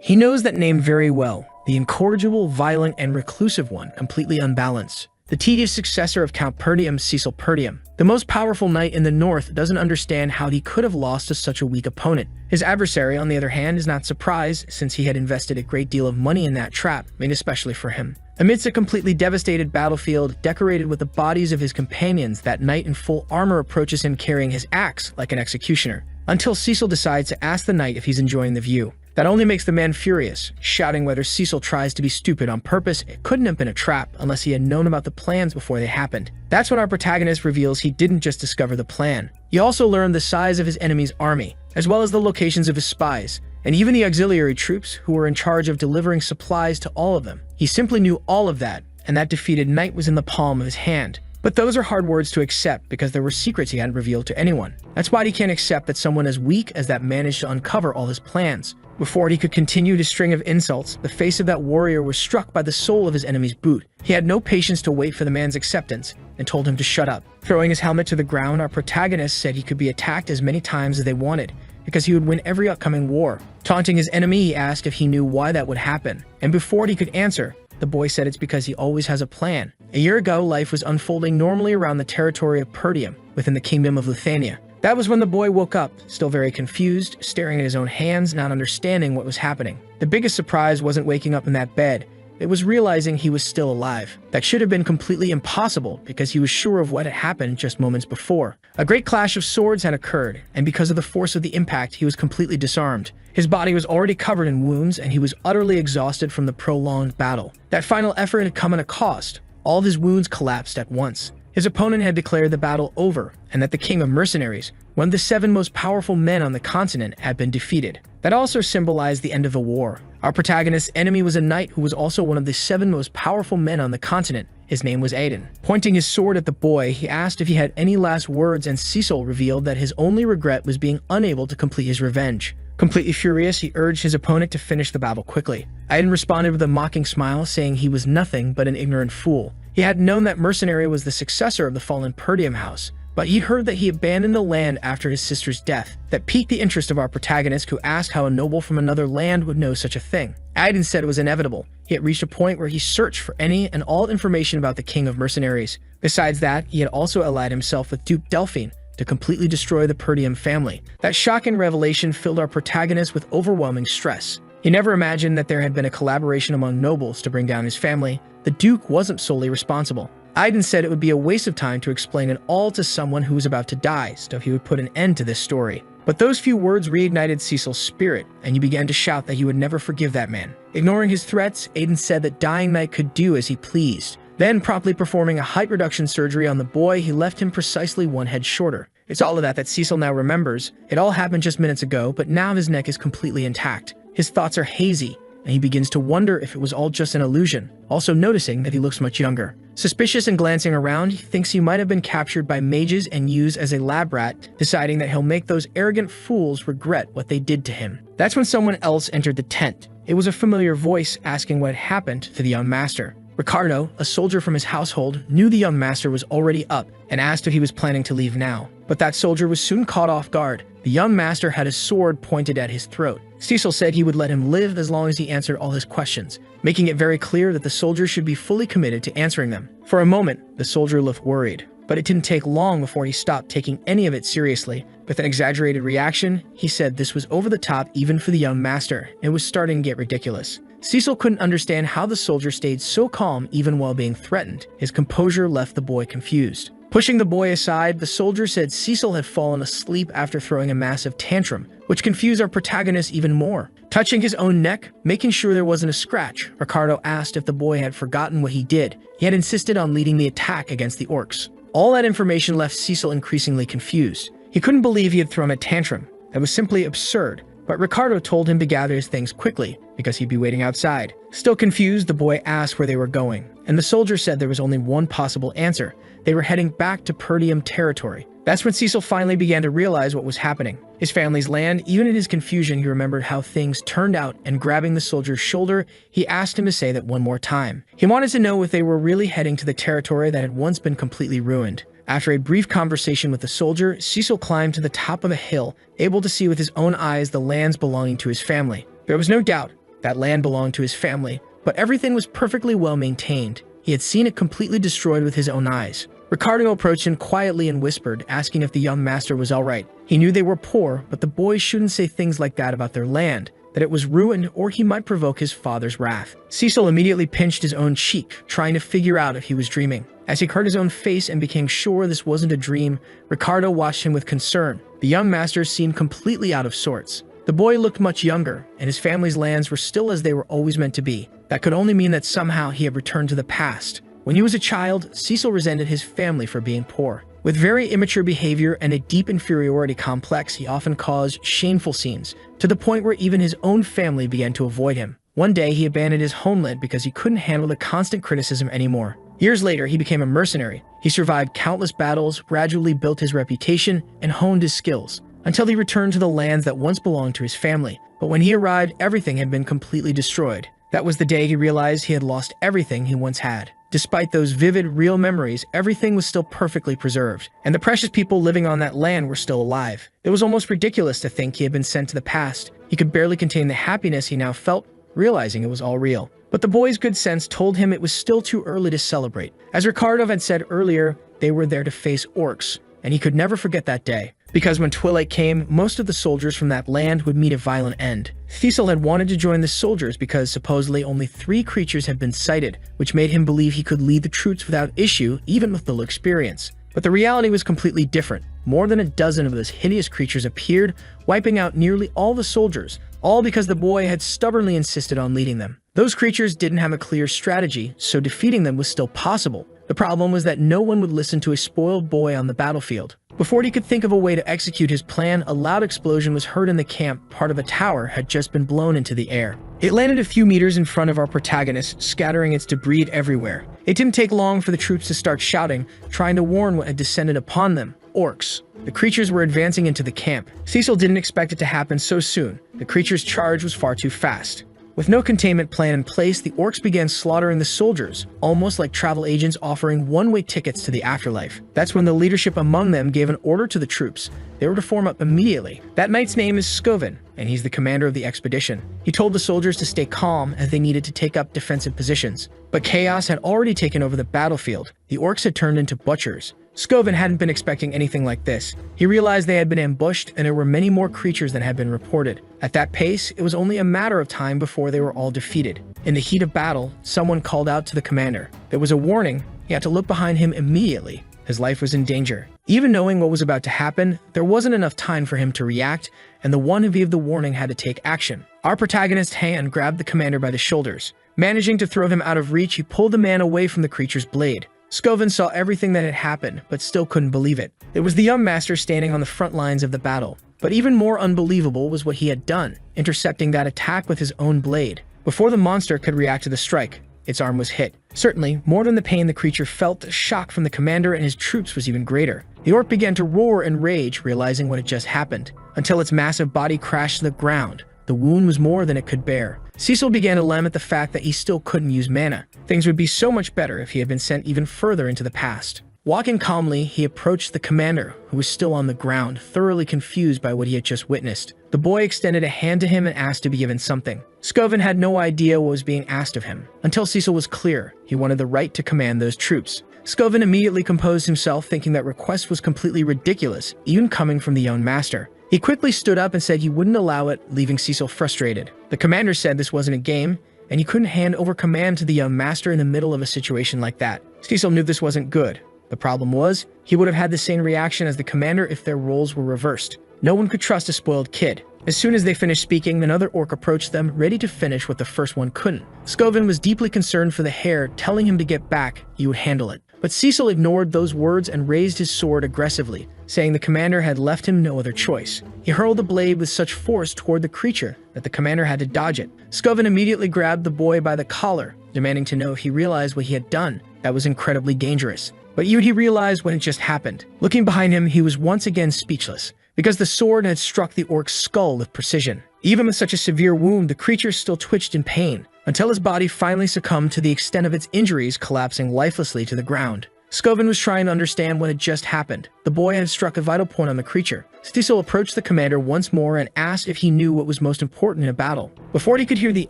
He knows that name very well, the incorrigible, violent, and reclusive one, completely unbalanced. The tedious successor of Count Perdium, Cecil Perdium. The most powerful knight in the north doesn't understand how he could have lost to such a weak opponent. His adversary, on the other hand, is not surprised, since he had invested a great deal of money in that trap, made especially for him. Amidst a completely devastated battlefield, decorated with the bodies of his companions, that knight in full armor approaches him carrying his axe like an executioner, until Cecil decides to ask the knight if he's enjoying the view. That only makes the man furious, shouting whether Cecil tries to be stupid on purpose. It couldn't have been a trap unless he had known about the plans before they happened. That's when our protagonist reveals he didn't just discover the plan. He also learned the size of his enemy's army, as well as the locations of his spies, and even the auxiliary troops who were in charge of delivering supplies to all of them. He simply knew all of that, and that defeated knight was in the palm of his hand. But those are hard words to accept because there were secrets he hadn't revealed to anyone. That's why he can't accept that someone as weak as that managed to uncover all his plans. Before he could continue his string of insults, the face of that warrior was struck by the sole of his enemy's boot. He had no patience to wait for the man's acceptance and told him to shut up. Throwing his helmet to the ground, our protagonist said he could be attacked as many times as they wanted, because he would win every upcoming war. Taunting his enemy, he asked if he knew why that would happen. And before he could answer, the boy said it's because he always has a plan. A year ago, life was unfolding normally around the territory of Perdium, within the kingdom of Lithuania. That was when the boy woke up, still very confused, staring at his own hands, not understanding what was happening. The biggest surprise wasn't waking up in that bed. It was realizing he was still alive. That should have been completely impossible because he was sure of what had happened just moments before. A great clash of swords had occurred, and because of the force of the impact, he was completely disarmed. His body was already covered in wounds, and he was utterly exhausted from the prolonged battle. That final effort had come at a cost. All of his wounds collapsed at once. His opponent had declared the battle over, and that the king of mercenaries, one of the 7 most powerful men on the continent, had been defeated. That also symbolized the end of the war. Our protagonist's enemy was a knight who was also one of the 7 most powerful men on the continent. His name was Aiden. Pointing his sword at the boy, he asked if he had any last words, and Cecil revealed that his only regret was being unable to complete his revenge. Completely furious, he urged his opponent to finish the battle quickly. Aiden responded with a mocking smile, saying he was nothing but an ignorant fool. He had known that Mercenary was the successor of the fallen Perdium house, but he heard that he abandoned the land after his sister's death. That piqued the interest of our protagonist, who asked how a noble from another land would know such a thing. Aiden said it was inevitable. He had reached a point where he searched for any and all information about the king of mercenaries. Besides that, he had also allied himself with Duke Delphine to completely destroy the Perdium family. That shocking revelation filled our protagonist with overwhelming stress. He never imagined that there had been a collaboration among nobles to bring down his family. The Duke wasn't solely responsible. Aiden said it would be a waste of time to explain it all to someone who was about to die, so he would put an end to this story. But those few words reignited Cecil's spirit, and he began to shout that he would never forgive that man. Ignoring his threats, Aiden said that dying knight could do as he pleased. Then, promptly performing a height reduction surgery on the boy, he left him precisely 1 head shorter. It's all of that Cecil now remembers. It all happened just minutes ago, but now his neck is completely intact. His thoughts are hazy, and he begins to wonder if it was all just an illusion, also noticing that he looks much younger. Suspicious and glancing around, he thinks he might have been captured by mages and used as a lab rat, deciding that he'll make those arrogant fools regret what they did to him. That's when someone else entered the tent. It was a familiar voice asking what had happened to the young master. Ricardo, a soldier from his household, knew the young master was already up and asked if he was planning to leave now. But that soldier was soon caught off guard. The young master had his sword pointed at his throat. Cecil said he would let him live as long as he answered all his questions, making it very clear that the soldier should be fully committed to answering them. For a moment, the soldier looked worried, but it didn't take long before he stopped taking any of it seriously. With an exaggerated reaction, he said this was over the top even for the young master. It was starting to get ridiculous. Cecil couldn't understand how the soldier stayed so calm even while being threatened. His composure left the boy confused. Pushing the boy aside, the soldier said Cecil had fallen asleep after throwing a massive tantrum, which confused our protagonist even more. Touching his own neck, making sure there wasn't a scratch, Ricardo asked if the boy had forgotten what he did. He had insisted on leading the attack against the orcs. All that information left Cecil increasingly confused. He couldn't believe he had thrown a tantrum. That was simply absurd. But Ricardo told him to gather his things quickly, because he'd be waiting outside. Still confused, the boy asked where they were going, and the soldier said there was only one possible answer. They were heading back to Perdium territory. That's when Cecil finally began to realize what was happening. His family's land. Even in his confusion, he remembered how things turned out, and grabbing the soldier's shoulder, he asked him to say that one more time. He wanted to know if they were really heading to the territory that had once been completely ruined. After a brief conversation with the soldier, Cecil climbed to the top of a hill, able to see with his own eyes the lands belonging to his family. There was no doubt. That land belonged to his family, but everything was perfectly well maintained. He had seen it completely destroyed with his own eyes. Ricardo approached him quietly and whispered, asking if the young master was all right. He knew they were poor, but the boys shouldn't say things like that about their land, that it was ruined or he might provoke his father's wrath. Cecil immediately pinched his own cheek, trying to figure out if he was dreaming. As he heard his own face and became sure this wasn't a dream, Ricardo watched him with concern. The young master seemed completely out of sorts. The boy looked much younger, and his family's lands were still as they were always meant to be. That could only mean that somehow he had returned to the past. When he was a child, Cecil resented his family for being poor. With very immature behavior and a deep inferiority complex, he often caused shameful scenes, to the point where even his own family began to avoid him. One day, he abandoned his homeland because he couldn't handle the constant criticism anymore. Years later, he became a mercenary. He survived countless battles, gradually built his reputation, and honed his skills, until he returned to the lands that once belonged to his family. But when he arrived, everything had been completely destroyed. That was the day he realized he had lost everything he once had. Despite those vivid, real memories, everything was still perfectly preserved, and the precious people living on that land were still alive. It was almost ridiculous to think he had been sent to the past. He could barely contain the happiness he now felt, realizing it was all real. But the boy's good sense told him it was still too early to celebrate. As Ricardo had said earlier, they were there to face orcs, and he could never forget that day. Because when twilight came, most of the soldiers from that land would meet a violent end. Cecil had wanted to join the soldiers because supposedly only 3 creatures had been sighted, which made him believe he could lead the troops without issue, even with little experience. But the reality was completely different. More than a dozen of those hideous creatures appeared, wiping out nearly all the soldiers, all because the boy had stubbornly insisted on leading them. Those creatures didn't have a clear strategy, so defeating them was still possible. The problem was that no one would listen to a spoiled boy on the battlefield. Before he could think of a way to execute his plan, a loud explosion was heard in the camp. Part of a tower had just been blown into the air. It landed a few meters in front of our protagonist, scattering its debris everywhere. It didn't take long for the troops to start shouting, trying to warn what had descended upon them. Orcs. The creatures were advancing into the camp. Cecil didn't expect it to happen so soon. The creature's charge was far too fast. With no containment plan in place, the orcs began slaughtering the soldiers, almost like travel agents offering one-way tickets to the afterlife. That's when the leadership among them gave an order to the troops. They were to form up immediately. That knight's name is Skovin, and he's the commander of the expedition. He told the soldiers to stay calm as they needed to take up defensive positions. But chaos had already taken over the battlefield. The orcs had turned into butchers. Skovin hadn't been expecting anything like this. He realized they had been ambushed and there were many more creatures than had been reported. At that pace, it was only a matter of time before they were all defeated. In the heat of battle, someone called out to the commander. There was a warning. He had to look behind him immediately. His life was in danger. Even knowing what was about to happen, there wasn't enough time for him to react, and the one who gave the warning had to take action. Our protagonist's hand grabbed the commander by the shoulders. Managing to throw him out of reach, he pulled the man away from the creature's blade. Skovin saw everything that had happened, but still couldn't believe it. It was the young master standing on the front lines of the battle. But even more unbelievable was what he had done, intercepting that attack with his own blade. Before the monster could react to the strike, its arm was hit. Certainly, more than the pain the creature felt, the shock from the commander and his troops was even greater. The orc began to roar in rage, realizing what had just happened, until its massive body crashed to the ground. The wound was more than it could bear. Cecil began to lament the fact that he still couldn't use mana. Things would be so much better if he had been sent even further into the past. Walking calmly, he approached the commander, who was still on the ground, thoroughly confused by what he had just witnessed. The boy extended a hand to him and asked to be given something. Skovin had no idea what was being asked of him, until Cecil was clear. He wanted the right to command those troops. Skovin immediately composed himself, thinking that request was completely ridiculous, even coming from the young master. He quickly stood up and said he wouldn't allow it, leaving Cecil frustrated. The commander said this wasn't a game, and he couldn't hand over command to the young master in the middle of a situation like that. Cecil knew this wasn't good. The problem was, he would have had the same reaction as the commander if their roles were reversed. No one could trust a spoiled kid. As soon as they finished speaking, another orc approached them, ready to finish what the first one couldn't. Skovin was deeply concerned for the hare, telling him to get back, he would handle it. But Cecil ignored those words and raised his sword aggressively, saying the commander had left him no other choice. He hurled the blade with such force toward the creature that the commander had to dodge it. Skovin immediately grabbed the boy by the collar, demanding to know if he realized what he had done. That was incredibly dangerous. But even he realized when it just happened. Looking behind him, he was once again speechless, because the sword had struck the orc's skull with precision. Even with such a severe wound, the creature still twitched in pain, until his body finally succumbed to the extent of its injuries, collapsing lifelessly to the ground. Scovin was trying to understand what had just happened. The boy had struck a vital point on the creature. Cecil approached the commander once more and asked if he knew what was most important in a battle. Before he could hear the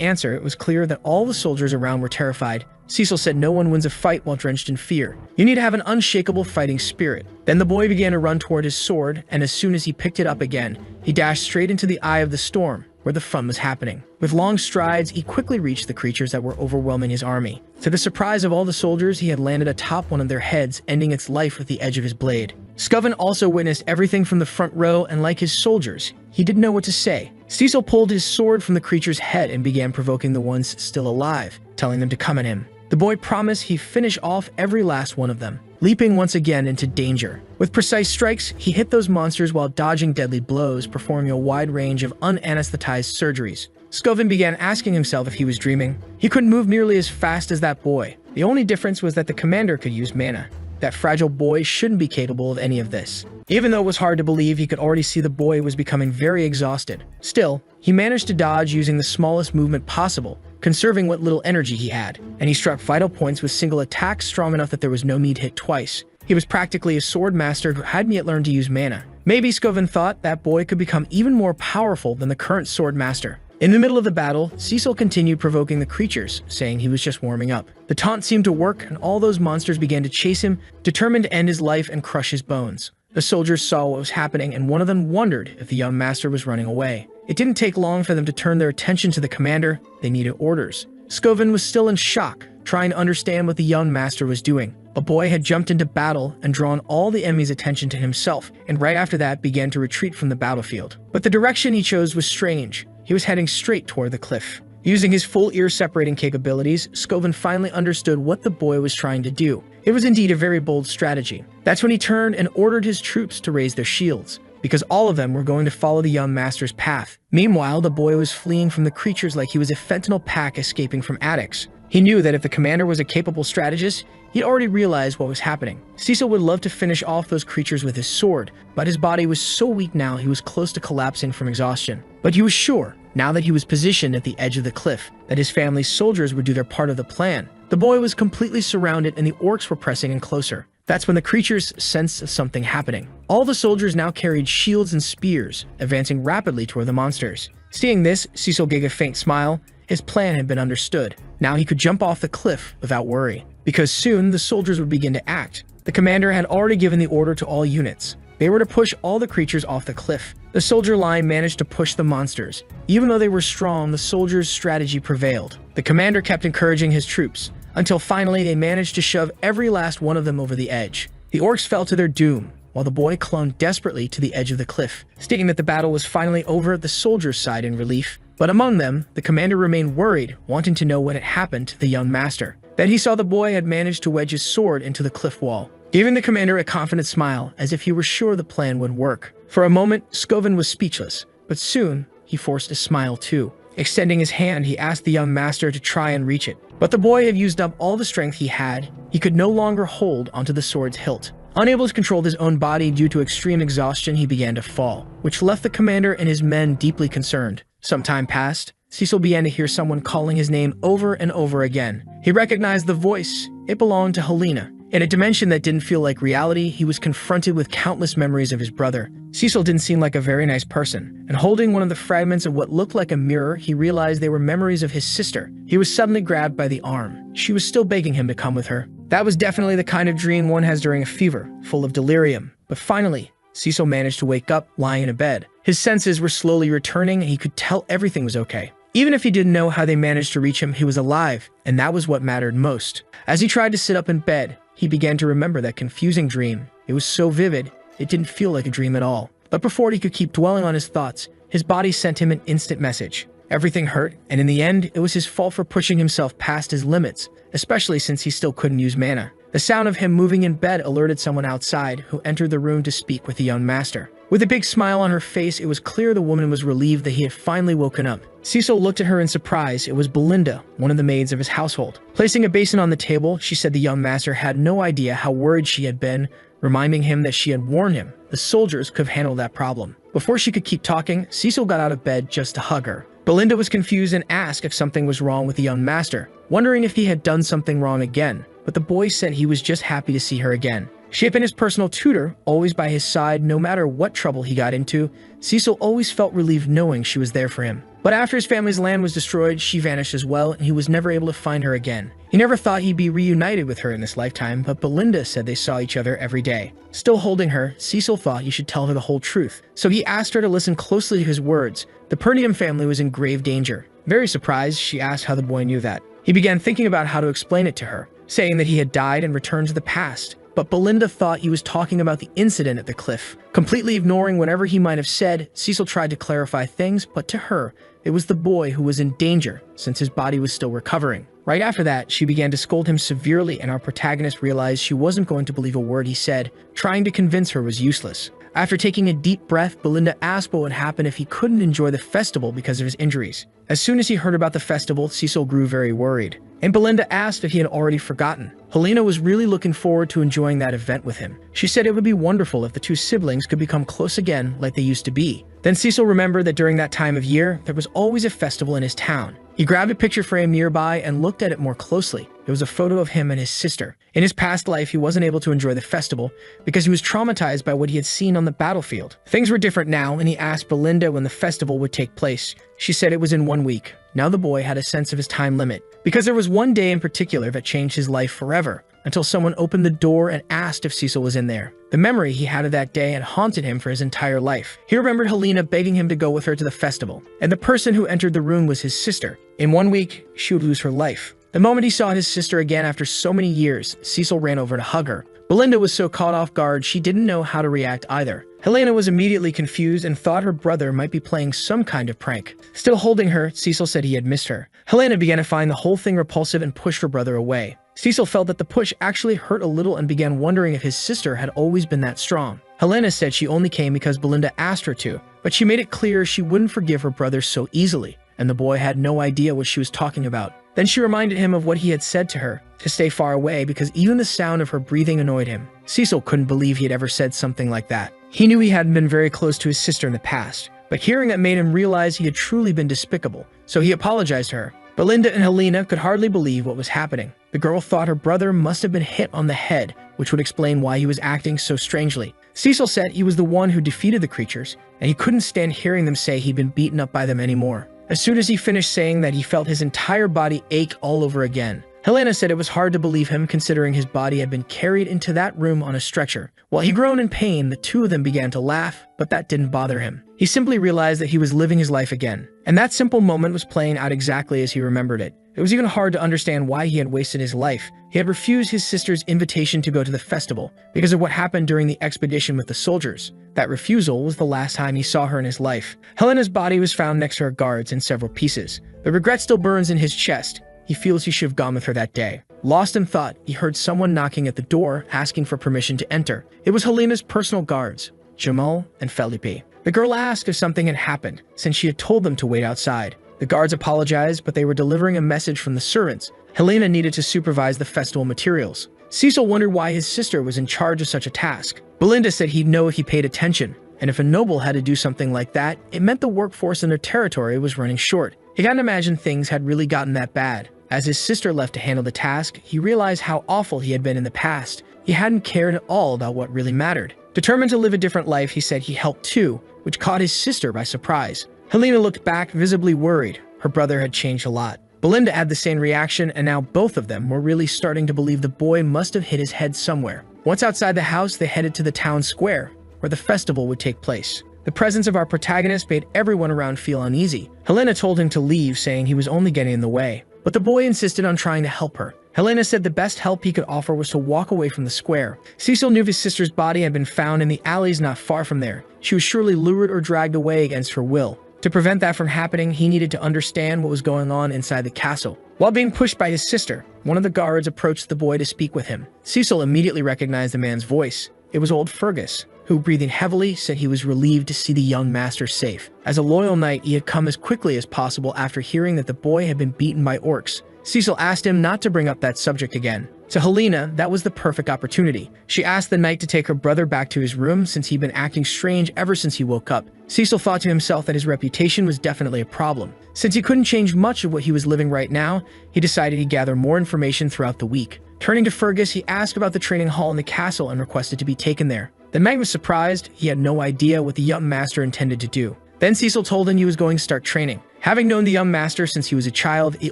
answer, it was clear that all the soldiers around were terrified. Cecil said no one wins a fight while drenched in fear. You need to have an unshakable fighting spirit. Then the boy began to run toward his sword, and as soon as he picked it up again, he dashed straight into the eye of the storm, where the fun was happening. With long strides, he quickly reached the creatures that were overwhelming his army. To the surprise of all the soldiers, he had landed atop one of their heads, ending its life with the edge of his blade. Scovin also witnessed everything from the front row, and like his soldiers, he didn't know what to say. Cecil pulled his sword from the creature's head and began provoking the ones still alive, telling them to come at him. The boy promised he'd finish off every last one of them, leaping once again into danger. With precise strikes, he hit those monsters while dodging deadly blows, performing a wide range of unanesthetized surgeries. Scovin began asking himself if he was dreaming. He couldn't move nearly as fast as that boy. The only difference was that the commander could use mana. That fragile boy shouldn't be capable of any of this. Even though it was hard to believe, he could already see the boy was becoming very exhausted. Still, he managed to dodge using the smallest movement possible, conserving what little energy he had, and he struck vital points with single attacks strong enough that there was no need to hit twice. He was practically a sword master who hadn't yet learned to use mana. Maybe Scovin thought that boy could become even more powerful than the current sword master. In the middle of the battle, Cecil continued provoking the creatures, saying he was just warming up. The taunt seemed to work, and all those monsters began to chase him, determined to end his life and crush his bones. The soldiers saw what was happening, and one of them wondered if the young master was running away. It didn't take long for them to turn their attention to the commander. They needed orders. Scovin was still in shock, trying to understand what the young master was doing. A boy had jumped into battle and drawn all the enemy's attention to himself, and right after that began to retreat from the battlefield. But the direction he chose was strange. He was heading straight toward the cliff. Using his full ear-separating capabilities, Scovin finally understood what the boy was trying to do. It was indeed a very bold strategy. That's when he turned and ordered his troops to raise their shields, because all of them were going to follow the young master's path. Meanwhile, the boy was fleeing from the creatures like he was a fentanyl pack escaping from addicts. He knew that if the commander was a capable strategist, he'd already realized what was happening. Cecil would love to finish off those creatures with his sword, but his body was so weak now he was close to collapsing from exhaustion. But he was sure, now that he was positioned at the edge of the cliff, that his family's soldiers would do their part of the plan. The boy was completely surrounded and the orcs were pressing in closer. That's when the creatures sensed something happening. All the soldiers now carried shields and spears, advancing rapidly toward the monsters. Seeing this, Cecil gave a faint smile. His plan had been understood. Now he could jump off the cliff without worry, because soon the soldiers would begin to act. The commander had already given the order to all units. They were to push all the creatures off the cliff. The soldier line managed to push the monsters. Even though they were strong, the soldiers' strategy prevailed. The commander kept encouraging his troops, until finally they managed to shove every last one of them over the edge. The orcs fell to their doom, while the boy clung desperately to the edge of the cliff, stating that the battle was finally over. The soldiers sighed in relief. But among them, the commander remained worried, wanting to know what had happened to the young master. Then he saw the boy had managed to wedge his sword into the cliff wall, giving the commander a confident smile, as if he were sure the plan would work. For a moment, Scovin was speechless, but soon he forced a smile too. Extending his hand, he asked the young master to try and reach it. But the boy had used up all the strength he had. He could no longer hold onto the sword's hilt. Unable to control his own body due to extreme exhaustion, he began to fall, which left the commander and his men deeply concerned. Some time passed. Cecil began to hear someone calling his name over and over again. He recognized the voice. It belonged to Helena. In a dimension that didn't feel like reality, he was confronted with countless memories of his brother. Cecil didn't seem like a very nice person, and holding one of the fragments of what looked like a mirror, he realized they were memories of his sister. He was suddenly grabbed by the arm. She was still begging him to come with her. That was definitely the kind of dream one has during a fever, full of delirium. But finally, Cecil managed to wake up, lying in a bed. His senses were slowly returning, and he could tell everything was okay. Even if he didn't know how they managed to reach him, he was alive, and that was what mattered most. As he tried to sit up in bed, he began to remember that confusing dream. It was so vivid, it didn't feel like a dream at all. But before he could keep dwelling on his thoughts, his body sent him an instant message. Everything hurt, and in the end, it was his fault for pushing himself past his limits, especially since he still couldn't use mana. The sound of him moving in bed alerted someone outside, who entered the room to speak with the young master. With a big smile on her face, it was clear the woman was relieved that he had finally woken up. Cecil looked at her in surprise. It was Belinda, one of the maids of his household. Placing a basin on the table, she said the young master had no idea how worried she had been, reminding him that she had warned him the soldiers could have handled that problem. Before she could keep talking, Cecil got out of bed just to hug her. Belinda was confused and asked if something was wrong with the young master, wondering if he had done something wrong again. but the boy said he was just happy to see her again. She had been his personal tutor, always by his side no matter what trouble he got into. Cecil always felt relieved knowing she was there for him. But after his family's land was destroyed, she vanished as well, and he was never able to find her again. He never thought he'd be reunited with her in this lifetime, but Belinda said they saw each other every day. Still holding her, Cecil thought he should tell her the whole truth, so he asked her to listen closely to his words. The Pernium family was in grave danger. Very surprised, she asked how the boy knew that. He began thinking about how to explain it to her, saying that he had died and returned to the past. But Belinda thought he was talking about the incident at the cliff. Completely ignoring whatever he might have said, Cecil tried to clarify things, but to her, it was the boy who was in danger, since his body was still recovering. Right after that, she began to scold him severely, and our protagonist realized she wasn't going to believe a word he said. Trying to convince her was useless. After taking a deep breath, Belinda asked what would happen if he couldn't enjoy the festival because of his injuries. As soon as he heard about the festival, Cecil grew very worried, and Belinda asked if he had already forgotten. Helena was really looking forward to enjoying that event with him. She said it would be wonderful if the two siblings could become close again like they used to be. Then Cecil remembered that during that time of year, there was always a festival in his town. He grabbed a picture frame nearby and looked at it more closely. It was a photo of him and his sister. In his past life, he wasn't able to enjoy the festival because he was traumatized by what he had seen on the battlefield. Things were different now, and he asked Belinda when the festival would take place. She said it was in 1 week. Now the boy had a sense of his time limit, because there was one day in particular that changed his life forever, until someone opened the door and asked if Cecil was in there. The memory he had of that day had haunted him for his entire life. He remembered Helena begging him to go with her to the festival, and the person who entered the room was his sister. In 1 week, she would lose her life. The moment he saw his sister again after so many years, Cecil ran over to hug her. Belinda was so caught off guard she didn't know how to react either. Helena was immediately confused and thought her brother might be playing some kind of prank. Still holding her, Cecil said he had missed her. Helena began to find the whole thing repulsive and pushed her brother away. Cecil felt that the push actually hurt a little and began wondering if his sister had always been that strong. Helena said she only came because Belinda asked her to, but she made it clear she wouldn't forgive her brother so easily, and the boy had no idea what she was talking about. Then she reminded him of what he had said to her, to stay far away because even the sound of her breathing annoyed him. Cecil couldn't believe he had ever said something like that. He knew he hadn't been very close to his sister in the past, but hearing that made him realize he had truly been despicable, so he apologized to her. Belinda and Helena could hardly believe what was happening. The girl thought her brother must have been hit on the head, which would explain why he was acting so strangely. Cecil said he was the one who defeated the creatures, and he couldn't stand hearing them say he'd been beaten up by them anymore. As soon as he finished saying that, he felt his entire body ache all over again. Helena said it was hard to believe him considering his body had been carried into that room on a stretcher. While he groaned in pain, the two of them began to laugh, but that didn't bother him. He simply realized that he was living his life again, and that simple moment was playing out exactly as he remembered it. It was even hard to understand why he had wasted his life. He had refused his sister's invitation to go to the festival because of what happened during the expedition with the soldiers. That refusal was the last time he saw her in his life. Helena's body was found next to her guards in several pieces. The regret still burns in his chest. He feels he should have gone with her that day. Lost in thought, he heard someone knocking at the door, asking for permission to enter. It was Helena's personal guards, Jamal and Felipe. The girl asked if something had happened, since she had told them to wait outside. The guards apologized, but they were delivering a message from the servants. Helena needed to supervise the festival materials. Cecil wondered why his sister was in charge of such a task. Belinda said he'd know if he paid attention, and if a noble had to do something like that, it meant the workforce in their territory was running short. He couldn't imagine things had really gotten that bad. As his sister left to handle the task, he realized how awful he had been in the past. He hadn't cared at all about what really mattered. Determined to live a different life, he said he helped too, which caught his sister by surprise. Helena looked back, visibly worried. Her brother had changed a lot. Belinda had the same reaction, and now both of them were really starting to believe the boy must have hit his head somewhere. Once outside the house, they headed to the town square, where the festival would take place. The presence of our protagonist made everyone around feel uneasy. Helena told him to leave, saying he was only getting in the way. But the boy insisted on trying to help her. Helena said the best help he could offer was to walk away from the square. Cecil knew his sister's body had been found in the alleys not far from there. She was surely lured or dragged away against her will. To prevent that from happening, he needed to understand what was going on inside the castle. While being pushed by his sister, one of the guards approached the boy to speak with him. Cecil immediately recognized the man's voice. It was old Fergus, who, breathing heavily, said he was relieved to see the young master safe. As a loyal knight, he had come as quickly as possible after hearing that the boy had been beaten by orcs. Cecil asked him not to bring up that subject again. To Helena, that was the perfect opportunity. She asked the knight to take her brother back to his room since he'd been acting strange ever since he woke up. Cecil thought to himself that his reputation was definitely a problem. Since he couldn't change much of what he was living right now, he decided he'd gather more information throughout the week. Turning to Fergus, he asked about the training hall in the castle and requested to be taken there. The man was surprised. He had no idea what the young master intended to do. Then Cecil told him he was going to start training. Having known the young master since he was a child, the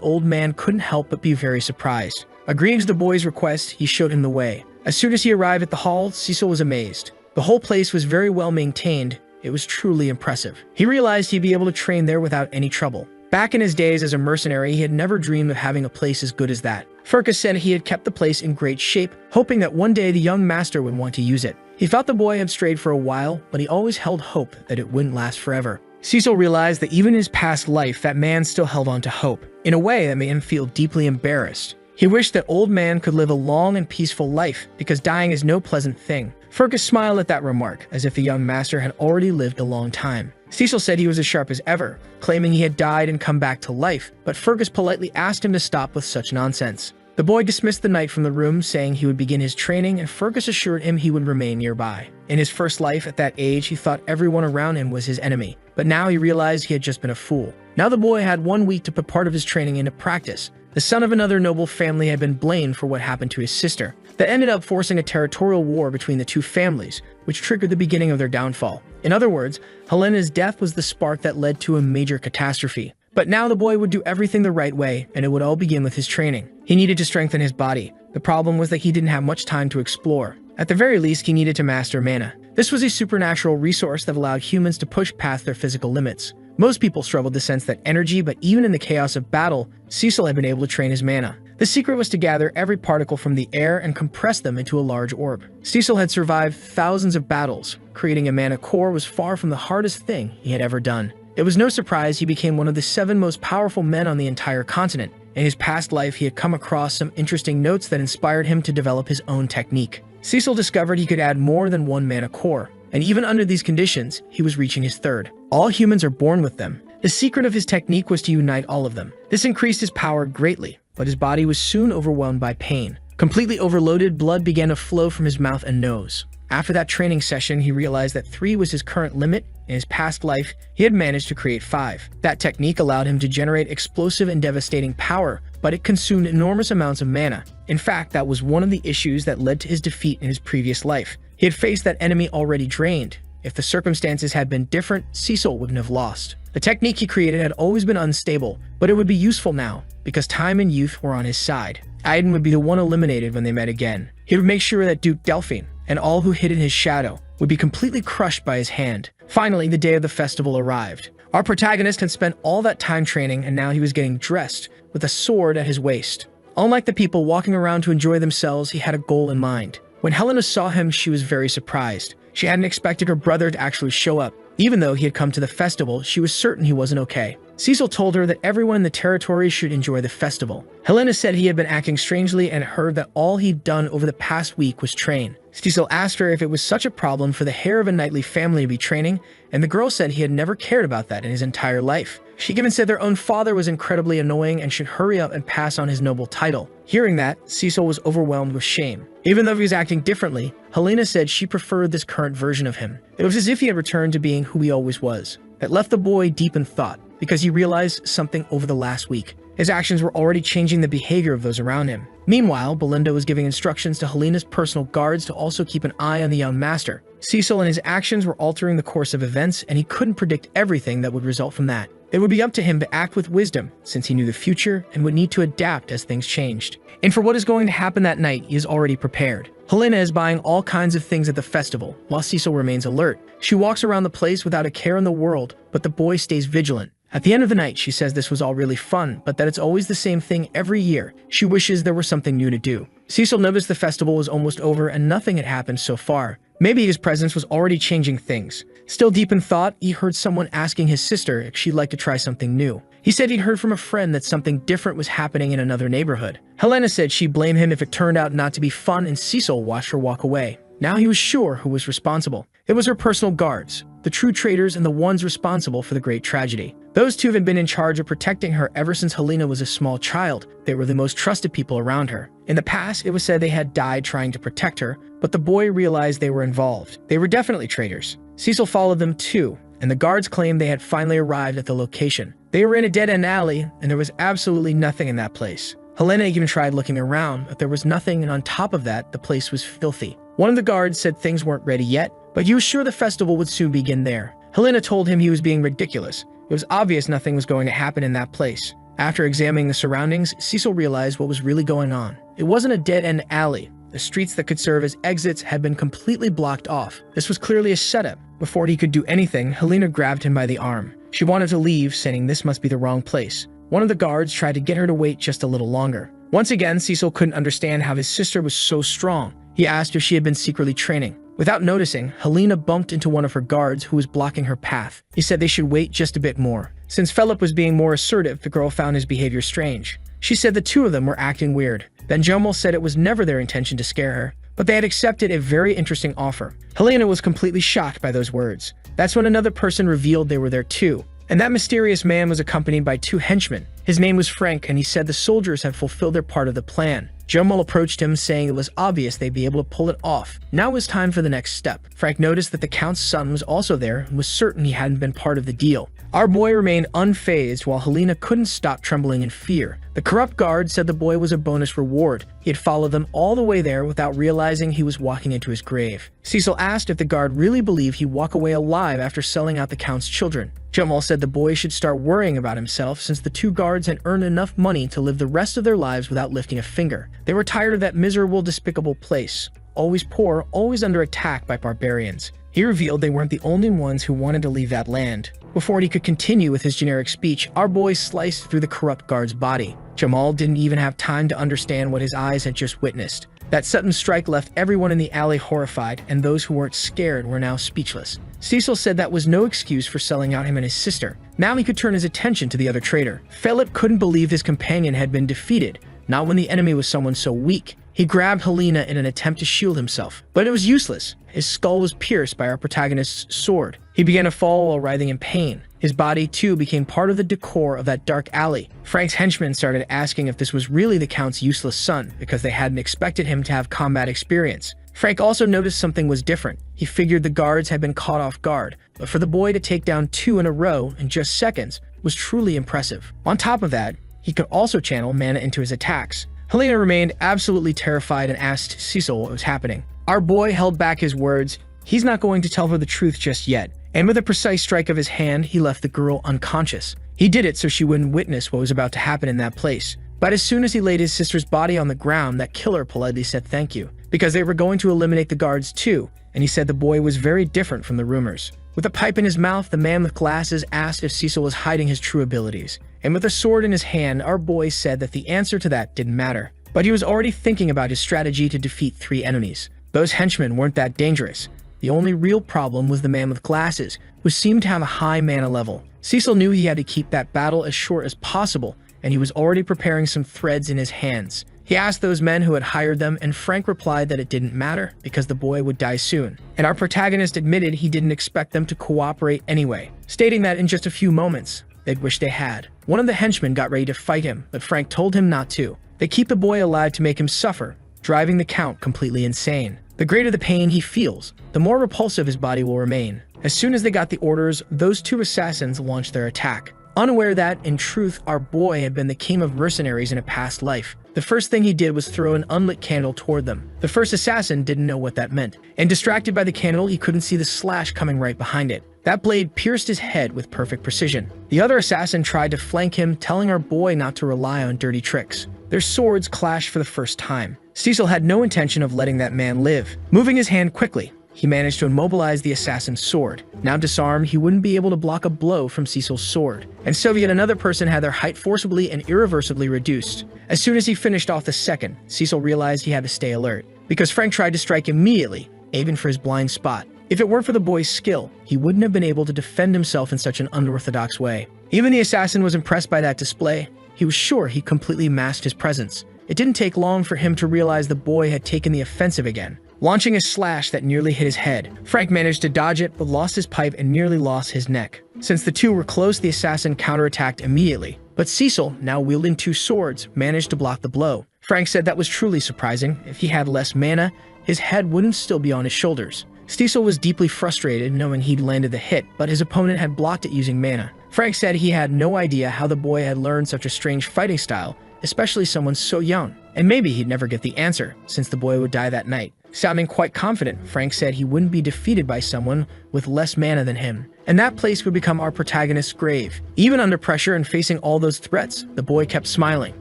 old man couldn't help but be very surprised. Agreeing to the boy's request, he showed him the way. As soon as he arrived at the hall, Cecil was amazed. The whole place was very well maintained. It was truly impressive. He realized he'd be able to train there without any trouble. Back in his days as a mercenary, he had never dreamed of having a place as good as that. Fergus said he had kept the place in great shape, hoping that one day the young master would want to use it. He thought the boy had strayed for a while, but he always held hope that it wouldn't last forever. Cecil realized that even in his past life, that man still held on to hope, in a way that made him feel deeply embarrassed. He wished that old man could live a long and peaceful life, because dying is no pleasant thing. Fergus smiled at that remark, as if the young master had already lived a long time. Cecil said he was as sharp as ever, claiming he had died and come back to life, but Fergus politely asked him to stop with such nonsense. The boy dismissed the knight from the room, saying he would begin his training, and Fergus assured him he would remain nearby. In his first life at that age, he thought everyone around him was his enemy, but now he realized he had just been a fool. Now the boy had 1 week to put part of his training into practice. The son of another noble family had been blamed for what happened to his sister. That ended up forcing a territorial war between the two families, which triggered the beginning of their downfall. In other words, Helena's death was the spark that led to a major catastrophe. But now the boy would do everything the right way, and it would all begin with his training. He needed to strengthen his body. The problem was that he didn't have much time to explore. At the very least, he needed to master mana. This was a supernatural resource that allowed humans to push past their physical limits. Most people struggled to sense that energy, but even in the chaos of battle, Cecil had been able to train his mana. The secret was to gather every particle from the air and compress them into a large orb. Cecil had survived thousands of battles. Creating a mana core was far from the hardest thing he had ever done. It was no surprise he became one of the 7 most powerful men on the entire continent. In his past life, he had come across some interesting notes that inspired him to develop his own technique. Cecil discovered he could add more than 1 mana core, and even under these conditions, he was reaching his 3rd. All humans are born with them. The secret of his technique was to unite all of them. This increased his power greatly, but his body was soon overwhelmed by pain. Completely overloaded, blood began to flow from his mouth and nose. After that training session, he realized that 3 was his current limit. In his past life, he had managed to create 5. That technique allowed him to generate explosive and devastating power, but it consumed enormous amounts of mana. In fact, that was one of the issues that led to his defeat in his previous life. He had faced that enemy already drained. If the circumstances had been different, Cecil wouldn't have lost. The technique he created had always been unstable, but it would be useful now, because time and youth were on his side. Aiden would be the one eliminated when they met again. He would make sure that Duke Delphine and all who hid in his shadow would be completely crushed by his hand. Finally, the day of the festival arrived. Our protagonist had spent all that time training, and now he was getting dressed with a sword at his waist. Unlike the people walking around to enjoy themselves, he had a goal in mind. When Helena saw him, she was very surprised. She hadn't expected her brother to actually show up. Even though he had come to the festival, she was certain he wasn't okay. Cecil told her that everyone in the territory should enjoy the festival. Helena said he had been acting strangely and heard that all he'd done over the past week was train. Cecil asked her if it was such a problem for the heir of a knightly family to be training, and the girl said he had never cared about that in his entire life. She even said their own father was incredibly annoying and should hurry up and pass on his noble title. Hearing that, Cecil was overwhelmed with shame. Even though he was acting differently, Helena said she preferred this current version of him. It was as if he had returned to being who he always was. It left the boy deep in thought, because he realized something over the last week. His actions were already changing the behavior of those around him. Meanwhile, Belinda was giving instructions to Helena's personal guards to also keep an eye on the young master. Cecil and his actions were altering the course of events, and he couldn't predict everything that would result from that. It would be up to him to act with wisdom, since he knew the future and would need to adapt as things changed. And for what is going to happen that night, he is already prepared. Helena is buying all kinds of things at the festival, while Cecil remains alert. She walks around the place without a care in the world, but the boy stays vigilant. At the end of the night, she says this was all really fun, but that it's always the same thing every year. She wishes there was something new to do. Cecil noticed the festival was almost over and nothing had happened so far. Maybe his presence was already changing things. Still deep in thought, he heard someone asking his sister if she'd like to try something new. He said he'd heard from a friend that something different was happening in another neighborhood. Helena said she'd blame him if it turned out not to be fun, and Cecil watched her walk away. Now he was sure who was responsible. It was her personal guards, the true traitors and the ones responsible for the great tragedy. Those two had been in charge of protecting her ever since Helena was a small child. They were the most trusted people around her. In the past, it was said they had died trying to protect her, but the boy realized they were involved. They were definitely traitors. Cecil followed them too, and the guards claimed they had finally arrived at the location. They were in a dead-end alley, and there was absolutely nothing in that place. Helena even tried looking around, but there was nothing, and on top of that, the place was filthy. One of the guards said things weren't ready yet, but he was sure the festival would soon begin there. Helena told him he was being ridiculous. It was obvious nothing was going to happen in that place. After examining the surroundings, Cecil realized what was really going on. It wasn't a dead-end alley. The streets that could serve as exits had been completely blocked off. This was clearly a setup. Before he could do anything, Helena grabbed him by the arm. She wanted to leave, saying this must be the wrong place. One of the guards tried to get her to wait just a little longer. Once again, Cecil couldn't understand how his sister was so strong. He asked if she had been secretly training. Without noticing, Helena bumped into one of her guards who was blocking her path. He said they should wait just a bit more. Since Philip was being more assertive, the girl found his behavior strange. She said the two of them were acting weird. Then Jomal said it was never their intention to scare her, but they had accepted a very interesting offer. Helena was completely shocked by those words. That's when another person revealed they were there too. And that mysterious man was accompanied by two henchmen. His name was Frank, and he said the soldiers had fulfilled their part of the plan. Jomal approached him, saying it was obvious they'd be able to pull it off. Now it was time for the next step. Frank noticed that the Count's son was also there and was certain he hadn't been part of the deal. Our boy remained unfazed while Helena couldn't stop trembling in fear. The corrupt guard said the boy was a bonus reward. He had followed them all the way there without realizing he was walking into his grave. Cecil asked if the guard really believed he'd walk away alive after selling out the Count's children. Jomal said the boy should start worrying about himself since the two guards had earned enough money to live the rest of their lives without lifting a finger. They were tired of that miserable, despicable place. Always poor, always under attack by barbarians. He revealed they weren't the only ones who wanted to leave that land. Before he could continue with his generic speech, our boy sliced through the corrupt guard's body. Jomal didn't even have time to understand what his eyes had just witnessed. That sudden strike left everyone in the alley horrified, and those who weren't scared were now speechless. Cecil said that was no excuse for selling out him and his sister. Now he could turn his attention to the other traitor. Philip couldn't believe his companion had been defeated, not when the enemy was someone so weak. He grabbed Helena in an attempt to shield himself, but it was useless. His skull was pierced by our protagonist's sword. He began to fall while writhing in pain. His body, too, became part of the decor of that dark alley. Frank's henchmen started asking if this was really the Count's useless son, because they hadn't expected him to have combat experience. Frank also noticed something was different. He figured the guards had been caught off guard, but for the boy to take down two in a row in just seconds was truly impressive. On top of that, he could also channel mana into his attacks. Helena remained absolutely terrified and asked Cecil what was happening. Our boy held back his words. He's not going to tell her the truth just yet. And with a precise strike of his hand, he left the girl unconscious. He did it so she wouldn't witness what was about to happen in that place. But as soon as he laid his sister's body on the ground, that killer politely said thank you, because they were going to eliminate the guards too, and he said the boy was very different from the rumors. With a pipe in his mouth, the man with glasses asked if Cecil was hiding his true abilities. And with a sword in his hand, our boy said that the answer to that didn't matter. But he was already thinking about his strategy to defeat three enemies. Those henchmen weren't that dangerous. The only real problem was the man with glasses, who seemed to have a high mana level. Cecil knew he had to keep that battle as short as possible, and he was already preparing some threads in his hands. He asked those men who had hired them, and Frank replied that it didn't matter because the boy would die soon. And our protagonist admitted he didn't expect them to cooperate anyway, stating that in just a few moments, they'd wish they had. One of the henchmen got ready to fight him, but Frank told him not to. They keep the boy alive to make him suffer, driving the Count completely insane. The greater the pain he feels, the more repulsive his body will remain. As soon as they got the orders, those two assassins launched their attack. Unaware that, in truth, our boy had been the king of mercenaries in a past life. The first thing he did was throw an unlit candle toward them. The first assassin didn't know what that meant, and distracted by the candle, he couldn't see the slash coming right behind it. That blade pierced his head with perfect precision. The other assassin tried to flank him, telling our boy not to rely on dirty tricks. Their swords clashed for the first time. Cecil had no intention of letting that man live. Moving his hand quickly, he managed to immobilize the assassin's sword. Now disarmed, he wouldn't be able to block a blow from Cecil's sword. And so yet another person had their height forcibly and irreversibly reduced. As soon as he finished off the second, Cecil realized he had to stay alert, because Frank tried to strike immediately, aiming for his blind spot. If it weren't for the boy's skill, he wouldn't have been able to defend himself in such an unorthodox way. Even the assassin was impressed by that display. He was sure he completely masked his presence. It didn't take long for him to realize the boy had taken the offensive again. Launching a slash that nearly hit his head, Frank managed to dodge it but lost his pipe and nearly lost his neck. Since the two were close, the assassin counterattacked immediately. But Cecil, now wielding two swords, managed to block the blow. Frank said that was truly surprising. If he had less mana, his head wouldn't still be on his shoulders. Cecil was deeply frustrated knowing he'd landed the hit, but his opponent had blocked it using mana. Frank said he had no idea how the boy had learned such a strange fighting style, especially someone so young. And maybe he'd never get the answer, since the boy would die that night. Sounding quite confident, Frank said he wouldn't be defeated by someone with less mana than him. And that place would become our protagonist's grave. Even under pressure and facing all those threats, the boy kept smiling,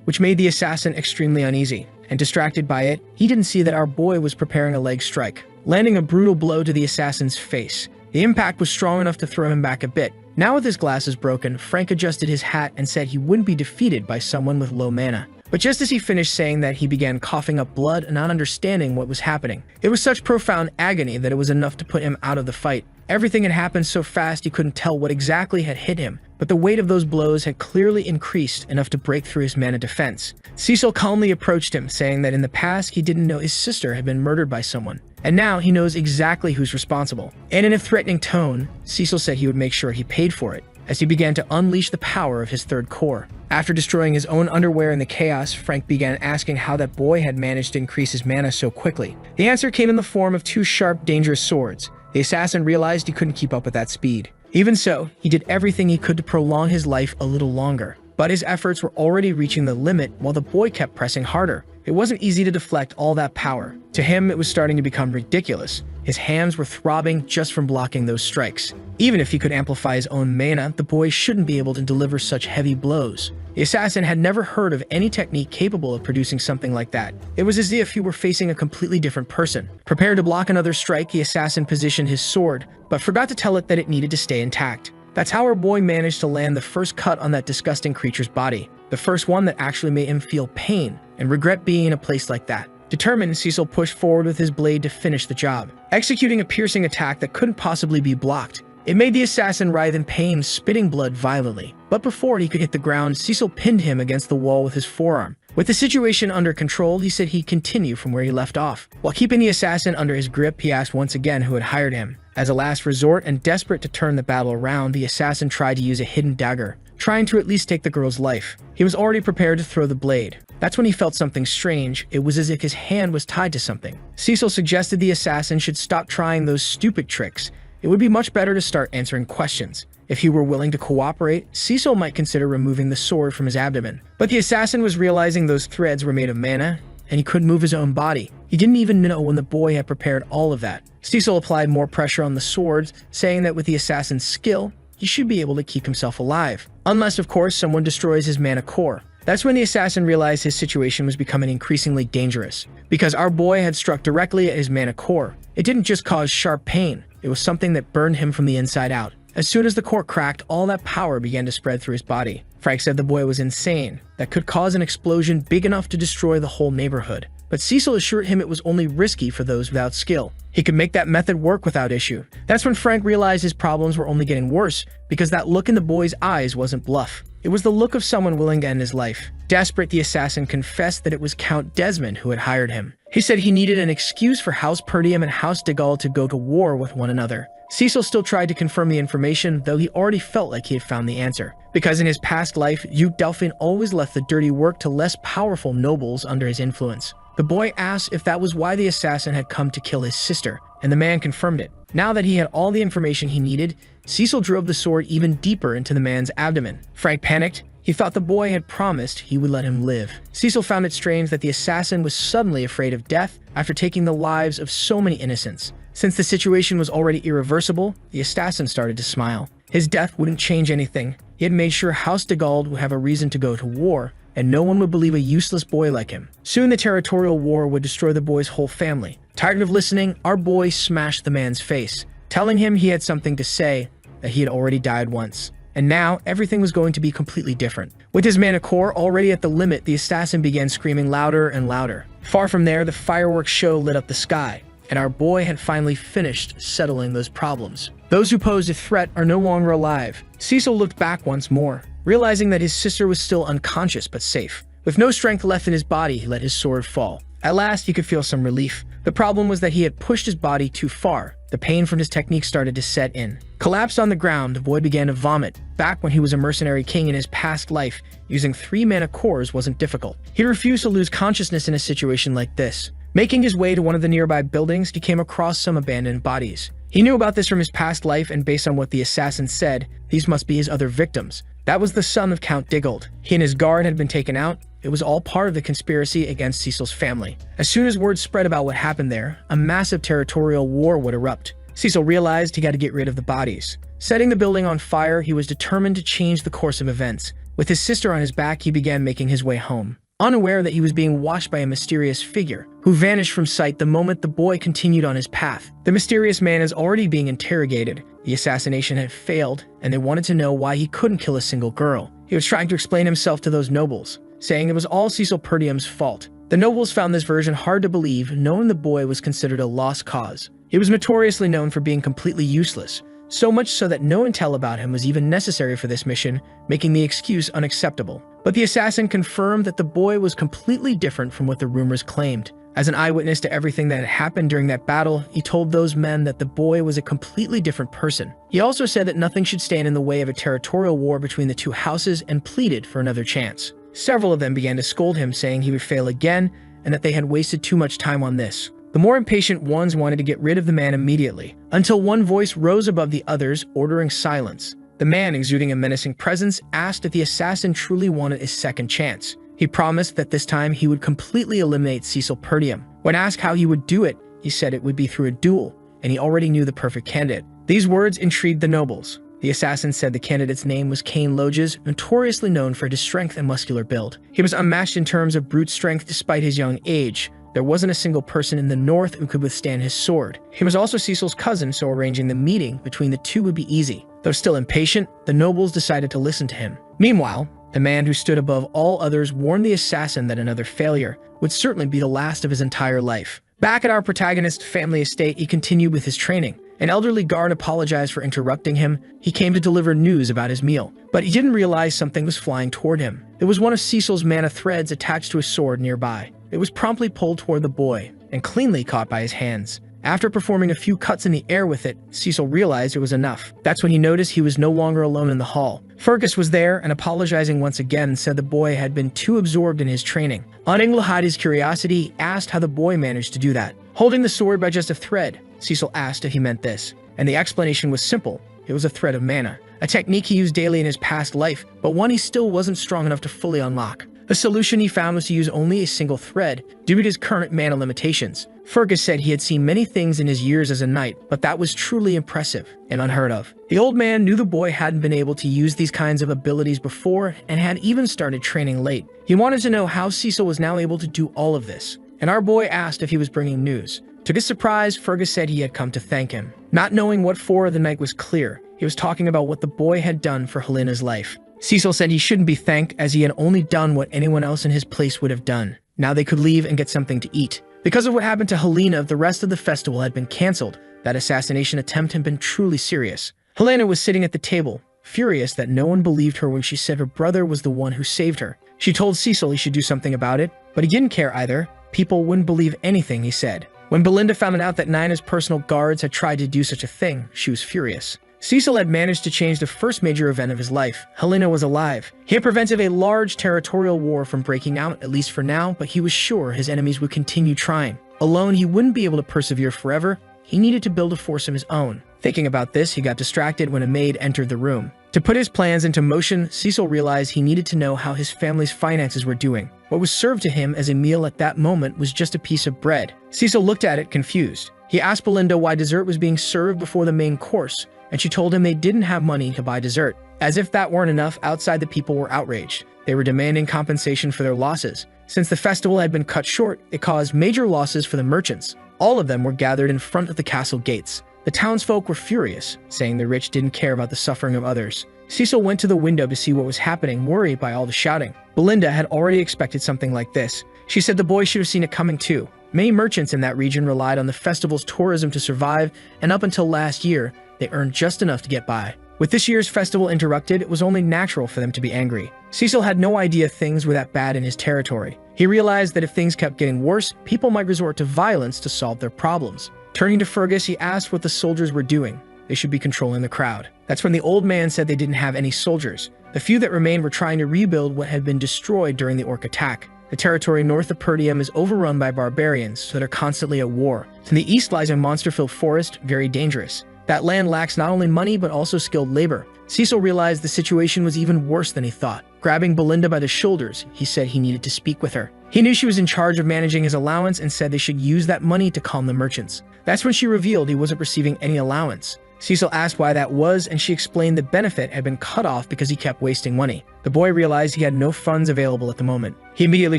which made the assassin extremely uneasy. And distracted by it, he didn't see that our boy was preparing a leg strike, landing a brutal blow to the assassin's face. The impact was strong enough to throw him back a bit. Now with his glasses broken, Frank adjusted his hat and said he wouldn't be defeated by someone with low mana. But just as he finished saying that, he began coughing up blood and not understanding what was happening. It was such profound agony that it was enough to put him out of the fight. Everything had happened so fast he couldn't tell what exactly had hit him, but the weight of those blows had clearly increased enough to break through his mana defense. Cecil calmly approached him, saying that in the past he didn't know his sister had been murdered by someone, and now he knows exactly who's responsible. And in a threatening tone, Cecil said he would make sure he paid for it, as he began to unleash the power of his third core. After destroying his own underwear in the chaos, Frank began asking how that boy had managed to increase his mana so quickly. The answer came in the form of two sharp, dangerous swords. The assassin realized he couldn't keep up with that speed. Even so, he did everything he could to prolong his life a little longer. But his efforts were already reaching the limit while the boy kept pressing harder. It wasn't easy to deflect all that power. To him, it was starting to become ridiculous. His hands were throbbing just from blocking those strikes. Even if he could amplify his own mana, the boy shouldn't be able to deliver such heavy blows. The assassin had never heard of any technique capable of producing something like that. It was as if he were facing a completely different person. Prepared to block another strike, the assassin positioned his sword, but forgot to tell it that it needed to stay intact. That's how our boy managed to land the first cut on that disgusting creature's body. The first one that actually made him feel pain and regret being in a place like that. Determined, Cecil pushed forward with his blade to finish the job, executing a piercing attack that couldn't possibly be blocked. It made the assassin writhe in pain, spitting blood violently. But before he could hit the ground, Cecil pinned him against the wall with his forearm. With the situation under control, he said he'd continue from where he left off. While keeping the assassin under his grip, he asked once again who had hired him. As a last resort and desperate to turn the battle around, the assassin tried to use a hidden dagger, trying to at least take the girl's life. He was already prepared to throw the blade. That's when he felt something strange. It was as if his hand was tied to something. Cecil suggested the assassin should stop trying those stupid tricks. It would be much better to start answering questions. If he were willing to cooperate, Cecil might consider removing the sword from his abdomen. But the assassin was realizing those threads were made of mana, and he couldn't move his own body. He didn't even know when the boy had prepared all of that. Cecil applied more pressure on the swords, saying that with the assassin's skill, he should be able to keep himself alive. Unless, of course, someone destroys his mana core. That's when the assassin realized his situation was becoming increasingly dangerous, because our boy had struck directly at his mana core. It didn't just cause sharp pain, it was something that burned him from the inside out. As soon as the core cracked, all that power began to spread through his body. Frank said the boy was insane, that could cause an explosion big enough to destroy the whole neighborhood. But Cecil assured him it was only risky for those without skill. He could make that method work without issue. That's when Frank realized his problems were only getting worse, because that look in the boy's eyes wasn't bluff. It was the look of someone willing to end his life. Desperate, the assassin confessed that it was Count Desmond who had hired him. He said he needed an excuse for House Perdium and House de Gaulle to go to war with one another. Cecil still tried to confirm the information, though he already felt like he had found the answer. Because in his past life, Duke Delphine always left the dirty work to less powerful nobles under his influence. The boy asked if that was why the assassin had come to kill his sister, and the man confirmed it. Now that he had all the information he needed, Cecil drove the sword even deeper into the man's abdomen. Frank panicked. He thought the boy had promised he would let him live. Cecil found it strange that the assassin was suddenly afraid of death after taking the lives of so many innocents. Since the situation was already irreversible, the assassin started to smile. His death wouldn't change anything. He had made sure House de Gaulle would have a reason to go to war, and no one would believe a useless boy like him. Soon the territorial war would destroy the boy's whole family. Tired of listening, our boy smashed the man's face, telling him he had something to say, that he had already died once. And now, everything was going to be completely different. With his mana core already at the limit, the assassin began screaming louder and louder. Far from there, the fireworks show lit up the sky, and our boy had finally finished settling those problems. Those who posed a threat are no longer alive. Cecil looked back once more, realizing that his sister was still unconscious but safe. With no strength left in his body, he let his sword fall. At last, he could feel some relief. The problem was that he had pushed his body too far. The pain from his technique started to set in. Collapsed on the ground, the boy began to vomit. Back when he was a mercenary king in his past life, using 3 mana cores wasn't difficult. He refused to lose consciousness in a situation like this. Making his way to one of the nearby buildings, he came across some abandoned bodies. He knew about this from his past life, and based on what the assassin said, these must be his other victims. That was the son of Count Diggold. He and his guard had been taken out, It was all part of the conspiracy against Cecil's family. As soon as word spread about what happened there, a massive territorial war would erupt. Cecil realized he got to get rid of the bodies. Setting the building on fire, he was determined to change the course of events. With his sister on his back, he began making his way home, unaware that he was being watched by a mysterious figure who vanished from sight the moment the boy continued on his path. The mysterious man is already being interrogated. The assassination had failed, and they wanted to know why he couldn't kill a single girl. He was trying to explain himself to those nobles, saying it was all Cecil Perdium's fault. The nobles found this version hard to believe, knowing the boy was considered a lost cause. He was notoriously known for being completely useless, so much so that no intel about him was even necessary for this mission, making the excuse unacceptable. But the assassin confirmed that the boy was completely different from what the rumors claimed. As an eyewitness to everything that had happened during that battle, he told those men that the boy was a completely different person. He also said that nothing should stand in the way of a territorial war between the two houses and pleaded for another chance. Several of them began to scold him, saying he would fail again and that they had wasted too much time on this. The more impatient ones wanted to get rid of the man immediately, until one voice rose above the others, ordering silence. The man, exuding a menacing presence, asked if the assassin truly wanted a second chance. He promised that this time he would completely eliminate Cecil Perdium. When asked how he would do it, he said it would be through a duel, and he already knew the perfect candidate. These words intrigued the nobles. The assassin said the candidate's name was Cain Loges, notoriously known for his strength and muscular build. He was unmatched in terms of brute strength despite his young age. There wasn't a single person in the north who could withstand his sword. He was also Cecil's cousin, so arranging the meeting between the two would be easy. Though still impatient, the nobles decided to listen to him. Meanwhile, the man who stood above all others warned the assassin that another failure would certainly be the last of his entire life. Back at our protagonist's family estate, he continued with his training. An elderly guard apologized for interrupting him. He came to deliver news about his meal, but he didn't realize something was flying toward him. It was one of Cecil's mana threads attached to a sword nearby. It was promptly pulled toward the boy and cleanly caught by his hands. After performing a few cuts in the air with it, Cecil realized it was enough. That's when he noticed he was no longer alone in the hall. Fergus was there and, apologizing once again, said the boy had been too absorbed in his training. On Inglehadi's curiosity, he asked how the boy managed to do that. Holding the sword by just a thread, Cecil asked if he meant this, and the explanation was simple. It was a thread of mana, a technique he used daily in his past life, but one he still wasn't strong enough to fully unlock. The solution he found was to use only a single thread, due to his current mana limitations. Fergus said he had seen many things in his years as a knight, but that was truly impressive and unheard of. The old man knew the boy hadn't been able to use these kinds of abilities before and had even started training late. He wanted to know how Cecil was now able to do all of this, and our boy asked if he was bringing news. To his surprise, Fergus said he had come to thank him. Not knowing what for, the knight was clear. He was talking about what the boy had done for Helena's life. Cecil said he shouldn't be thanked as he had only done what anyone else in his place would have done. Now they could leave and get something to eat. Because of what happened to Helena, the rest of the festival had been cancelled. That assassination attempt had been truly serious. Helena was sitting at the table, furious that no one believed her when she said her brother was the one who saved her. She told Cecil he should do something about it, but he didn't care either. People wouldn't believe anything he said. When Belinda found out that Nina's personal guards had tried to do such a thing, she was furious. Cecil had managed to change the first major event of his life. Helena was alive. He had prevented a large territorial war from breaking out, at least for now, but he was sure his enemies would continue trying. Alone, he wouldn't be able to persevere forever. He needed to build a force of his own. Thinking about this, he got distracted when a maid entered the room. To put his plans into motion, Cecil realized he needed to know how his family's finances were doing. What was served to him as a meal at that moment was just a piece of bread. Cecil looked at it, confused. He asked Belinda why dessert was being served before the main course, and she told him they didn't have money to buy dessert. As if that weren't enough, outside the people were outraged. They were demanding compensation for their losses. Since the festival had been cut short, it caused major losses for the merchants. All of them were gathered in front of the castle gates. The townsfolk were furious, saying the rich didn't care about the suffering of others. Cecil went to the window to see what was happening, worried by all the shouting. Belinda had already expected something like this. She said the boy should have seen it coming too. Many merchants in that region relied on the festival's tourism to survive, and up until last year, they earned just enough to get by. With this year's festival interrupted, it was only natural for them to be angry. Cecil had no idea things were that bad in his territory. He realized that if things kept getting worse, people might resort to violence to solve their problems. Turning to Fergus, he asked what the soldiers were doing. They should be controlling the crowd. That's when the old man said they didn't have any soldiers. The few that remained were trying to rebuild what had been destroyed during the orc attack. The territory north of Perdium is overrun by barbarians, so they're constantly at war. To the east lies a monster-filled forest, very dangerous. That land lacks not only money but also skilled labor. Cecil realized the situation was even worse than he thought. Grabbing Belinda by the shoulders, he said he needed to speak with her. He knew she was in charge of managing his allowance and said they should use that money to calm the merchants. That's when she revealed he wasn't receiving any allowance. Cecil asked why that was, and she explained the benefit had been cut off because he kept wasting money. The boy realized he had no funds available at the moment. He immediately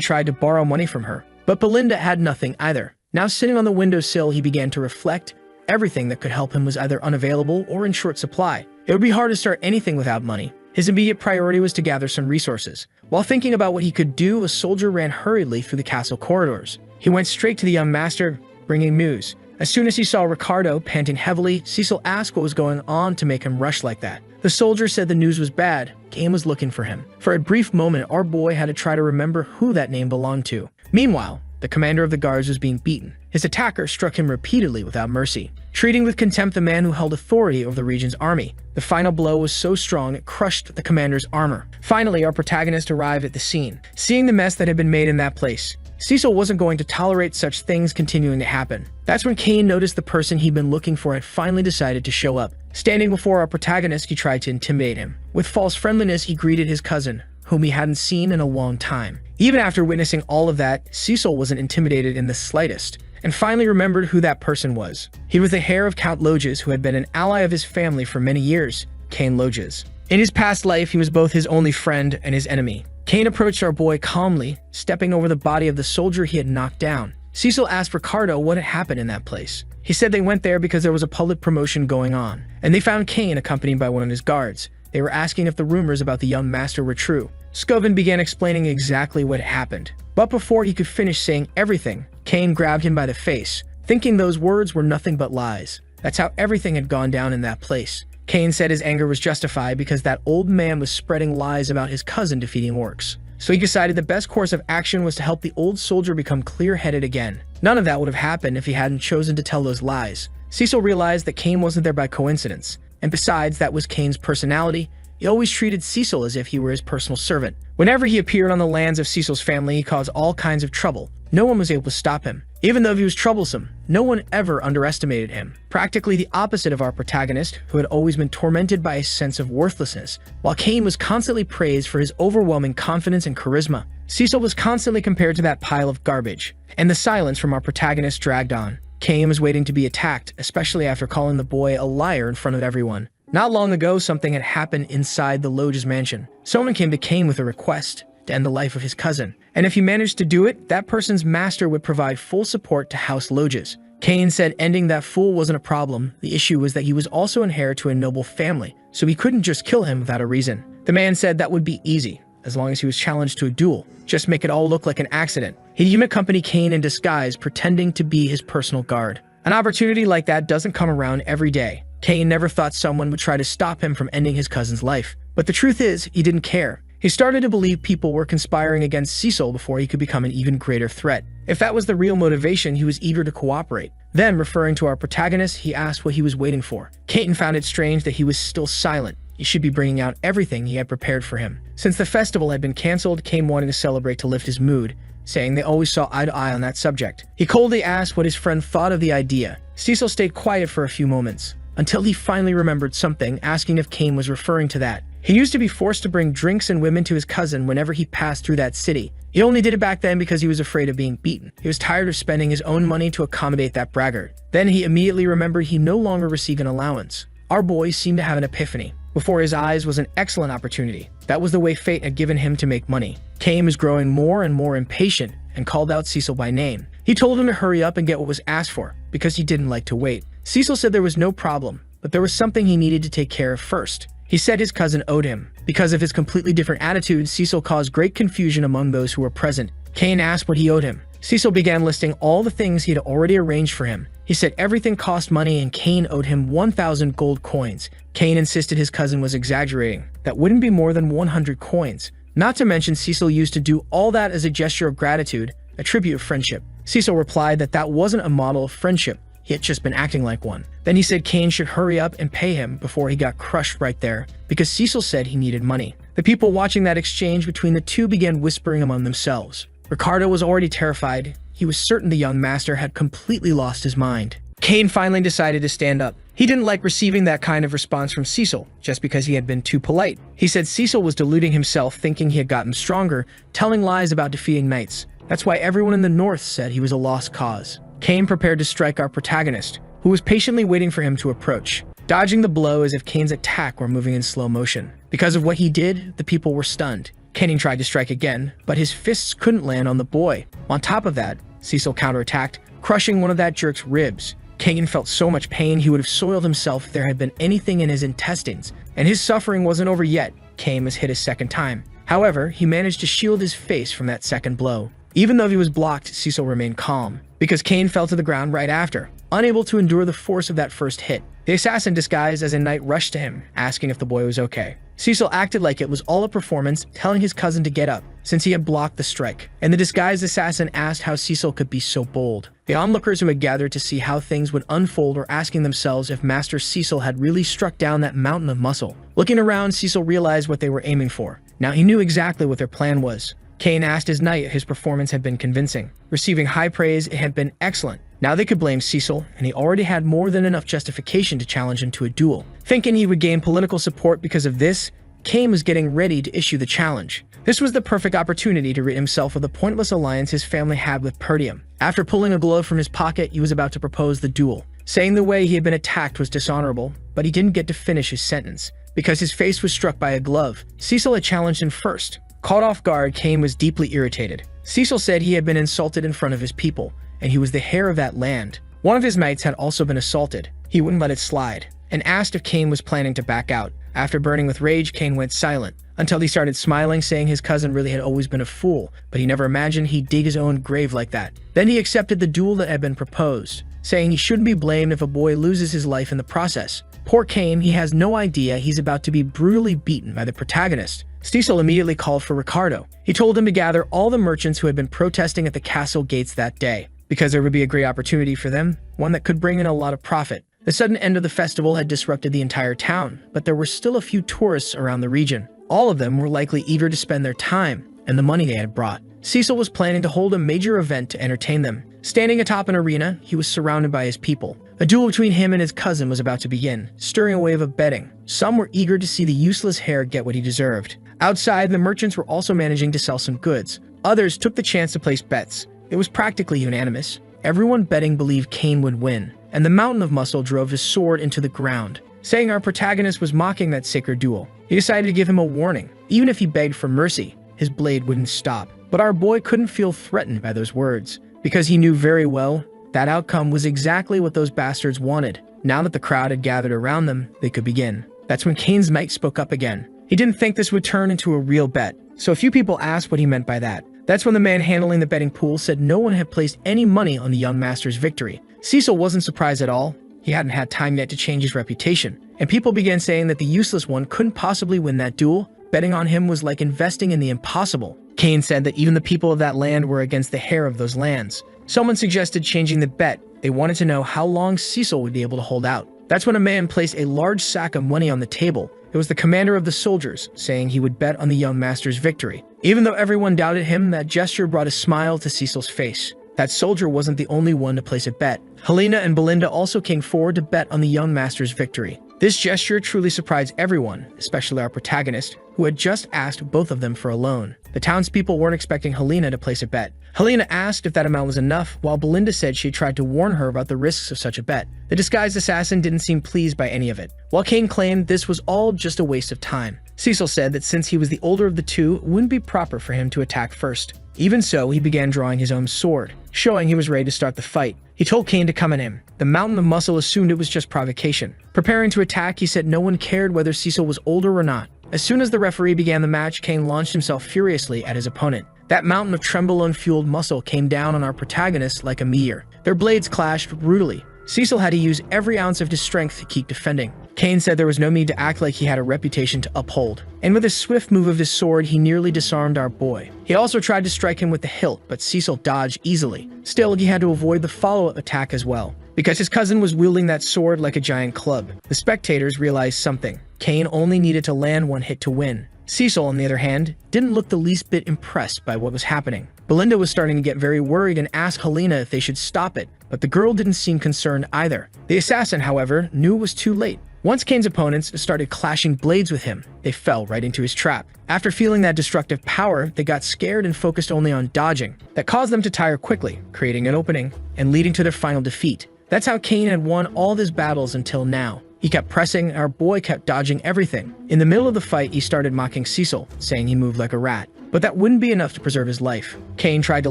tried to borrow money from her, but Belinda had nothing either. Now sitting on the windowsill, he began to reflect. Everything that could help him was either unavailable or in short supply. It would be hard to start anything without money. His immediate priority was to gather some resources. While thinking about what he could do, a soldier ran hurriedly through the castle corridors. He went straight to the young master, bringing news. As soon as he saw Ricardo panting heavily, Cecil asked what was going on to make him rush like that. The soldier said the news was bad. Cain was looking for him. For a brief moment, our boy had to try to remember who that name belonged to. Meanwhile, the commander of the guards was being beaten. His attacker struck him repeatedly without mercy, treating with contempt the man who held authority over the region's army. The final blow was so strong it crushed the commander's armor. Finally, our protagonist arrived at the scene. Seeing the mess that had been made in that place, Cecil wasn't going to tolerate such things continuing to happen. That's when Cain noticed the person he'd been looking for had finally decided to show up. Standing before our protagonist, he tried to intimidate him. With false friendliness, he greeted his cousin, whom he hadn't seen in a long time. Even after witnessing all of that, Cecil wasn't intimidated in the slightest, and finally remembered who that person was. He was the heir of Count Loges, who had been an ally of his family for many years, Cain Loges. In his past life, he was both his only friend and his enemy. Cain approached our boy calmly, stepping over the body of the soldier he had knocked down. Cecil asked Ricardo what had happened in that place. He said they went there because there was a public promotion going on, and they found Cain accompanied by one of his guards. They were asking if the rumors about the young master were true. Scovin began explaining exactly what had happened. But before he could finish saying everything, Cain grabbed him by the face, thinking those words were nothing but lies. That's how everything had gone down in that place. Cain said his anger was justified because that old man was spreading lies about his cousin defeating orcs. So he decided the best course of action was to help the old soldier become clear-headed again. None of that would have happened if he hadn't chosen to tell those lies. Cecil realized that Cain wasn't there by coincidence, and besides, that was Cain's personality. He always treated Cecil as if he were his personal servant. Whenever he appeared on the lands of Cecil's family, he caused all kinds of trouble. No one was able to stop him. Even though he was troublesome, no one ever underestimated him. Practically the opposite of our protagonist, who had always been tormented by a sense of worthlessness. While Cain was constantly praised for his overwhelming confidence and charisma, Cecil was constantly compared to that pile of garbage. And the silence from our protagonist dragged on. Cain was waiting to be attacked, especially after calling the boy a liar in front of everyone. Not long ago, something had happened inside the Loges mansion. Someone came to Cain with a request to end the life of his cousin. And if he managed to do it, that person's master would provide full support to House Loges. Cain said ending that fool wasn't a problem. The issue was that he was also an heir to a noble family, so he couldn't just kill him without a reason. The man said that would be easy, as long as he was challenged to a duel. Just make it all look like an accident. He'd even accompany Cain in disguise, pretending to be his personal guard. An opportunity like that doesn't come around every day. Cain never thought someone would try to stop him from ending his cousin's life. But the truth is, he didn't care. He started to believe people were conspiring against Cecil before he could become an even greater threat. If that was the real motivation, he was eager to cooperate. Then, referring to our protagonist, he asked what he was waiting for. Cain found it strange that he was still silent. He should be bringing out everything he had prepared for him. Since the festival had been cancelled, Cain wanted to celebrate to lift his mood, saying they always saw eye to eye on that subject. He coldly asked what his friend thought of the idea. Cecil stayed quiet for a few moments, until he finally remembered something, asking if Cain was referring to that. He used to be forced to bring drinks and women to his cousin whenever he passed through that city. He only did it back then because he was afraid of being beaten. He was tired of spending his own money to accommodate that braggart. Then he immediately remembered he no longer received an allowance. Our boy seemed to have an epiphany. Before his eyes was an excellent opportunity. That was the way fate had given him to make money. Cain was growing more and more impatient and called out Cecil by name. He told him to hurry up and get what was asked for, because he didn't like to wait. Cecil said there was no problem, but there was something he needed to take care of first. He said his cousin owed him. Because of his completely different attitude, Cecil caused great confusion among those who were present. Cain asked what he owed him. Cecil began listing all the things he had already arranged for him. He said everything cost money and Cain owed him 1,000 gold coins. Cain insisted his cousin was exaggerating. That wouldn't be more than 100 coins. Not to mention Cecil used to do all that as a gesture of gratitude, a tribute of friendship. Cecil replied that that wasn't a model of friendship. He had just been acting like one. Then he said Cain should hurry up and pay him before he got crushed right there, because Cecil said he needed money. The people watching that exchange between the two began whispering among themselves. Ricardo was already terrified. He was certain the young master had completely lost his mind. Cain finally decided to stand up. He didn't like receiving that kind of response from Cecil, just because he had been too polite. He said Cecil was deluding himself, thinking he had gotten stronger, telling lies about defeating knights. That's why everyone in the north said he was a lost cause. Cain prepared to strike our protagonist, who was patiently waiting for him to approach, dodging the blow as if Cain's attack were moving in slow motion. Because of what he did, the people were stunned. Cain tried to strike again, but his fists couldn't land on the boy. On top of that, Cecil counterattacked, crushing one of that jerk's ribs. Cain felt so much pain he would have soiled himself if there had been anything in his intestines, and his suffering wasn't over yet. Cain was hit a second time. However, he managed to shield his face from that second blow. Even though he was blocked, Cecil remained calm, because Cain fell to the ground right after, unable to endure the force of that first hit. The assassin disguised as a knight rushed to him, asking if the boy was okay. Cecil acted like it was all a performance, telling his cousin to get up, since he had blocked the strike, and the disguised assassin asked how Cecil could be so bold. The onlookers who had gathered to see how things would unfold were asking themselves if Master Cecil had really struck down that mountain of muscle. Looking around, Cecil realized what they were aiming for. Now he knew exactly what their plan was. Cain asked his knight if his performance had been convincing. Receiving high praise, it had been excellent. Now they could blame Cecil, and he already had more than enough justification to challenge him to a duel. Thinking he would gain political support because of this, Cain was getting ready to issue the challenge. This was the perfect opportunity to rid himself of the pointless alliance his family had with Perdium. After pulling a glove from his pocket, he was about to propose the duel, saying the way he had been attacked was dishonorable, but he didn't get to finish his sentence, because his face was struck by a glove. Cecil had challenged him first. Caught off guard, Cain was deeply irritated. Cecil said he had been insulted in front of his people, and he was the heir of that land. One of his knights had also been assaulted. He wouldn't let it slide, and asked if Cain was planning to back out. After burning with rage, Cain went silent, until he started smiling, saying his cousin really had always been a fool, but he never imagined he'd dig his own grave like that. Then he accepted the duel that had been proposed, saying he shouldn't be blamed if a boy loses his life in the process. Poor Cain, he has no idea he's about to be brutally beaten by the protagonist. Cecil immediately called for Ricardo. He told him to gather all the merchants who had been protesting at the castle gates that day, because there would be a great opportunity for them, one that could bring in a lot of profit. The sudden end of the festival had disrupted the entire town, but there were still a few tourists around the region. All of them were likely eager to spend their time and the money they had brought. Cecil was planning to hold a major event to entertain them. Standing atop an arena, he was surrounded by his people. A duel between him and his cousin was about to begin, stirring a wave of betting. Some were eager to see the useless heir get what he deserved. Outside, the merchants were also managing to sell some goods. Others took the chance to place bets. It was practically unanimous. Everyone betting believed Cain would win, and the mountain of muscle drove his sword into the ground. Saying our protagonist was mocking that sacred duel, he decided to give him a warning. Even if he begged for mercy, his blade wouldn't stop. But our boy couldn't feel threatened by those words, because he knew very well that outcome was exactly what those bastards wanted. Now that the crowd had gathered around them, they could begin. That's when Cain's knight spoke up again. He didn't think this would turn into a real bet, so a few people asked what he meant by that. That's when the man handling the betting pool said no one had placed any money on the young master's victory. Cecil wasn't surprised at all. He hadn't had time yet to change his reputation, and people began saying that the useless one couldn't possibly win that duel. Betting on him was like investing in the impossible. Cain said that even the people of that land were against the heir of those lands. Someone suggested changing the bet. They wanted to know how long Cecil would be able to hold out. That's when a man placed a large sack of money on the table. It was the commander of the soldiers, saying he would bet on the young master's victory. Even though everyone doubted him, that gesture brought a smile to Cecil's face. That soldier wasn't the only one to place a bet. Helena and Belinda also came forward to bet on the young master's victory. This gesture truly surprised everyone, especially our protagonist, who had just asked both of them for a loan. The townspeople weren't expecting Helena to place a bet. Helena asked if that amount was enough, while Belinda said she tried to warn her about the risks of such a bet. The disguised assassin didn't seem pleased by any of it, while Cain claimed this was all just a waste of time. Cecil said that since he was the older of the two, it wouldn't be proper for him to attack first. Even so, he began drawing his own sword, showing he was ready to start the fight. He told Cain to come at him. The mountain of muscle assumed it was just provocation. Preparing to attack, he said no one cared whether Cecil was older or not. As soon as the referee began the match, Cain launched himself furiously at his opponent. That mountain of trembolone-fueled muscle came down on our protagonist like a meteor. Their blades clashed brutally. Cecil had to use every ounce of his strength to keep defending. Cain said there was no need to act like he had a reputation to uphold, and with a swift move of his sword, he nearly disarmed our boy. He also tried to strike him with the hilt, but Cecil dodged easily. Still, he had to avoid the follow-up attack as well, because his cousin was wielding that sword like a giant club. The spectators realized something. Cain only needed to land one hit to win. Cecil, on the other hand, didn't look the least bit impressed by what was happening. Belinda was starting to get very worried and asked Helena if they should stop it, but the girl didn't seem concerned either. The assassin, however, knew it was too late. Once Kane's opponents started clashing blades with him, they fell right into his trap. After feeling that destructive power, they got scared and focused only on dodging. That caused them to tire quickly, creating an opening and leading to their final defeat. That's how Kane had won all his battles until now. He kept pressing, and our boy kept dodging everything. In the middle of the fight, he started mocking Cecil, saying he moved like a rat. But that wouldn't be enough to preserve his life. Kane tried to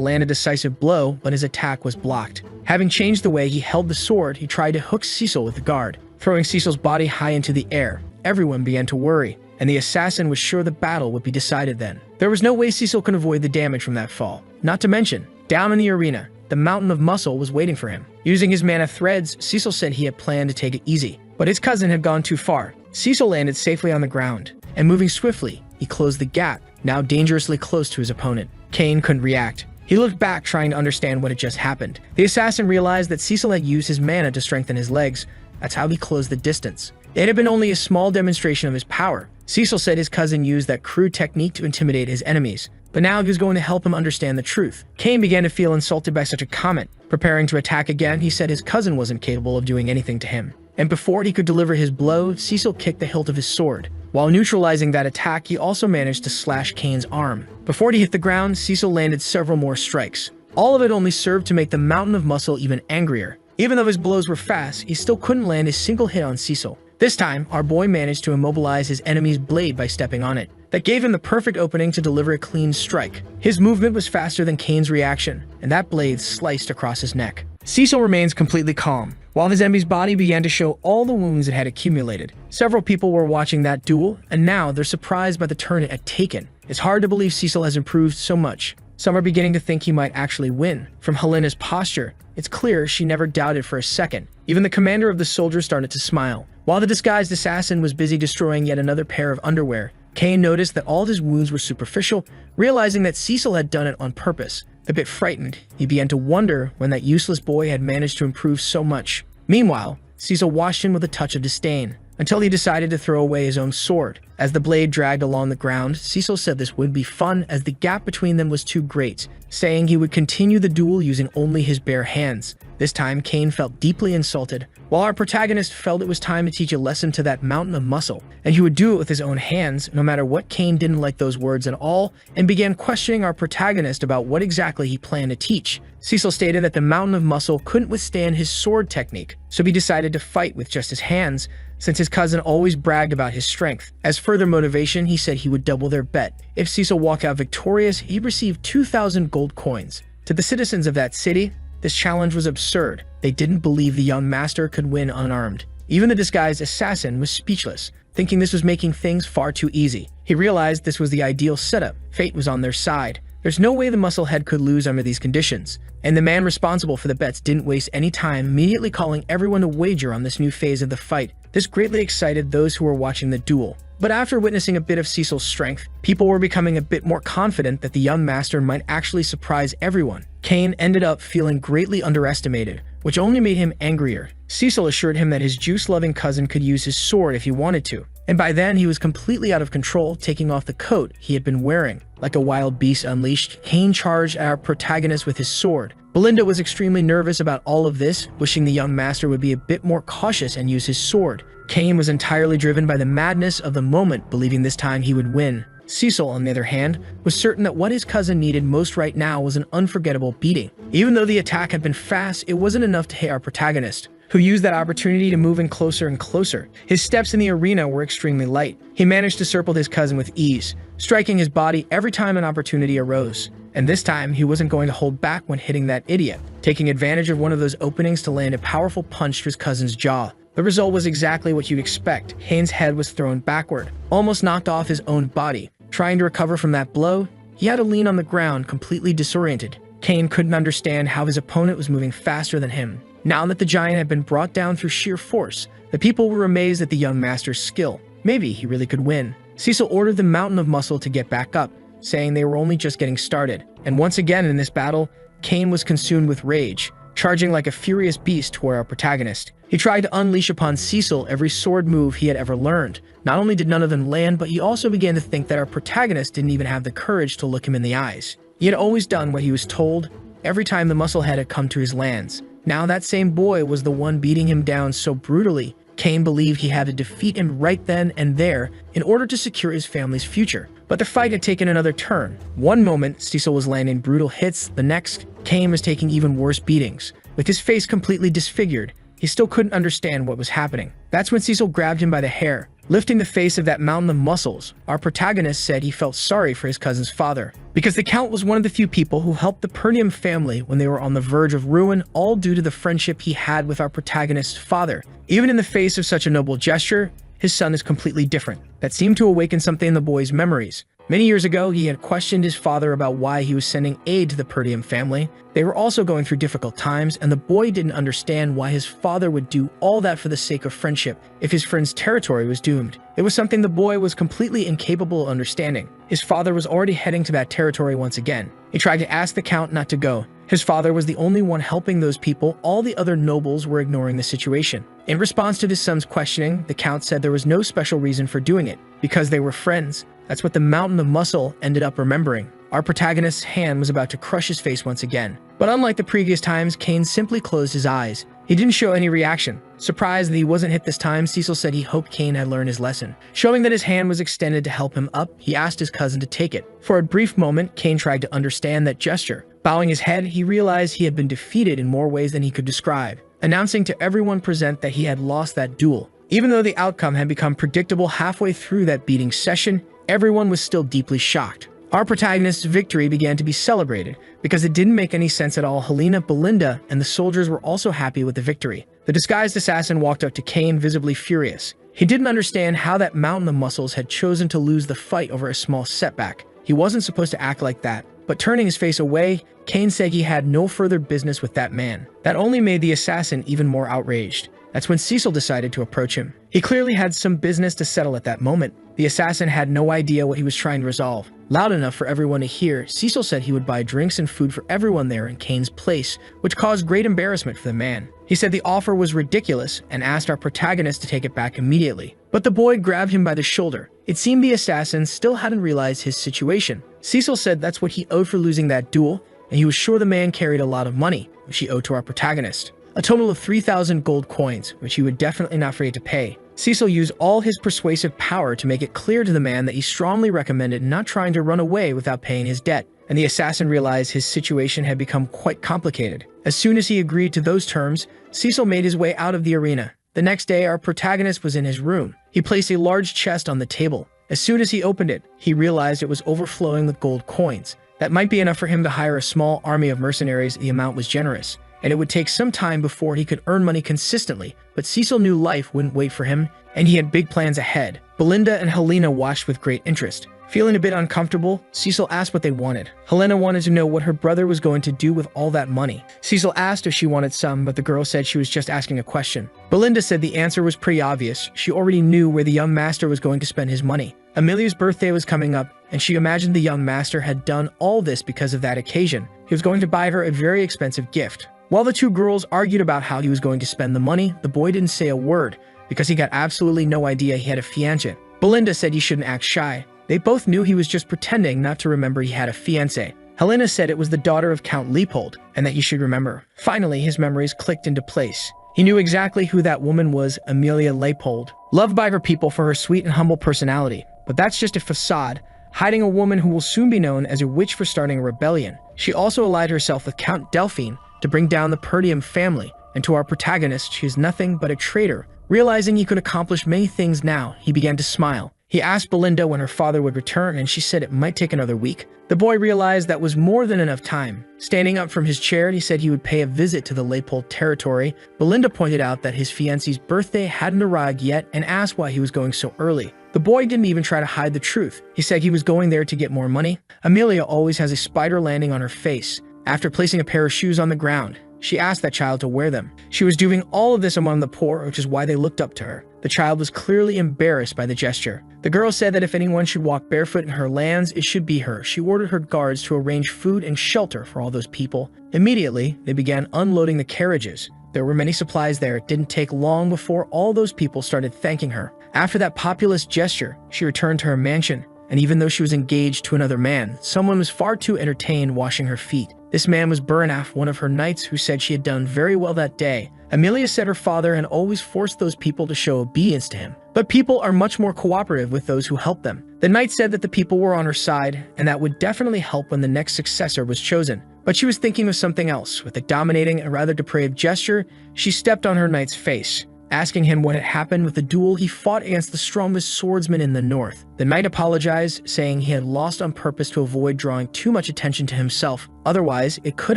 land a decisive blow, but his attack was blocked. Having changed the way he held the sword, he tried to hook Cecil with the guard, throwing Cecil's body high into the air. Everyone began to worry, and the assassin was sure the battle would be decided then. There was no way Cecil could avoid the damage from that fall. Not to mention, down in the arena, the mountain of muscle was waiting for him. Using his mana threads, Cecil said he had planned to take it easy, but his cousin had gone too far. Cecil landed safely on the ground, and moving swiftly, he closed the gap, now dangerously close to his opponent. Kane couldn't react. He looked back, trying to understand what had just happened. The assassin realized that Cecil had used his mana to strengthen his legs. That's how he closed the distance. It had been only a small demonstration of his power. Cecil said his cousin used that crude technique to intimidate his enemies, but now he was going to help him understand the truth. Kane began to feel insulted by such a comment. Preparing to attack again, he said his cousin wasn't capable of doing anything to him. And before he could deliver his blow, Cecil kicked the hilt of his sword. While neutralizing that attack, he also managed to slash Kane's arm. Before he hit the ground, Cecil landed several more strikes. All of it only served to make the mountain of muscle even angrier. Even though his blows were fast, he still couldn't land a single hit on Cecil. This time, our boy managed to immobilize his enemy's blade by stepping on it. That gave him the perfect opening to deliver a clean strike. His movement was faster than Kane's reaction, and that blade sliced across his neck. Cecil remains completely calm, while his enemy's body began to show all the wounds it had accumulated. Several people were watching that duel, and now they're surprised by the turn it had taken. It's hard to believe Cecil has improved so much. Some are beginning to think he might actually win. From Helena's posture, it's clear she never doubted for a second. Even the commander of the soldiers started to smile. While the disguised assassin was busy destroying yet another pair of underwear, Kane noticed that all of his wounds were superficial, realizing that Cecil had done it on purpose. A bit frightened, he began to wonder when that useless boy had managed to improve so much. Meanwhile, Cecil watched him with a touch of disdain, until he decided to throw away his own sword. As the blade dragged along the ground, Cecil said this would be fun as the gap between them was too great, saying he would continue the duel using only his bare hands. This time, Kane felt deeply insulted, while our protagonist felt it was time to teach a lesson to that mountain of muscle, and he would do it with his own hands, no matter what. Kane didn't like those words at all, and began questioning our protagonist about what exactly he planned to teach. Cecil stated that the mountain of muscle couldn't withstand his sword technique, so he decided to fight with just his hands, since his cousin always bragged about his strength. As further motivation, he said he would double their bet. If Cecil walked out victorious, he'd receive 2,000 gold coins. To the citizens of that city, this challenge was absurd. They didn't believe the young master could win unarmed. Even the disguised assassin was speechless, thinking this was making things far too easy. He realized this was the ideal setup. Fate was on their side. There's no way the musclehead could lose under these conditions. And the man responsible for the bets didn't waste any time, immediately calling everyone to wager on this new phase of the fight. This greatly excited those who were watching the duel. But after witnessing a bit of Cecil's strength, people were becoming a bit more confident that the young master might actually surprise everyone. Kane ended up feeling greatly underestimated, which only made him angrier. Cecil assured him that his juice-loving cousin could use his sword if he wanted to, and by then he was completely out of control, taking off the coat he had been wearing. Like a wild beast unleashed, Kane charged at our protagonist with his sword. Belinda was extremely nervous about all of this, wishing the young master would be a bit more cautious and use his sword. Kane was entirely driven by the madness of the moment, believing this time he would win. Cecil, on the other hand, was certain that what his cousin needed most right now was an unforgettable beating. Even though the attack had been fast, it wasn't enough to hit our protagonist, who used that opportunity to move in closer and closer. His steps in the arena were extremely light. He managed to circle his cousin with ease, striking his body every time an opportunity arose. And this time, he wasn't going to hold back when hitting that idiot, taking advantage of one of those openings to land a powerful punch to his cousin's jaw. The result was exactly what you'd expect. Kane's head was thrown backward, almost knocked off his own body. Trying to recover from that blow, he had to lean on the ground, completely disoriented. Kane couldn't understand how his opponent was moving faster than him. Now that the giant had been brought down through sheer force, the people were amazed at the young master's skill. Maybe he really could win. Cecil ordered the mountain of muscle to get back up, saying they were only just getting started. And once again in this battle, Kane was consumed with rage, charging like a furious beast toward our protagonist. He tried to unleash upon Cecil every sword move he had ever learned. Not only did none of them land, but he also began to think that our protagonist didn't even have the courage to look him in the eyes. He had always done what he was told every time the musclehead had come to his lands. Now that same boy was the one beating him down so brutally. Cain believed he had to defeat him right then and there in order to secure his family's future. But the fight had taken another turn. One moment, Cecil was landing brutal hits. The next, Cain was taking even worse beatings. With his face completely disfigured, he still couldn't understand what was happening. That's when Cecil grabbed him by the hair, lifting the face of that mountain of muscles. Our protagonist said he felt sorry for his cousin's father, because the Count was one of the few people who helped the Pernium family when they were on the verge of ruin, all due to the friendship he had with our protagonist's father. Even in the face of such a noble gesture, his son is completely different. That seemed to awaken something in the boy's memories. Many years ago, he had questioned his father about why he was sending aid to the Pernium family. They were also going through difficult times, and the boy didn't understand why his father would do all that for the sake of friendship if his friend's territory was doomed. It was something the boy was completely incapable of understanding. His father was already heading to that territory once again. He tried to ask the Count not to go. His father was the only one helping those people. All the other nobles were ignoring the situation. In response to his son's questioning, the Count said there was no special reason for doing it, because they were friends. That's what the mountain of muscle ended up remembering. Our protagonist's hand was about to crush his face once again. But unlike the previous times, Cain simply closed his eyes. He didn't show any reaction. Surprised that he wasn't hit this time, Cecil said he hoped Cain had learned his lesson. Showing that his hand was extended to help him up, he asked his cousin to take it. For a brief moment, Cain tried to understand that gesture. Bowing his head, he realized he had been defeated in more ways than he could describe, announcing to everyone present that he had lost that duel. Even though the outcome had become predictable halfway through that beating session, everyone was still deeply shocked. Our protagonist's victory began to be celebrated because it didn't make any sense at all. Helena, Belinda, and the soldiers were also happy with the victory. The disguised assassin walked up to Cain, visibly furious. He didn't understand how that mountain of muscles had chosen to lose the fight over a small setback. He wasn't supposed to act like that. But turning his face away, Cain said he had no further business with that man. That only made the assassin even more outraged. That's when Cecil decided to approach him. He clearly had some business to settle at that moment. The assassin had no idea what he was trying to resolve. Loud enough for everyone to hear, Cecil said he would buy drinks and food for everyone there in Cain's place, which caused great embarrassment for the man. He said the offer was ridiculous and asked our protagonist to take it back immediately. But the boy grabbed him by the shoulder. It seemed the assassin still hadn't realized his situation. Cecil said that's what he owed for losing that duel, and he was sure the man carried a lot of money, which he owed to our protagonist. A total of 3,000 gold coins, which he would definitely not forget to pay. Cecil used all his persuasive power to make it clear to the man that he strongly recommended not trying to run away without paying his debt, and the assassin realized his situation had become quite complicated. As soon as he agreed to those terms, Cecil made his way out of the arena. The next day, our protagonist was in his room. He placed a large chest on the table. As soon as he opened it, he realized it was overflowing with gold coins. That might be enough for him to hire a small army of mercenaries. The amount was generous, and it would take some time before he could earn money consistently, but Cecil knew life wouldn't wait for him, and he had big plans ahead. Belinda and Helena watched with great interest. Feeling a bit uncomfortable, Cecil asked what they wanted. Helena wanted to know what her brother was going to do with all that money. Cecil asked if she wanted some, but the girl said she was just asking a question. Belinda said the answer was pretty obvious. She already knew where the young master was going to spend his money. Amelia's birthday was coming up, and she imagined the young master had done all this because of that occasion. He was going to buy her a very expensive gift. While the two girls argued about how he was going to spend the money, the boy didn't say a word because he got absolutely no idea he had a fiancée. Belinda said he shouldn't act shy. They both knew he was just pretending not to remember he had a fiancée. Helena said it was the daughter of Count Leopold and that he should remember. Finally, his memories clicked into place. He knew exactly who that woman was, Amelia Leopold, loved by her people for her sweet and humble personality. But that's just a facade, hiding a woman who will soon be known as a witch for starting a rebellion. She also allied herself with Count Delphine to bring down the Pernium family, and to our protagonist, she is nothing but a traitor. Realizing he could accomplish many things now, he began to smile. He asked Belinda when her father would return, and she said it might take another week. The boy realized that was more than enough time. Standing up from his chair, he said he would pay a visit to the Leopold territory. Belinda pointed out that his fiancée's birthday hadn't arrived yet and asked why he was going so early. The boy didn't even try to hide the truth. He said he was going there to get more money. Amelia always has a spider landing on her face. After placing a pair of shoes on the ground, she asked that child to wear them. She was doing all of this among the poor, which is why they looked up to her. The child was clearly embarrassed by the gesture. The girl said that if anyone should walk barefoot in her lands, it should be her. She ordered her guards to arrange food and shelter for all those people. Immediately, they began unloading the carriages. There were many supplies there. It didn't take long before all those people started thanking her. After that populist gesture, she returned to her mansion, and even though she was engaged to another man, someone was far too entertained washing her feet. This man was Burnaf, one of her knights, who said she had done very well that day. Amelia said her father had always forced those people to show obedience to him, but people are much more cooperative with those who help them. The knight said that the people were on her side, and that would definitely help when the next successor was chosen. But she was thinking of something else. With a dominating and rather depraved gesture, she stepped on her knight's face, asking him what had happened with the duel he fought against the strongest swordsman in the north. The knight apologized, saying he had lost on purpose to avoid drawing too much attention to himself. Otherwise, it could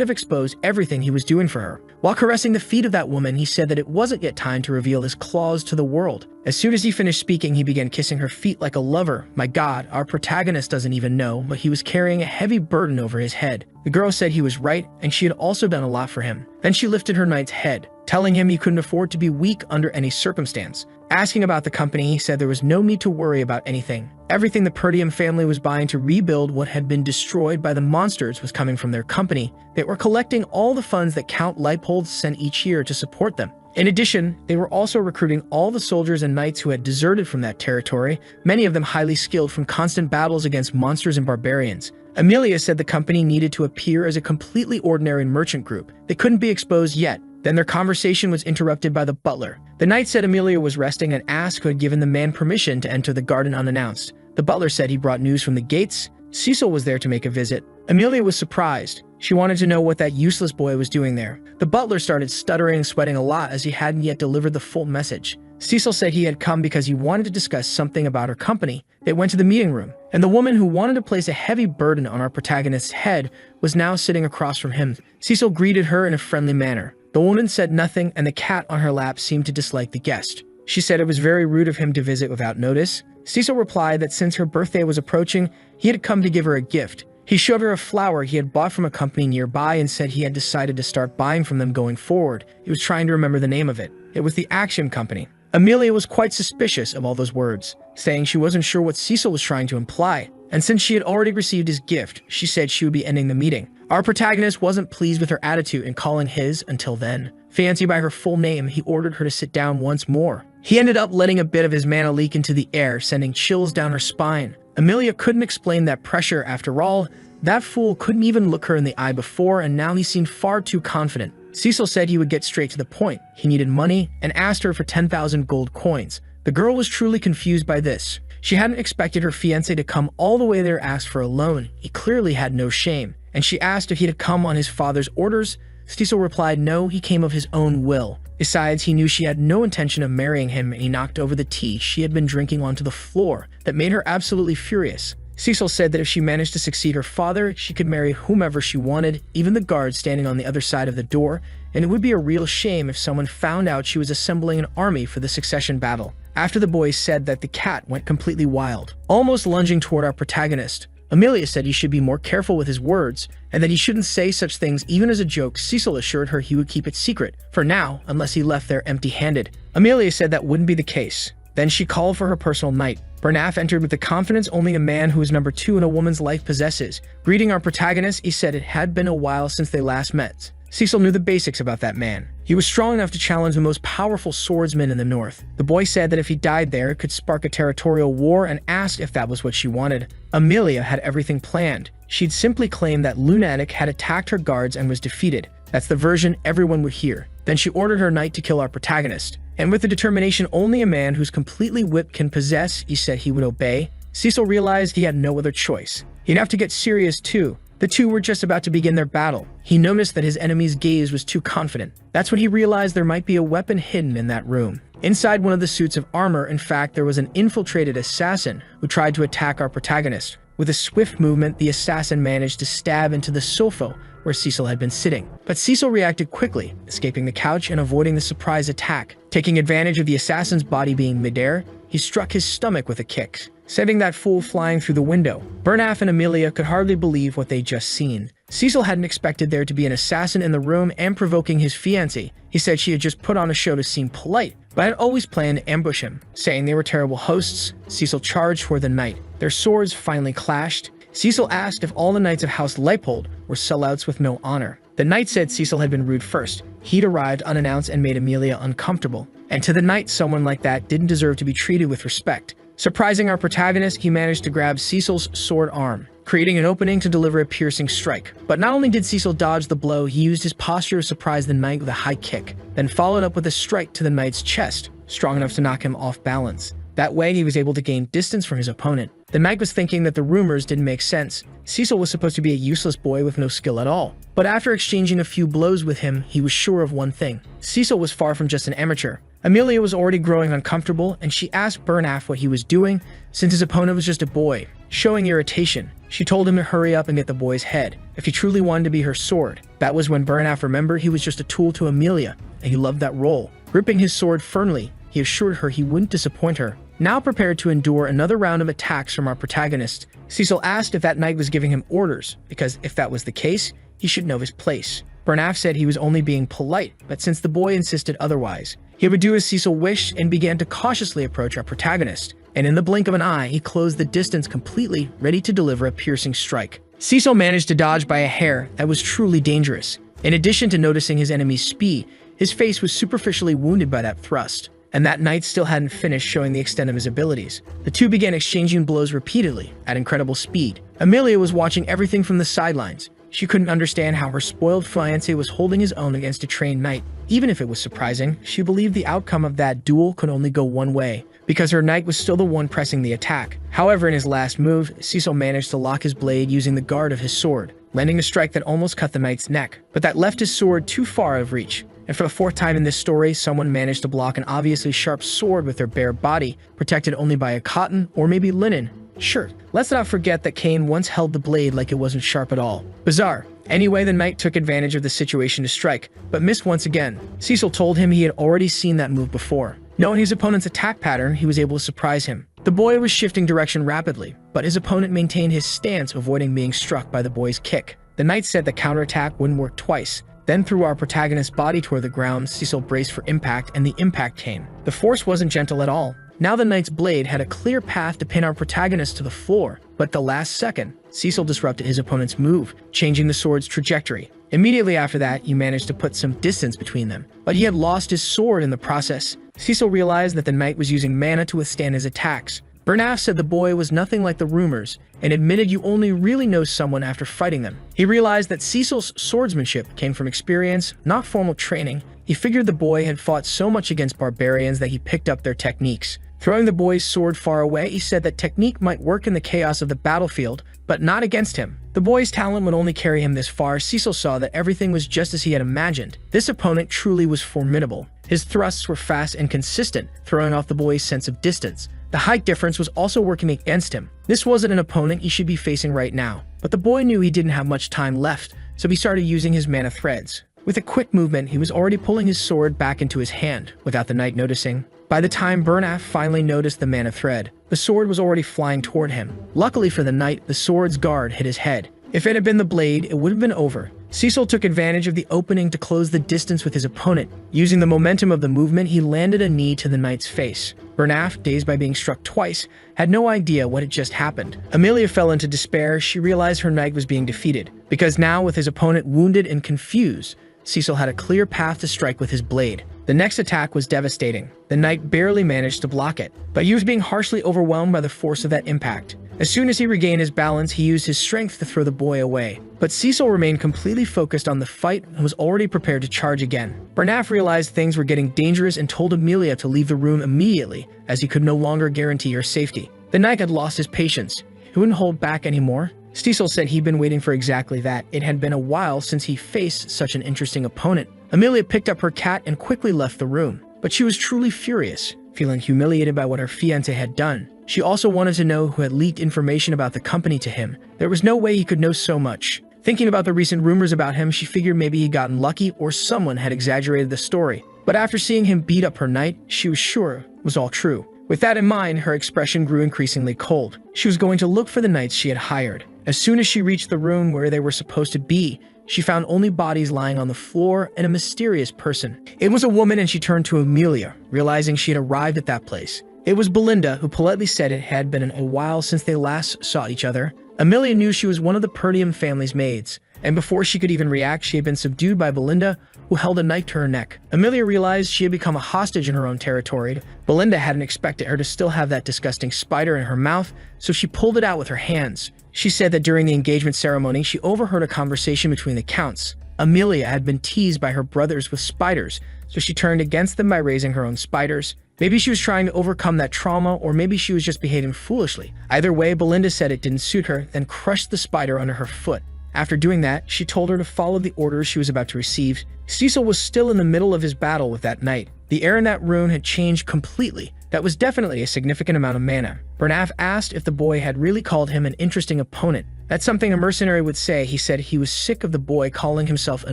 have exposed everything he was doing for her. While caressing the feet of that woman, he said that it wasn't yet time to reveal his claws to the world. As soon as he finished speaking, he began kissing her feet like a lover. My God, our protagonist doesn't even know, but he was carrying a heavy burden over his head. The girl said he was right, and she had also done a lot for him. Then she lifted her knight's head, telling him he couldn't afford to be weak under any circumstance. Asking about the company, he said there was no need to worry about anything. Everything the Perdium family was buying to rebuild what had been destroyed by the monsters was coming from their company. They were collecting all the funds that Count Leipold sent each year to support them. In addition, they were also recruiting all the soldiers and knights who had deserted from that territory, many of them highly skilled from constant battles against monsters and barbarians. Amelia said the company needed to appear as a completely ordinary merchant group. They couldn't be exposed yet. Then their conversation was interrupted by the butler. The knight said Amelia was resting and asked who had given the man permission to enter the garden unannounced. The butler said he brought news from the gates. Cecil was there to make a visit. Amelia was surprised. She wanted to know what that useless boy was doing there. The butler started stuttering and sweating a lot as he hadn't yet delivered the full message. Cecil said he had come because he wanted to discuss something about her company. They went to the meeting room, and the woman who wanted to place a heavy burden on our protagonist's head was now sitting across from him. Cecil greeted her in a friendly manner. The woman said nothing, and the cat on her lap seemed to dislike the guest. She said it was very rude of him to visit without notice. Cecil replied that since her birthday was approaching, he had come to give her a gift. He showed her a flower he had bought from a company nearby and said he had decided to start buying from them going forward. He was trying to remember the name of it. It was the Action Company. Amelia was quite suspicious of all those words, saying she wasn't sure what Cecil was trying to imply. And since she had already received his gift, she said she would be ending the meeting. Our protagonist wasn't pleased with her attitude in calling his until then. Fancy by her full name, he ordered her to sit down once more. He ended up letting a bit of his mana leak into the air, sending chills down her spine. Amelia couldn't explain that pressure after all. That fool couldn't even look her in the eye before, and now he seemed far too confident. Cecil said he would get straight to the point. He needed money and asked her for 10,000 gold coins. The girl was truly confused by this. She hadn't expected her fiancé to come all the way there asked for a loan. He clearly had no shame. And she asked if he had come on his father's orders. Cecil replied no, he came of his own will. Besides, he knew she had no intention of marrying him, and he knocked over the tea she had been drinking onto the floor. That made her absolutely furious. Cecil said that if she managed to succeed her father, she could marry whomever she wanted, even the guard standing on the other side of the door, and it would be a real shame if someone found out she was assembling an army for the succession battle. After the boys said that, the cat went completely wild, almost lunging toward our protagonist. Amelia said he should be more careful with his words, and that he shouldn't say such things even as a joke. Cecil assured her he would keep it secret, for now, unless he left there empty-handed. Amelia said that wouldn't be the case. Then she called for her personal knight. Burnaf entered with the confidence only a man who is number 2 in a woman's life possesses. Greeting our protagonist, he said it had been a while since they last met. Cecil knew the basics about that man. He was strong enough to challenge the most powerful swordsman in the north. The boy said that if he died there, it could spark a territorial war, and asked if that was what she wanted. Amelia had everything planned. She'd simply claimed that Lunatic had attacked her guards and was defeated. That's the version everyone would hear. Then she ordered her knight to kill our protagonist. And with the determination only a man who's completely whipped can possess, he said he would obey. Cecil realized he had no other choice. He'd have to get serious too. The two were just about to begin their battle. He noticed that his enemy's gaze was too confident. That's when he realized there might be a weapon hidden in that room. Inside one of the suits of armor, in fact, there was an infiltrated assassin who tried to attack our protagonist. With a swift movement, the assassin managed to stab into the sofa where Cecil had been sitting. But Cecil reacted quickly, escaping the couch and avoiding the surprise attack. Taking advantage of the assassin's body being midair, he struck his stomach with a kick, sending that fool flying through the window. Burnaf and Amelia could hardly believe what they'd just seen. Cecil hadn't expected there to be an assassin in the room and provoking his fiancée. He said she had just put on a show to seem polite, but had always planned to ambush him. Saying they were terrible hosts, Cecil charged toward the knight. Their swords finally clashed. Cecil asked if all the knights of House Leipold were sellouts with no honor. The knight said Cecil had been rude first. He'd arrived unannounced and made Amelia uncomfortable. And to the knight, someone like that didn't deserve to be treated with respect. Surprising our protagonist, he managed to grab Cecil's sword arm, creating an opening to deliver a piercing strike. But not only did Cecil dodge the blow, he used his posture to surprise the knight with a high kick, then followed up with a strike to the knight's chest, strong enough to knock him off balance. That way, he was able to gain distance from his opponent. The knight was thinking that the rumors didn't make sense. Cecil was supposed to be a useless boy with no skill at all. But after exchanging a few blows with him, he was sure of one thing. Cecil was far from just an amateur. Amelia was already growing uncomfortable, and she asked Bernaf what he was doing, since his opponent was just a boy. Showing irritation, she told him to hurry up and get the boy's head, if he truly wanted to be her sword. That was when Bernaf remembered he was just a tool to Amelia, and he loved that role. Gripping his sword firmly, he assured her he wouldn't disappoint her. Now prepared to endure another round of attacks from our protagonist, Cecil asked if that knight was giving him orders, because if that was the case, he should know his place. Bernaf said he was only being polite, but since the boy insisted otherwise, he would do as Cecil wished and began to cautiously approach our protagonist. And in the blink of an eye, he closed the distance completely, ready to deliver a piercing strike. Cecil managed to dodge by a hair that was truly dangerous. In addition to noticing his enemy's speed, his face was superficially wounded by that thrust. And that knight still hadn't finished showing the extent of his abilities. The two began exchanging blows repeatedly, at incredible speed. Amelia was watching everything from the sidelines. She couldn't understand how her spoiled fiancé was holding his own against a trained knight. Even if it was surprising, she believed the outcome of that duel could only go one way, because her knight was still the one pressing the attack. However, in his last move, Cecil managed to lock his blade using the guard of his sword, landing a strike that almost cut the knight's neck, but that left his sword too far out of reach. And for the fourth time in this story, someone managed to block an obviously sharp sword with their bare body, protected only by a cotton or maybe linen shirt. Let's not forget that Cain once held the blade like it wasn't sharp at all. Bizarre. Anyway, the knight took advantage of the situation to strike, but missed once again. Cecil told him he had already seen that move before. Knowing his opponent's attack pattern, he was able to surprise him. The boy was shifting direction rapidly, but his opponent maintained his stance, avoiding being struck by the boy's kick. The knight said the counterattack wouldn't work twice. Then threw our protagonist's body toward the ground. Cecil braced for impact, and the impact came. The force wasn't gentle at all. Now the knight's blade had a clear path to pin our protagonist to the floor, but at the last second, Cecil disrupted his opponent's move, changing the sword's trajectory. Immediately after that, he managed to put some distance between them, but he had lost his sword in the process. Cecil realized that the knight was using mana to withstand his attacks. Bernaf said the boy was nothing like the rumors, and admitted you only really know someone after fighting them. He realized that Cecil's swordsmanship came from experience, not formal training. He figured the boy had fought so much against barbarians that he picked up their techniques. Throwing the boy's sword far away, he said that technique might work in the chaos of the battlefield, but not against him. The boy's talent would only carry him this far. Cecil saw that everything was just as he had imagined. This opponent truly was formidable. His thrusts were fast and consistent, throwing off the boy's sense of distance. The height difference was also working against him. This wasn't an opponent he should be facing right now, but the boy knew he didn't have much time left, so he started using his mana threads. With a quick movement, he was already pulling his sword back into his hand, without the knight noticing. By the time Bernaf finally noticed the mana thread, the sword was already flying toward him. Luckily for the knight, the sword's guard hit his head. If it had been the blade, it would have been over. Cecil took advantage of the opening to close the distance with his opponent. Using the momentum of the movement, he landed a knee to the knight's face. Bernaf, dazed by being struck twice, had no idea what had just happened. Amelia fell into despair. She realized her knight was being defeated, because now, with his opponent wounded and confused, Cecil had a clear path to strike with his blade. The next attack was devastating. The knight barely managed to block it, but he was being harshly overwhelmed by the force of that impact. As soon as he regained his balance, he used his strength to throw the boy away. But Cecil remained completely focused on the fight and was already prepared to charge again. Bernaf realized things were getting dangerous and told Amelia to leave the room immediately, as he could no longer guarantee her safety. The knight had lost his patience. He wouldn't hold back anymore. Cecil said he'd been waiting for exactly that. It had been a while since he faced such an interesting opponent. Amelia picked up her cat and quickly left the room. But she was truly furious, feeling humiliated by what her fiancé had done. She also wanted to know who had leaked information about the company to him. There was no way he could know so much. Thinking about the recent rumors about him, she figured maybe he'd gotten lucky or someone had exaggerated the story. But after seeing him beat up her knight, she was sure it was all true. With that in mind, her expression grew increasingly cold. She was going to look for the knights she had hired. As soon as she reached the room where they were supposed to be, she found only bodies lying on the floor and a mysterious person. It was a woman, and she turned to Amelia, realizing she had arrived at that place. It was Belinda, who politely said it had been a while since they last saw each other. Amelia knew she was one of the Perdium family's maids, and before she could even react, she had been subdued by Belinda, who held a knife to her neck. Amelia realized she had become a hostage in her own territory. Belinda hadn't expected her to still have that disgusting spider in her mouth, so she pulled it out with her hands. She said that during the engagement ceremony, she overheard a conversation between the counts. Amelia had been teased by her brothers with spiders, so she turned against them by raising her own spiders. Maybe she was trying to overcome that trauma, or maybe she was just behaving foolishly. Either way, Belinda said it didn't suit her, then crushed the spider under her foot. After doing that, she told her to follow the orders she was about to receive. Cecil was still in the middle of his battle with that knight. The air in that room had changed completely. That was definitely a significant amount of mana. Bernaf asked if the boy had really called him an interesting opponent. That's something a mercenary would say. He said he was sick of the boy calling himself a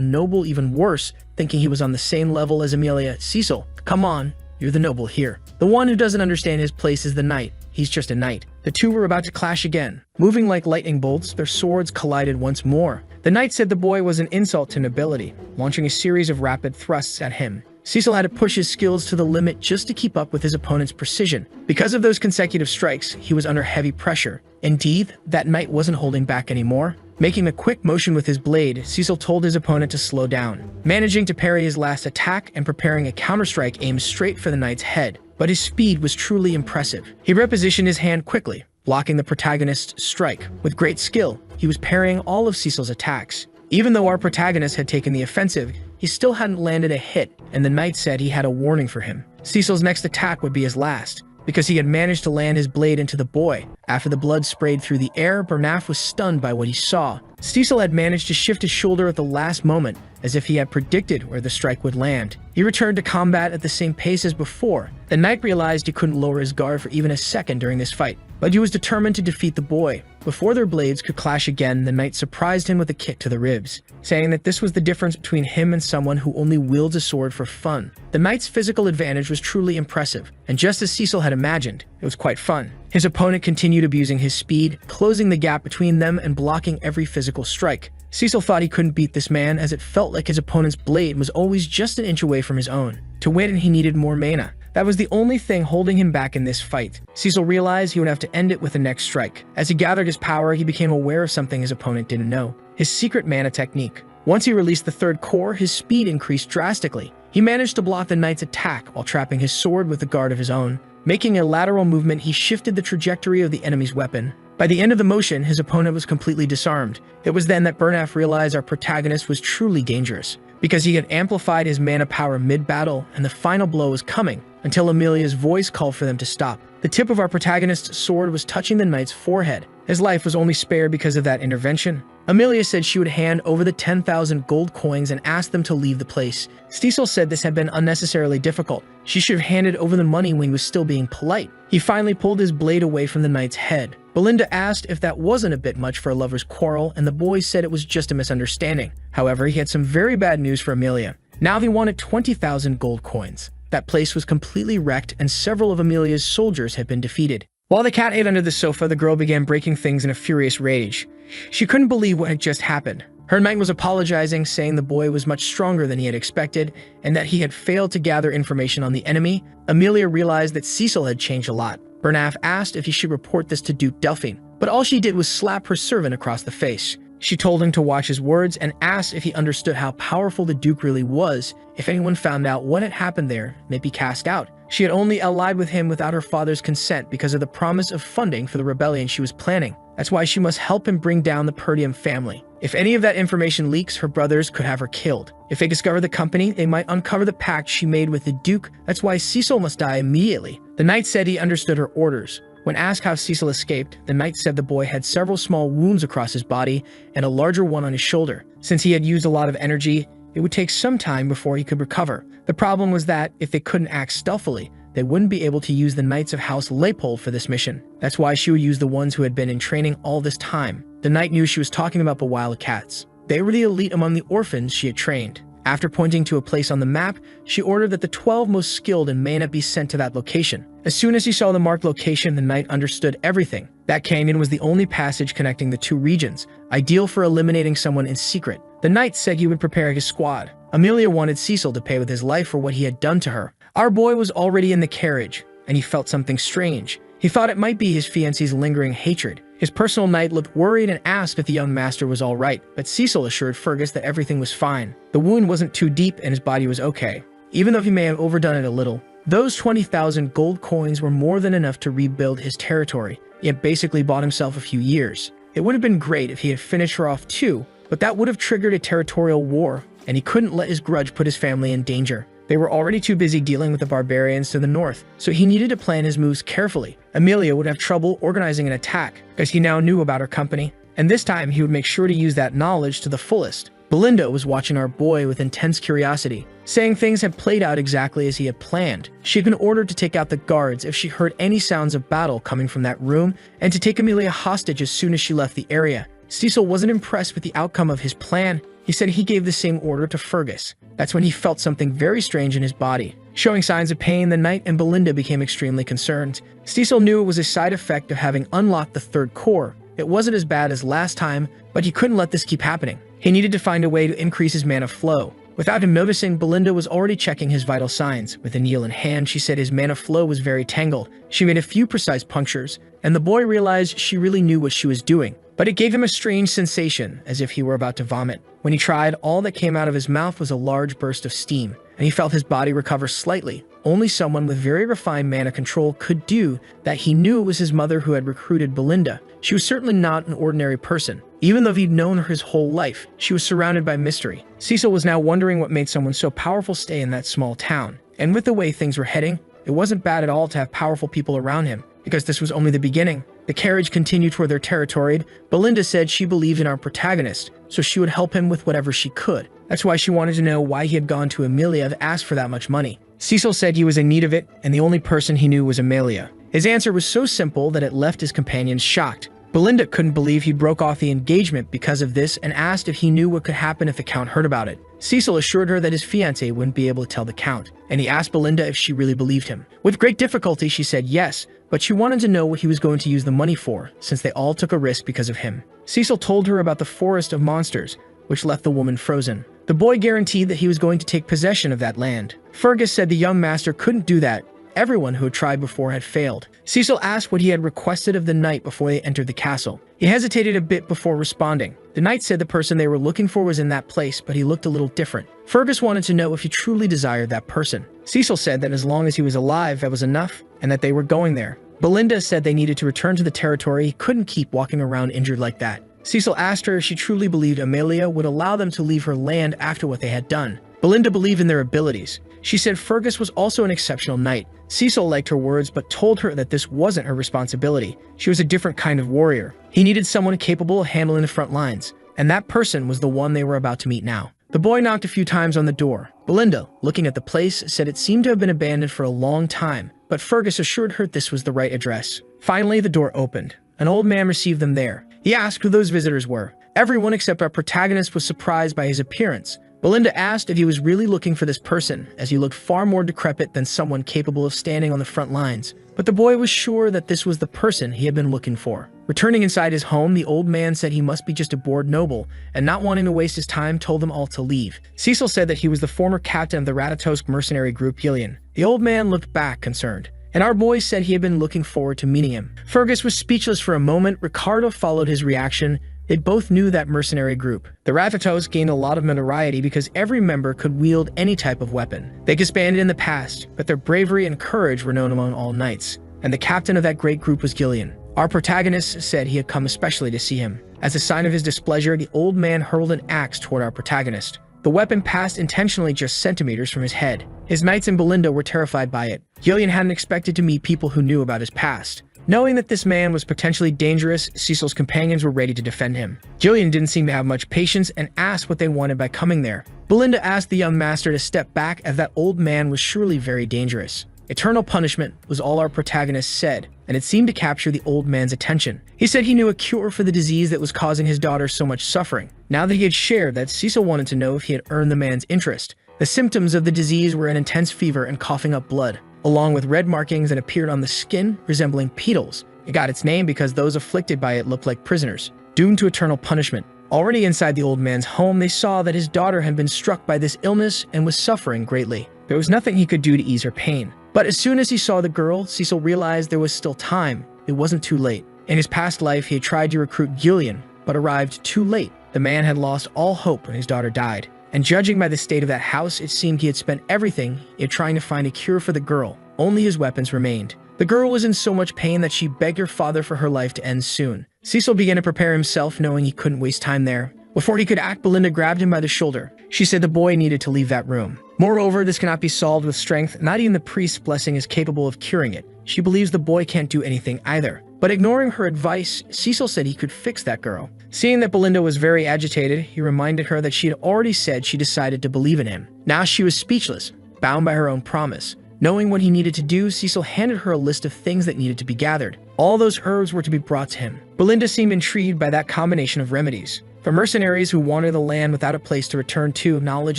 noble, even worse, thinking he was on the same level as Amelia. Cecil, come on, you're the noble here. The one who doesn't understand his place is the knight. He's just a knight. The two were about to clash again. Moving like lightning bolts, their swords collided once more. The knight said the boy was an insult to nobility, launching a series of rapid thrusts at him. Cecil had to push his skills to the limit just to keep up with his opponent's precision. Because of those consecutive strikes, he was under heavy pressure. Indeed, that knight wasn't holding back anymore. Making a quick motion with his blade, Cecil told his opponent to slow down, managing to parry his last attack and preparing a counterstrike aimed straight for the knight's head. But his speed was truly impressive. He repositioned his hand quickly, blocking the protagonist's strike. With great skill, he was parrying all of Cecil's attacks. Even though our protagonist had taken the offensive, he still hadn't landed a hit, and the knight said he had a warning for him. Cecil's next attack would be his last, because he had managed to land his blade into the boy. After the blood sprayed through the air, Bernaf was stunned by what he saw. Cecil had managed to shift his shoulder at the last moment, as if he had predicted where the strike would land. He returned to combat at the same pace as before. The knight realized he couldn't lower his guard for even a second during this fight, but he was determined to defeat the boy. Before their blades could clash again, the knight surprised him with a kick to the ribs, saying that this was the difference between him and someone who only wields a sword for fun. The knight's physical advantage was truly impressive, and just as Cecil had imagined, it was quite fun. His opponent continued abusing his speed, closing the gap between them and blocking every physical strike. Cecil thought he couldn't beat this man, as it felt like his opponent's blade was always just an inch away from his own. To win, he needed more mana. That was the only thing holding him back in this fight. Cecil realized he would have to end it with the next strike. As he gathered his power, he became aware of something his opponent didn't know: his secret mana technique. Once he released the third core, his speed increased drastically. He managed to block the knight's attack while trapping his sword with a guard of his own. Making a lateral movement, he shifted the trajectory of the enemy's weapon. By the end of the motion, his opponent was completely disarmed. It was then that Bernaf realized our protagonist was truly dangerous, because he had amplified his mana power mid-battle, and the final blow was coming, until Amelia's voice called for them to stop. The tip of our protagonist's sword was touching the knight's forehead. His life was only spared because of that intervention. Amelia said she would hand over the 10,000 gold coins and ask them to leave the place. Cecil said this had been unnecessarily difficult. She should have handed over the money when he was still being polite. He finally pulled his blade away from the knight's head. Belinda asked if that wasn't a bit much for a lover's quarrel, and the boy said it was just a misunderstanding. However, he had some very bad news for Amelia. Now they wanted 20,000 gold coins. That place was completely wrecked, and several of Amelia's soldiers had been defeated. While the cat ate under the sofa, the girl began breaking things in a furious rage. She couldn't believe what had just happened. Her knight was apologizing, saying the boy was much stronger than he had expected, and that he had failed to gather information on the enemy. Amelia realized that Cecil had changed a lot. Bernaf asked if he should report this to Duke Delphine, but all she did was slap her servant across the face. She told him to watch his words and asked if he understood how powerful the Duke really was. If anyone found out what had happened there, they'd be cast out. She had only allied with him without her father's consent because of the promise of funding for the rebellion she was planning. That's why she must help him bring down the Perdium family. If any of that information leaks, her brothers could have her killed. If they discover the company, they might uncover the pact she made with the Duke. That's why Cecil must die immediately. The knight said he understood her orders. When asked how Cecil escaped, the knight said the boy had several small wounds across his body and a larger one on his shoulder. Since he had used a lot of energy, it would take some time before he could recover. The problem was that if they couldn't act stealthily, they wouldn't be able to use the Knights of House Leopold for this mission. That's why she would use the ones who had been in training all this time. The knight knew she was talking about the wild cats. They were the elite among the orphans she had trained. After pointing to a place on the map, she ordered that the 12 most skilled in mana be sent to that location. As soon as he saw the marked location, the knight understood everything. That canyon was the only passage connecting the two regions, ideal for eliminating someone in secret. The knight said he would prepare his squad. Amelia wanted Cecil to pay with his life for what he had done to her. Our boy was already in the carriage, and he felt something strange. He thought it might be his fiancée's lingering hatred. His personal knight looked worried and asked if the young master was all right, but Cecil assured Fergus that everything was fine. The wound wasn't too deep and his body was okay, even though he may have overdone it a little. Those 20,000 gold coins were more than enough to rebuild his territory. He had basically bought himself a few years. It would have been great if he had finished her off too, but that would have triggered a territorial war, and he couldn't let his grudge put his family in danger. They were already too busy dealing with the barbarians to the north, so he needed to plan his moves carefully. Amelia would have trouble organizing an attack, because he now knew about her company, and this time he would make sure to use that knowledge to the fullest. Belinda was watching our boy with intense curiosity, saying things had played out exactly as he had planned. She had been ordered to take out the guards if she heard any sounds of battle coming from that room, and to take Amelia hostage as soon as she left the area. Cecil wasn't impressed with the outcome of his plan. He said he gave the same order to Fergus. That's when he felt something very strange in his body. Showing signs of pain, the knight and Belinda became extremely concerned. Cecil knew it was a side effect of having unlocked the third core. It wasn't as bad as last time, but he couldn't let this keep happening. He needed to find a way to increase his mana flow. Without him noticing, Belinda was already checking his vital signs. With a needle in hand, she said his mana flow was very tangled. She made a few precise punctures, and the boy realized she really knew what she was doing. But it gave him a strange sensation, as if he were about to vomit. When he tried, all that came out of his mouth was a large burst of steam, and he felt his body recover slightly. Only someone with very refined mana control could do that. He knew it was his mother who had recruited Belinda. She was certainly not an ordinary person. Even though he'd known her his whole life, she was surrounded by mystery. Cecil was now wondering what made someone so powerful stay in that small town. And with the way things were heading, it wasn't bad at all to have powerful people around him, because this was only the beginning. The carriage continued toward their territory. Belinda said she believed in our protagonist, so she would help him with whatever she could. That's why she wanted to know why he had gone to Amelia to ask for that much money. Cecil said he was in need of it, and the only person he knew was Amelia. His answer was so simple that it left his companions shocked. Belinda couldn't believe he broke off the engagement because of this and asked if he knew what could happen if the Count heard about it. Cecil assured her that his fiancé wouldn't be able to tell the Count, and he asked Belinda if she really believed him. With great difficulty, she said yes, but she wanted to know what he was going to use the money for, since they all took a risk because of him. Cecil told her about the forest of monsters, which left the woman frozen. The boy guaranteed that he was going to take possession of that land. Fergus said the young master couldn't do that. Everyone who had tried before had failed. Cecil asked what he had requested of the knight before they entered the castle. He hesitated a bit before responding. The knight said the person they were looking for was in that place, but he looked a little different. Fergus wanted to know if he truly desired that person. Cecil said that as long as he was alive, that was enough, and that they were going there. Belinda said they needed to return to the territory. He couldn't keep walking around injured like that. Cecil asked her if she truly believed Amelia would allow them to leave her land after what they had done. Belinda believed in their abilities. She said Fergus was also an exceptional knight. Cecil liked her words, but told her that this wasn't her responsibility. She was a different kind of warrior. He needed someone capable of handling the front lines, and that person was the one they were about to meet now. The boy knocked a few times on the door. Belinda, looking at the place, said it seemed to have been abandoned for a long time, but Fergus assured her this was the right address. Finally, the door opened. An old man received them there. He asked who those visitors were. Everyone except our protagonist was surprised by his appearance. Belinda asked if he was really looking for this person, as he looked far more decrepit than someone capable of standing on the front lines. But the boy was sure that this was the person he had been looking for. Returning inside his home, the old man said he must be just a bored noble, and not wanting to waste his time, told them all to leave. Cecil said that he was the former captain of the Ratatosk mercenary group Gillian. The old man looked back, concerned, and our boy said he had been looking forward to meeting him. Fergus was speechless for a moment. Ricardo followed his reaction. They both knew that mercenary group. The Rathatos gained a lot of notoriety because every member could wield any type of weapon. They disbanded in the past, but their bravery and courage were known among all knights, and the captain of that great group was Gillian. Our protagonist said he had come especially to see him. As a sign of his displeasure, the old man hurled an axe toward our protagonist. The weapon passed intentionally just centimeters from his head. His knights and Belinda were terrified by it. Gillian hadn't expected to meet people who knew about his past. Knowing that this man was potentially dangerous, Cecil's companions were ready to defend him. Gillian didn't seem to have much patience and asked what they wanted by coming there. Belinda asked the young master to step back, as that old man was surely very dangerous. Eternal punishment was all our protagonist said, and it seemed to capture the old man's attention. He said he knew a cure for the disease that was causing his daughter so much suffering. Now that he had shared that, Cecil wanted to know if he had earned the man's interest. The symptoms of the disease were an intense fever and coughing up blood, along with red markings that appeared on the skin resembling petals. It got its name because those afflicted by it looked like prisoners, doomed to eternal punishment. Already inside the old man's home, they saw that his daughter had been struck by this illness and was suffering greatly. There was nothing he could do to ease her pain. But as soon as he saw the girl, Cecil realized there was still time. It wasn't too late. In his past life, he had tried to recruit Gillian, but arrived too late. The man had lost all hope when his daughter died. And judging by the state of that house, it seemed he had spent everything in trying to find a cure for the girl. Only his weapons remained. The girl was in so much pain that she begged her father for her life to end soon. Cecil began to prepare himself, knowing he couldn't waste time there. Before he could act, Belinda grabbed him by the shoulder. She said the boy needed to leave that room. Moreover, this cannot be solved with strength. Not even the priest's blessing is capable of curing it. She believes the boy can't do anything either. But ignoring her advice, Cecil said he could fix that girl. Seeing that Belinda was very agitated, he reminded her that she had already said she decided to believe in him. Now she was speechless, bound by her own promise. Knowing what he needed to do, Cecil handed her a list of things that needed to be gathered. All those herbs were to be brought to him. Belinda seemed intrigued by that combination of remedies. For mercenaries who wander the land without a place to return to, knowledge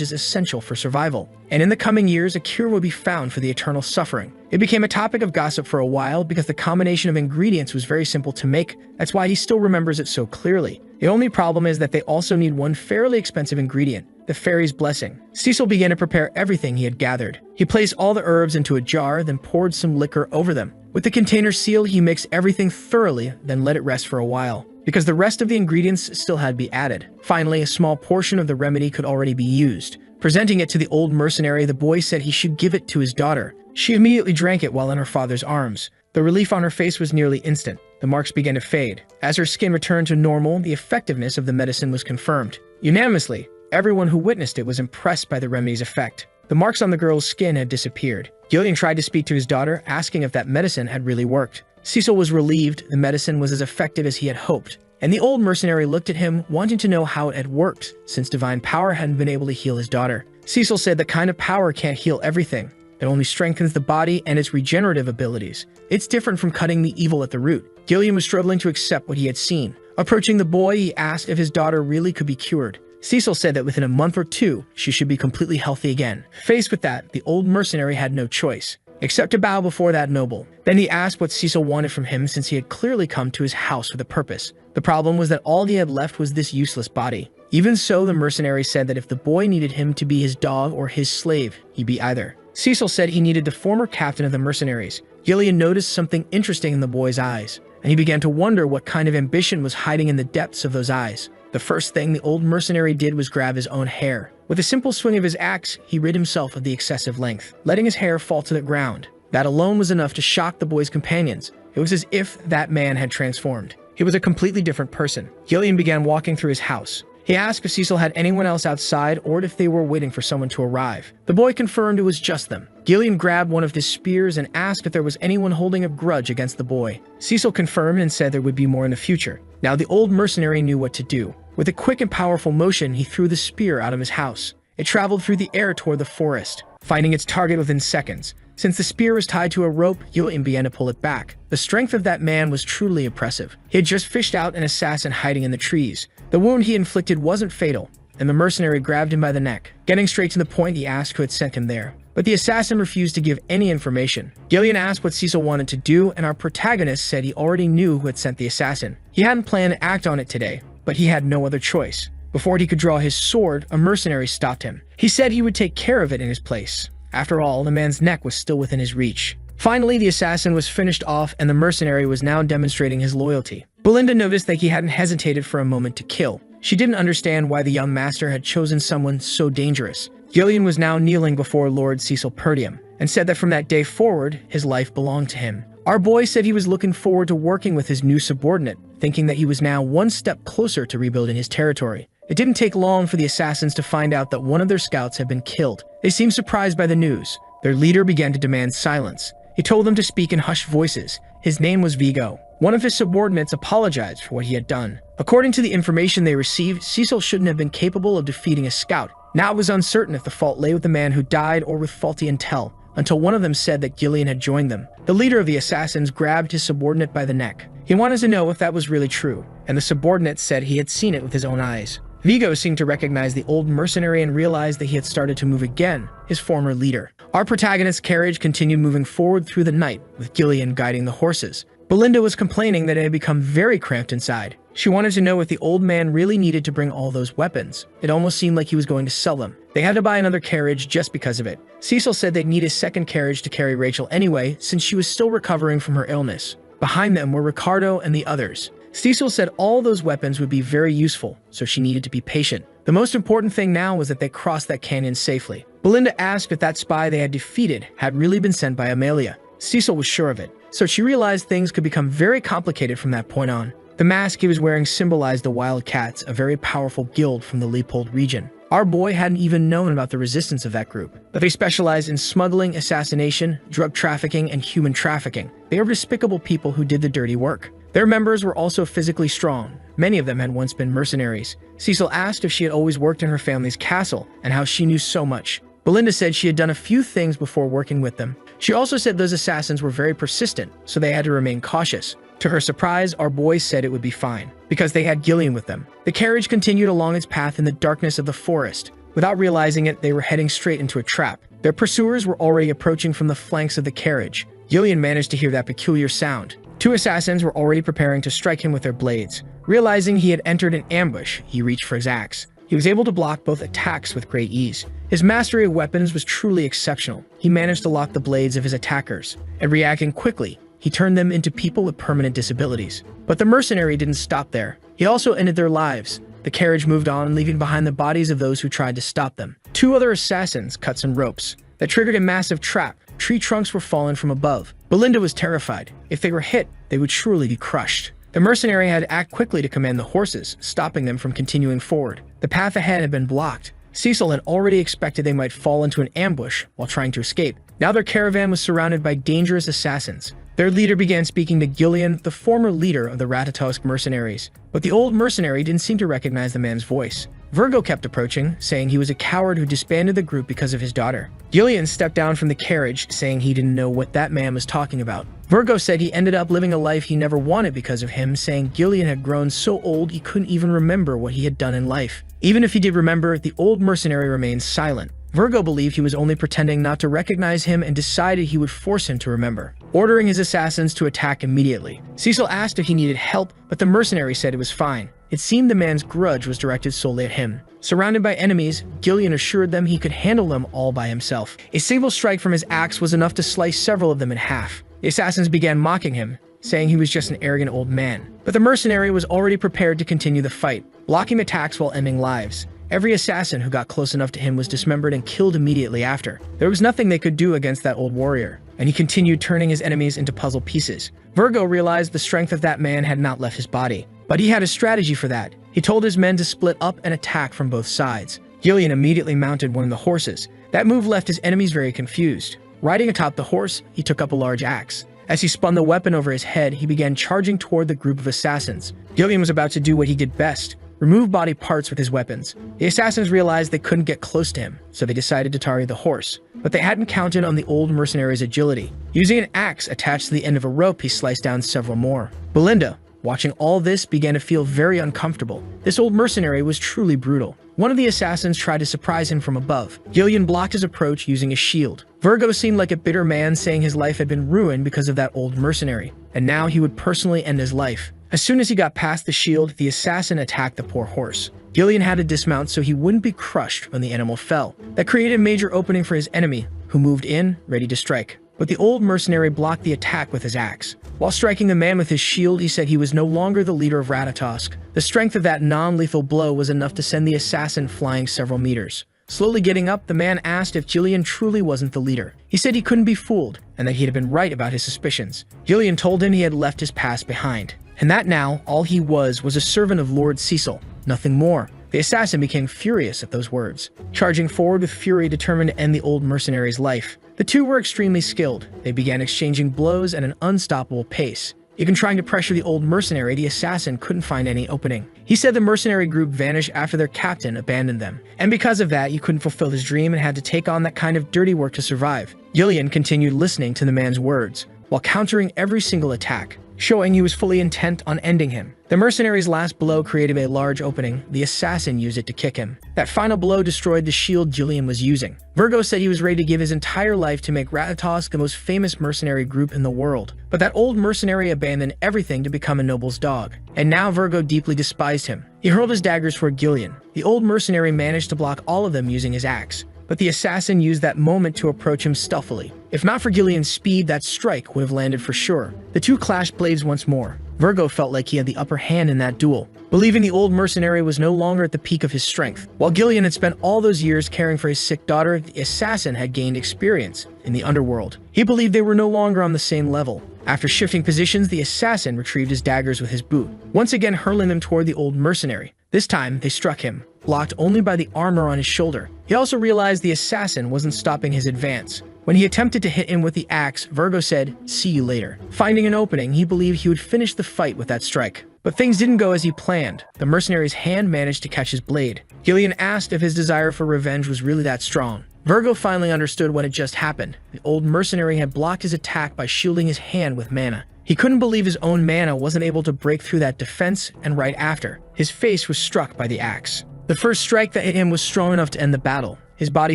is essential for survival. And in the coming years, a cure would be found for the eternal suffering. It became a topic of gossip for a while because the combination of ingredients was very simple to make. That's why he still remembers it so clearly. The only problem is that they also need one fairly expensive ingredient, the fairy's blessing. Cecil began to prepare everything he had gathered. He placed all the herbs into a jar, then poured some liquor over them. With the container sealed, he mixed everything thoroughly, then let it rest for a while, because the rest of the ingredients still had to be added. Finally, a small portion of the remedy could already be used. Presenting it to the old mercenary, the boy said he should give it to his daughter. She immediately drank it while in her father's arms. The relief on her face was nearly instant. The marks began to fade. As her skin returned to normal, the effectiveness of the medicine was confirmed. Unanimously, everyone who witnessed it was impressed by the remedy's effect. The marks on the girl's skin had disappeared. Gillian tried to speak to his daughter, asking if that medicine had really worked. Cecil was relieved the medicine was as effective as he had hoped, and the old mercenary looked at him, wanting to know how it had worked, since divine power hadn't been able to heal his daughter. Cecil said that kind of power can't heal everything. It only strengthens the body and its regenerative abilities. It's different from cutting the evil at the root. Gillian was struggling to accept what he had seen. Approaching the boy, he asked if his daughter really could be cured. Cecil said that within a month or two, she should be completely healthy again. Faced with that, the old mercenary had no choice, except to bow before that noble. Then he asked what Cecil wanted from him, since he had clearly come to his house with a purpose. The problem was that all he had left was this useless body. Even so, the mercenary said that if the boy needed him to be his dog or his slave, he'd be either. Cecil said he needed the former captain of the mercenaries. Gillian noticed something interesting in the boy's eyes, and he began to wonder what kind of ambition was hiding in the depths of those eyes. The first thing the old mercenary did was grab his own hair. With a simple swing of his axe, he rid himself of the excessive length, letting his hair fall to the ground. That alone was enough to shock the boy's companions. It was as if that man had transformed. He was a completely different person. Gillian began walking through his house. He asked if Cecil had anyone else outside or if they were waiting for someone to arrive. The boy confirmed it was just them. Gillian grabbed one of his spears and asked if there was anyone holding a grudge against the boy. Cecil confirmed and said there would be more in the future. Now the old mercenary knew what to do. With a quick and powerful motion, he threw the spear out of his house. It traveled through the air toward the forest, finding its target within seconds. Since the spear was tied to a rope, Gillian began to pull it back. The strength of that man was truly impressive. He had just fished out an assassin hiding in the trees. The wound he inflicted wasn't fatal, and the mercenary grabbed him by the neck. Getting straight to the point, he asked who had sent him there. But the assassin refused to give any information. Gillian asked what Cecil wanted to do, and our protagonist said he already knew who had sent the assassin. He hadn't planned to act on it today, but he had no other choice. Before he could draw his sword, a mercenary stopped him. He said he would take care of it in his place. After all, the man's neck was still within his reach. Finally, the assassin was finished off, and the mercenary was now demonstrating his loyalty. Belinda noticed that he hadn't hesitated for a moment to kill. She didn't understand why the young master had chosen someone so dangerous. Gillian was now kneeling before Lord Cecil Perdium, and said that from that day forward, his life belonged to him. Our boy said he was looking forward to working with his new subordinate, thinking that he was now one step closer to rebuilding his territory. It didn't take long for the assassins to find out that one of their scouts had been killed. They seemed surprised by the news. Their leader began to demand silence. He told them to speak in hushed voices. His name was Vigo. One of his subordinates apologized for what he had done. According to the information they received, Cecil shouldn't have been capable of defeating a scout. Now it was uncertain if the fault lay with the man who died or with faulty intel, until one of them said that Gillian had joined them. The leader of the assassins grabbed his subordinate by the neck. He wanted to know if that was really true, and the subordinate said he had seen it with his own eyes. Vigo seemed to recognize the old mercenary and realized that he had started to move again, his former leader. Our protagonist's carriage continued moving forward through the night, with Gillian guiding the horses. Belinda was complaining that it had become very cramped inside. She wanted to know if the old man really needed to bring all those weapons. It almost seemed like he was going to sell them. They had to buy another carriage just because of it. Cecil said they'd need a second carriage to carry Rachel anyway, since she was still recovering from her illness. Behind them were Ricardo and the others. Cecil said all those weapons would be very useful, so she needed to be patient. The most important thing now was that they crossed that canyon safely. Belinda asked if that spy they had defeated had really been sent by Amelia. Cecil was sure of it, so she realized things could become very complicated from that point on. The mask he was wearing symbolized the Wildcats, a very powerful guild from the Leopold region. Our boy hadn't even known about the resistance of that group, but they specialized in smuggling, assassination, drug trafficking, and human trafficking. They were despicable people who did the dirty work. Their members were also physically strong. Many of them had once been mercenaries. Cecil asked if she had always worked in her family's castle and how she knew so much. Belinda said she had done a few things before working with them. She also said those assassins were very persistent, so they had to remain cautious. To her surprise, our boys said it would be fine, because they had Gillian with them. The carriage continued along its path in the darkness of the forest. Without realizing it, they were heading straight into a trap. Their pursuers were already approaching from the flanks of the carriage. Gillian managed to hear that peculiar sound. Two assassins were already preparing to strike him with their blades. Realizing he had entered an ambush, he reached for his axe. He was able to block both attacks with great ease. His mastery of weapons was truly exceptional. He managed to lock the blades of his attackers, and reacting quickly, he turned them into people with permanent disabilities. But the mercenary didn't stop there. He also ended their lives. The carriage moved on, leaving behind the bodies of those who tried to stop them. Two other assassins cut some ropes that triggered a massive trap. Tree trunks were fallen from above. Belinda was terrified. If they were hit, they would surely be crushed. The mercenary had to act quickly to command the horses, stopping them from continuing forward. The path ahead had been blocked. Cecil had already expected they might fall into an ambush while trying to escape. Now their caravan was surrounded by dangerous assassins. Their leader began speaking to Gillian, the former leader of the Ratatosk mercenaries. But the old mercenary didn't seem to recognize the man's voice. Virgo kept approaching, saying he was a coward who disbanded the group because of his daughter. Gillian stepped down from the carriage, saying he didn't know what that man was talking about. Virgo said he ended up living a life he never wanted because of him, saying Gillian had grown so old he couldn't even remember what he had done in life. Even if he did remember, the old mercenary remained silent. Virgo believed he was only pretending not to recognize him and decided he would force him to remember, ordering his assassins to attack immediately. Cecil asked if he needed help, but the mercenary said it was fine. It seemed the man's grudge was directed solely at him. Surrounded by enemies, Gillian assured them he could handle them all by himself. A single strike from his axe was enough to slice several of them in half. The assassins began mocking him, saying he was just an arrogant old man. But the mercenary was already prepared to continue the fight, blocking attacks while ending lives. Every assassin who got close enough to him was dismembered and killed immediately after. There was nothing they could do against that old warrior, and he continued turning his enemies into puzzle pieces. Virgo realized the strength of that man had not left his body, but he had a strategy for that. He told his men to split up and attack from both sides. Gillian immediately mounted one of the horses. That move left his enemies very confused. Riding atop the horse, he took up a large axe. As he spun the weapon over his head, he began charging toward the group of assassins. Gillian was about to do what he did best, remove body parts with his weapons. The assassins realized they couldn't get close to him, so they decided to target the horse. But they hadn't counted on the old mercenary's agility. Using an axe attached to the end of a rope, he sliced down several more. Belinda, watching all this, began to feel very uncomfortable. This old mercenary was truly brutal. One of the assassins tried to surprise him from above. Gillian blocked his approach using a shield. Virgo seemed like a bitter man, saying his life had been ruined because of that old mercenary, and now he would personally end his life. As soon as he got past the shield, the assassin attacked the poor horse. Gillian had to dismount so he wouldn't be crushed when the animal fell. That created a major opening for his enemy, who moved in, ready to strike. But the old mercenary blocked the attack with his axe. While striking the man with his shield, he said he was no longer the leader of Ratatosk. The strength of that non-lethal blow was enough to send the assassin flying several meters. Slowly getting up, the man asked if Gillian truly wasn't the leader. He said he couldn't be fooled, and that he had been right about his suspicions. Gillian told him he had left his past behind, and that now all he was a servant of Lord Cecil, nothing more. The assassin became furious at those words, charging forward with fury, determined to end the old mercenary's life. The two were extremely skilled. They began exchanging blows at an unstoppable pace. Even trying to pressure the old mercenary, the assassin couldn't find any opening. He said the mercenary group vanished after their captain abandoned them, and because of that, he couldn't fulfill his dream and had to take on that kind of dirty work to survive. Gillian continued listening to the man's words, while countering every single attack. showing he was fully intent on ending him. The mercenary's last blow created a large opening. The assassin used it to kick him. That final blow destroyed the shield Gillian was using. Virgo said he was ready to give his entire life to make RUTHLESS the most famous mercenary group in the world. But that old mercenary abandoned everything to become a noble's dog. And now Virgo deeply despised him. He hurled his daggers for Gillian. The old mercenary managed to block all of them using his axe. But the assassin used that moment to approach him stealthily. If not for Gillian's speed, that strike would have landed for sure. The two clashed blades once more. Virgo felt like he had the upper hand in that duel, believing the old mercenary was no longer at the peak of his strength. While Gillian had spent all those years caring for his sick daughter, the assassin had gained experience in the underworld. He believed they were no longer on the same level. After shifting positions, the assassin retrieved his daggers with his boot, once again hurling them toward the old mercenary. This time, they struck him, blocked only by the armor on his shoulder. He also realized the assassin wasn't stopping his advance. When he attempted to hit him with the axe, Virgo said, "See you later." Finding an opening, he believed he would finish the fight with that strike. But things didn't go as he planned. The mercenary's hand managed to catch his blade. Gillian asked if his desire for revenge was really that strong. Virgo finally understood what had just happened. The old mercenary had blocked his attack by shielding his hand with mana. He couldn't believe his own mana wasn't able to break through that defense, and right after, his face was struck by the axe. The first strike that hit him was strong enough to end the battle. His body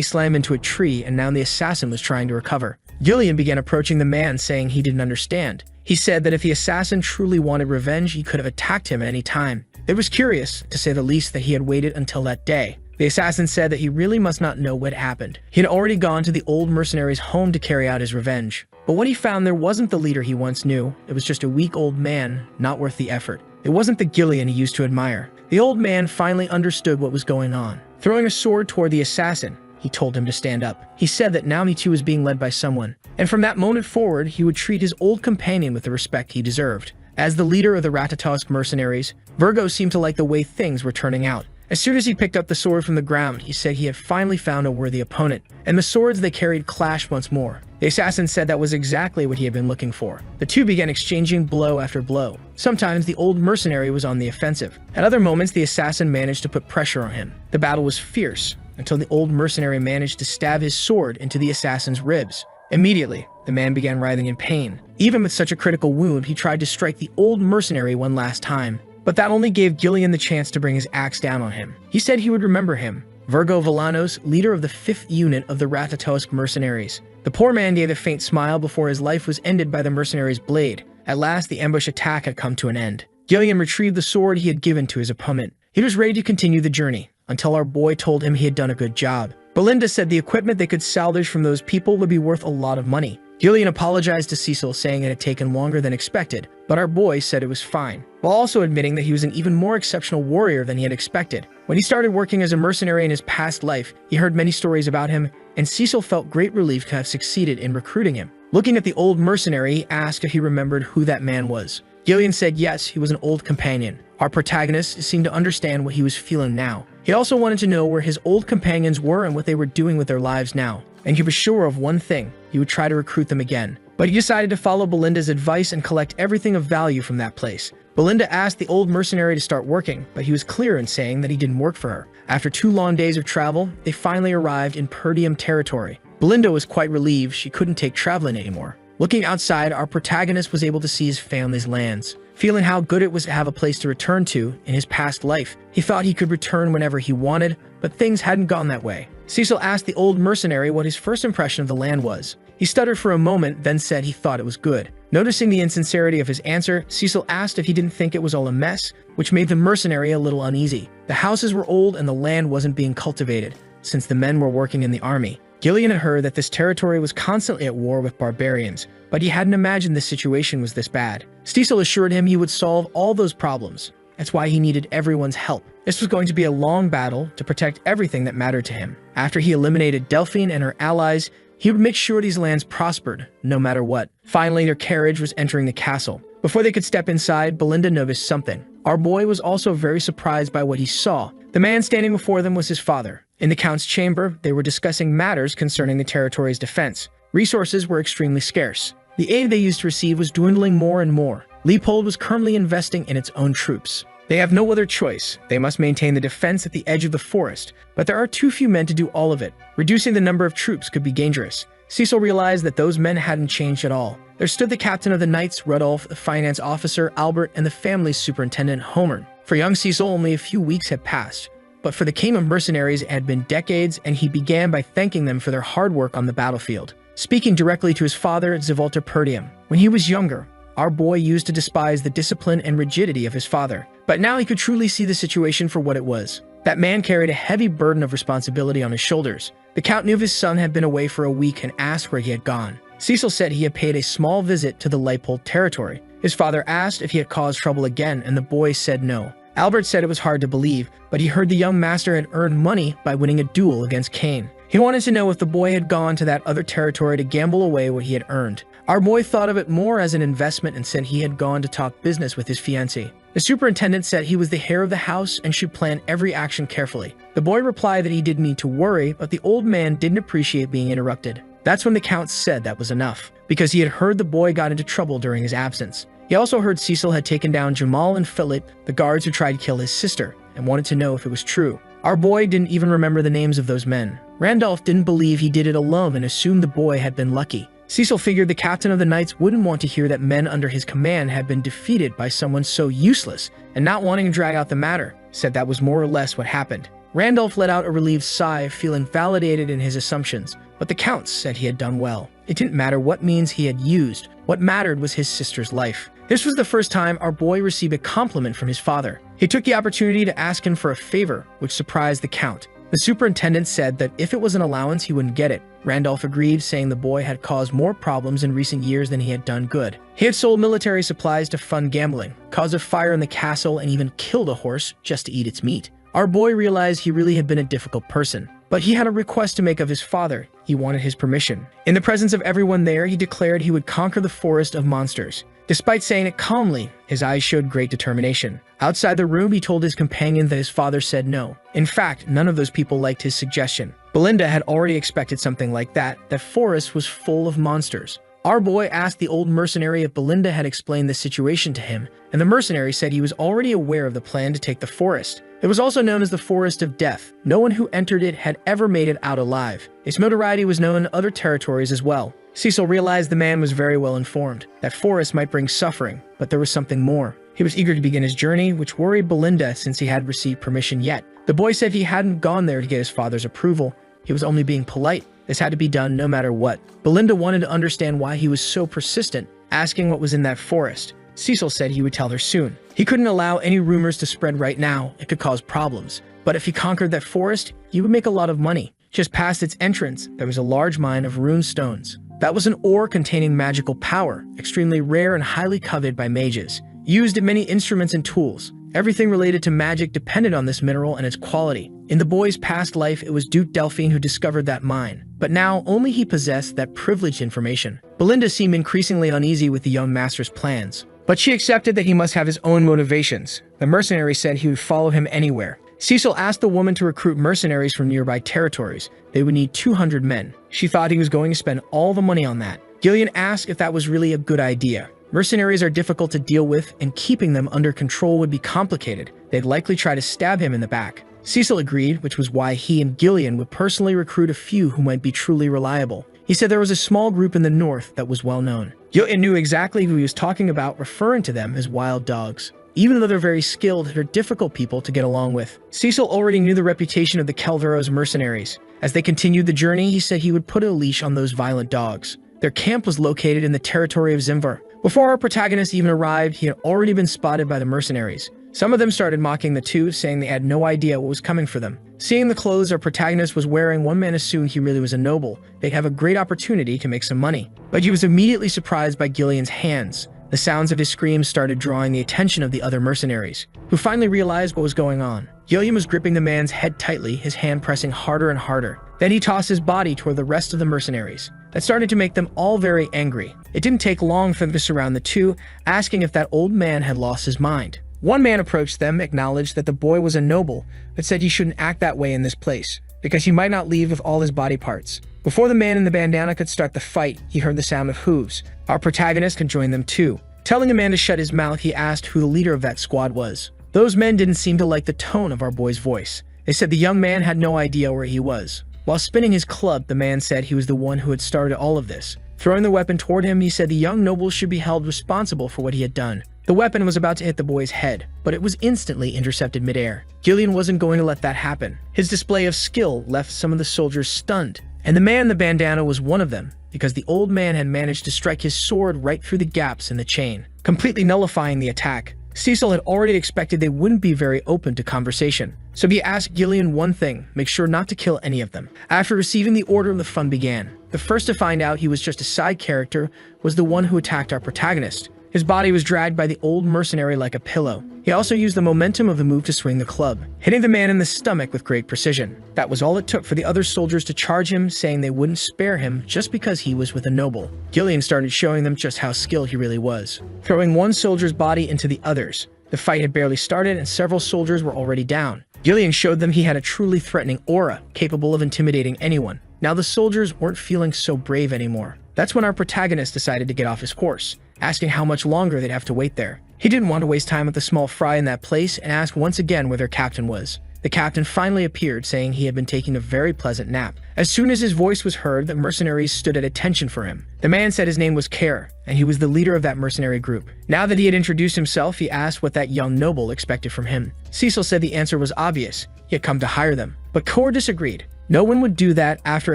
slammed into a tree, and now the assassin was trying to recover. Gillian began approaching the man, saying he didn't understand. He said that if the assassin truly wanted revenge, he could have attacked him at any time. It was curious, to say the least, that he had waited until that day. The assassin said that he really must not know what happened. He had already gone to the old mercenary's home to carry out his revenge. But what he found there wasn't the leader he once knew. It was just a weak old man, not worth the effort. It wasn't the Gillian he used to admire. The old man finally understood what was going on. Throwing a sword toward the assassin, he told him to stand up. He said that now he too was being led by someone, and from that moment forward, he would treat his old companion with the respect he deserved. As the leader of the RUTHLESS mercenaries, Virgo seemed to like the way things were turning out. As soon as he picked up the sword from the ground, he said he had finally found a worthy opponent, and the swords they carried clashed once more. The assassin said that was exactly what he had been looking for. The two began exchanging blow after blow. Sometimes the old mercenary was on the offensive. At other moments, the assassin managed to put pressure on him. The battle was fierce, until the old mercenary managed to stab his sword into the assassin's ribs. Immediately, the man began writhing in pain. Even with such a critical wound, he tried to strike the old mercenary one last time. But that only gave Gillian the chance to bring his axe down on him. He said he would remember him. Virgo Villanos, leader of the 5th unit of the RUTHLESS mercenaries. The poor man gave a faint smile before his life was ended by the mercenary's blade. At last, the ambush attack had come to an end. Gillian retrieved the sword he had given to his opponent. He was ready to continue the journey, until our boy told him he had done a good job. Belinda said the equipment they could salvage from those people would be worth a lot of money. Gillian apologized to Cecil, saying it had taken longer than expected, but our boy said it was fine, while also admitting that he was an even more exceptional warrior than he had expected. When he started working as a mercenary in his past life, he heard many stories about him, and Cecil felt great relief to have succeeded in recruiting him. Looking at the old mercenary, he asked if he remembered who that man was. Gillian said yes, he was an old companion. Our protagonist seemed to understand what he was feeling now. He also wanted to know where his old companions were and what they were doing with their lives now. And he was sure of one thing: he would try to recruit them again. But he decided to follow Belinda's advice and collect everything of value from that place. Belinda asked the old mercenary to start working, but he was clear in saying that he didn't work for her. After 2 long days of travel, they finally arrived in Perdium territory. Belinda was quite relieved she couldn't take traveling anymore. Looking outside, our protagonist was able to see his family's lands. Feeling how good it was to have a place to return to in his past life, he thought he could return whenever he wanted, but things hadn't gone that way. Cecil asked the old mercenary what his first impression of the land was. He stuttered for a moment, then said he thought it was good. Noticing the insincerity of his answer, Cecil asked if he didn't think it was all a mess, which made the mercenary a little uneasy. The houses were old and the land wasn't being cultivated, since the men were working in the army. Gillian had heard that this territory was constantly at war with barbarians, but he hadn't imagined the situation was this bad. Cecil assured him he would solve all those problems. That's why he needed everyone's help. This was going to be a long battle to protect everything that mattered to him. After he eliminated Delphine and her allies, he would make sure these lands prospered, no matter what. Finally, their carriage was entering the castle. Before they could step inside, Belinda noticed something. Our boy was also very surprised by what he saw. The man standing before them was his father. In the Count's chamber, they were discussing matters concerning the territory's defense. Resources were extremely scarce. The aid they used to receive was dwindling more and more. Leopold was currently investing in its own troops. They have no other choice. They must maintain the defense at the edge of the forest, but there are too few men to do all of it. Reducing the number of troops could be dangerous. Cecil realized that those men hadn't changed at all. There stood the captain of the Knights, Rudolph, the finance officer, Albert, and the family's superintendent, Homer. For young Cecil, only a few weeks had passed. But for the king of mercenaries, it had been decades, and he began by thanking them for their hard work on the battlefield. Speaking directly to his father, Zivolta, when he was younger, our boy used to despise the discipline and rigidity of his father. But now he could truly see the situation for what it was. That man carried a heavy burden of responsibility on his shoulders. The count knew his son had been away for a week and asked where he had gone. Cecil said he had paid a small visit to the Leipold territory. His father asked if he had caused trouble again, and the boy said no. Albert said it was hard to believe, but he heard the young master had earned money by winning a duel against Cain. He wanted to know if the boy had gone to that other territory to gamble away what he had earned. Our boy thought of it more as an investment and said he had gone to talk business with his fiancée. The superintendent said he was the heir of the house and should plan every action carefully. The boy replied that he didn't need to worry, but the old man didn't appreciate being interrupted. That's when the count said that was enough, because he had heard the boy got into trouble during his absence. He also heard Cecil had taken down Jamal and Philip, the guards who tried to kill his sister, and wanted to know if it was true. Our boy didn't even remember the names of those men. Randolph didn't believe he did it alone and assumed the boy had been lucky. Cecil figured the captain of the Knights wouldn't want to hear that men under his command had been defeated by someone so useless, and not wanting to drag out the matter, said that was more or less what happened. Randolph let out a relieved sigh, feeling validated in his assumptions, but the count said he had done well. It didn't matter what means he had used. What mattered was his sister's life. This was the first time our boy received a compliment from his father. He took the opportunity to ask him for a favor, which surprised the count. The superintendent said that if it was an allowance, he wouldn't get it. Randolph agreed, saying the boy had caused more problems in recent years than he had done good. He had sold military supplies to fund gambling, caused a fire in the castle, and even killed a horse just to eat its meat. Our boy realized he really had been a difficult person, but he had a request to make of his father. He wanted his permission. In the presence of everyone there, he declared he would conquer the forest of monsters. Despite saying it calmly, his eyes showed great determination. Outside the room, he told his companion that his father said no. In fact, none of those people liked his suggestion. Belinda had already expected something like that forest was full of monsters. Our boy asked the old mercenary if Belinda had explained the situation to him, and the mercenary said he was already aware of the plan to take the forest. It was also known as the Forest of Death. No one who entered it had ever made it out alive. Its notoriety was known in other territories as well. Cecil realized the man was very well informed. That forest might bring suffering, but there was something more. He was eager to begin his journey, which worried Belinda since he hadn't received permission yet. The boy said he hadn't gone there to get his father's approval. He was only being polite. This had to be done no matter what. Belinda wanted to understand why he was so persistent, asking what was in that forest. Cecil said he would tell her soon. He couldn't allow any rumors to spread right now. It could cause problems. But if he conquered that forest, he would make a lot of money. Just past its entrance, there was a large mine of rune stones. That was an ore containing magical power, extremely rare and highly coveted by mages. Used in many instruments and tools. Everything related to magic depended on this mineral and its quality. In the boy's past life, it was Duke Delphine who discovered that mine. But now, only he possessed that privileged information. Belinda seemed increasingly uneasy with the young master's plans. But she accepted that he must have his own motivations. The mercenary said he would follow him anywhere. Cecil asked the woman to recruit mercenaries from nearby territories. They would need 200 men. She thought he was going to spend all the money on that. Gillian asked if that was really a good idea. Mercenaries are difficult to deal with, and keeping them under control would be complicated. They'd likely try to stab him in the back. Cecil agreed, which was why he and Gillian would personally recruit a few who might be truly reliable. He said there was a small group in the north that was well known. Gillian knew exactly who he was talking about, referring to them as wild dogs. Even though they're very skilled, they're difficult people to get along with. Cecil already knew the reputation of the Kelveros mercenaries. As they continued the journey, he said he would put a leash on those violent dogs. Their camp was located in the territory of Zimvar. Before our protagonist even arrived, he had already been spotted by the mercenaries. Some of them started mocking the two, saying they had no idea what was coming for them. Seeing the clothes our protagonist was wearing, one man assumed he really was a noble. They'd have a great opportunity to make some money. But he was immediately surprised by Gillian's hands. The sounds of his screams started drawing the attention of the other mercenaries, who finally realized what was going on. Gillian was gripping the man's head tightly, his hand pressing harder and harder. Then he tossed his body toward the rest of the mercenaries. That started to make them all very angry. It didn't take long for them to surround the two, asking if that old man had lost his mind. One man approached them, acknowledged that the boy was a noble, but said he shouldn't act that way in this place, because he might not leave with all his body parts. Before the man in the bandana could start the fight, he heard the sound of hooves. Our protagonist could join them too. Telling the man to shut his mouth, he asked who the leader of that squad was. Those men didn't seem to like the tone of our boy's voice. They said the young man had no idea where he was. While spinning his club, the man said he was the one who had started all of this. Throwing the weapon toward him, he said the young noble should be held responsible for what he had done. The weapon was about to hit the boy's head, but it was instantly intercepted midair. Gillian wasn't going to let that happen. His display of skill left some of the soldiers stunned, and the man in the bandana was one of them, because the old man had managed to strike his sword right through the gaps in the chain, completely nullifying the attack. Cecil had already expected they wouldn't be very open to conversation, so he asked Gillian one thing: make sure not to kill any of them. After receiving the order, the fun began. The first to find out he was just a side character was the one who attacked our protagonist. His body was dragged by the old mercenary like a pillow. He also used the momentum of the move to swing the club, hitting the man in the stomach with great precision. That was all it took for the other soldiers to charge him, saying they wouldn't spare him just because he was with a noble. Gillian started showing them just how skilled he really was, throwing one soldier's body into the other's. The fight had barely started and several soldiers were already down. Gillian showed them he had a truly threatening aura, capable of intimidating anyone. Now the soldiers weren't feeling so brave anymore. That's when our protagonist decided to get off his horse, asking how much longer they'd have to wait there. He didn't want to waste time with the small fry in that place and asked once again where their captain was. The captain finally appeared, saying he had been taking a very pleasant nap. As soon as his voice was heard, the mercenaries stood at attention for him. The man said his name was Kerr, and he was the leader of that mercenary group. Now that he had introduced himself, he asked what that young noble expected from him. Cecil said the answer was obvious. He had come to hire them. But Kerr disagreed. No one would do that after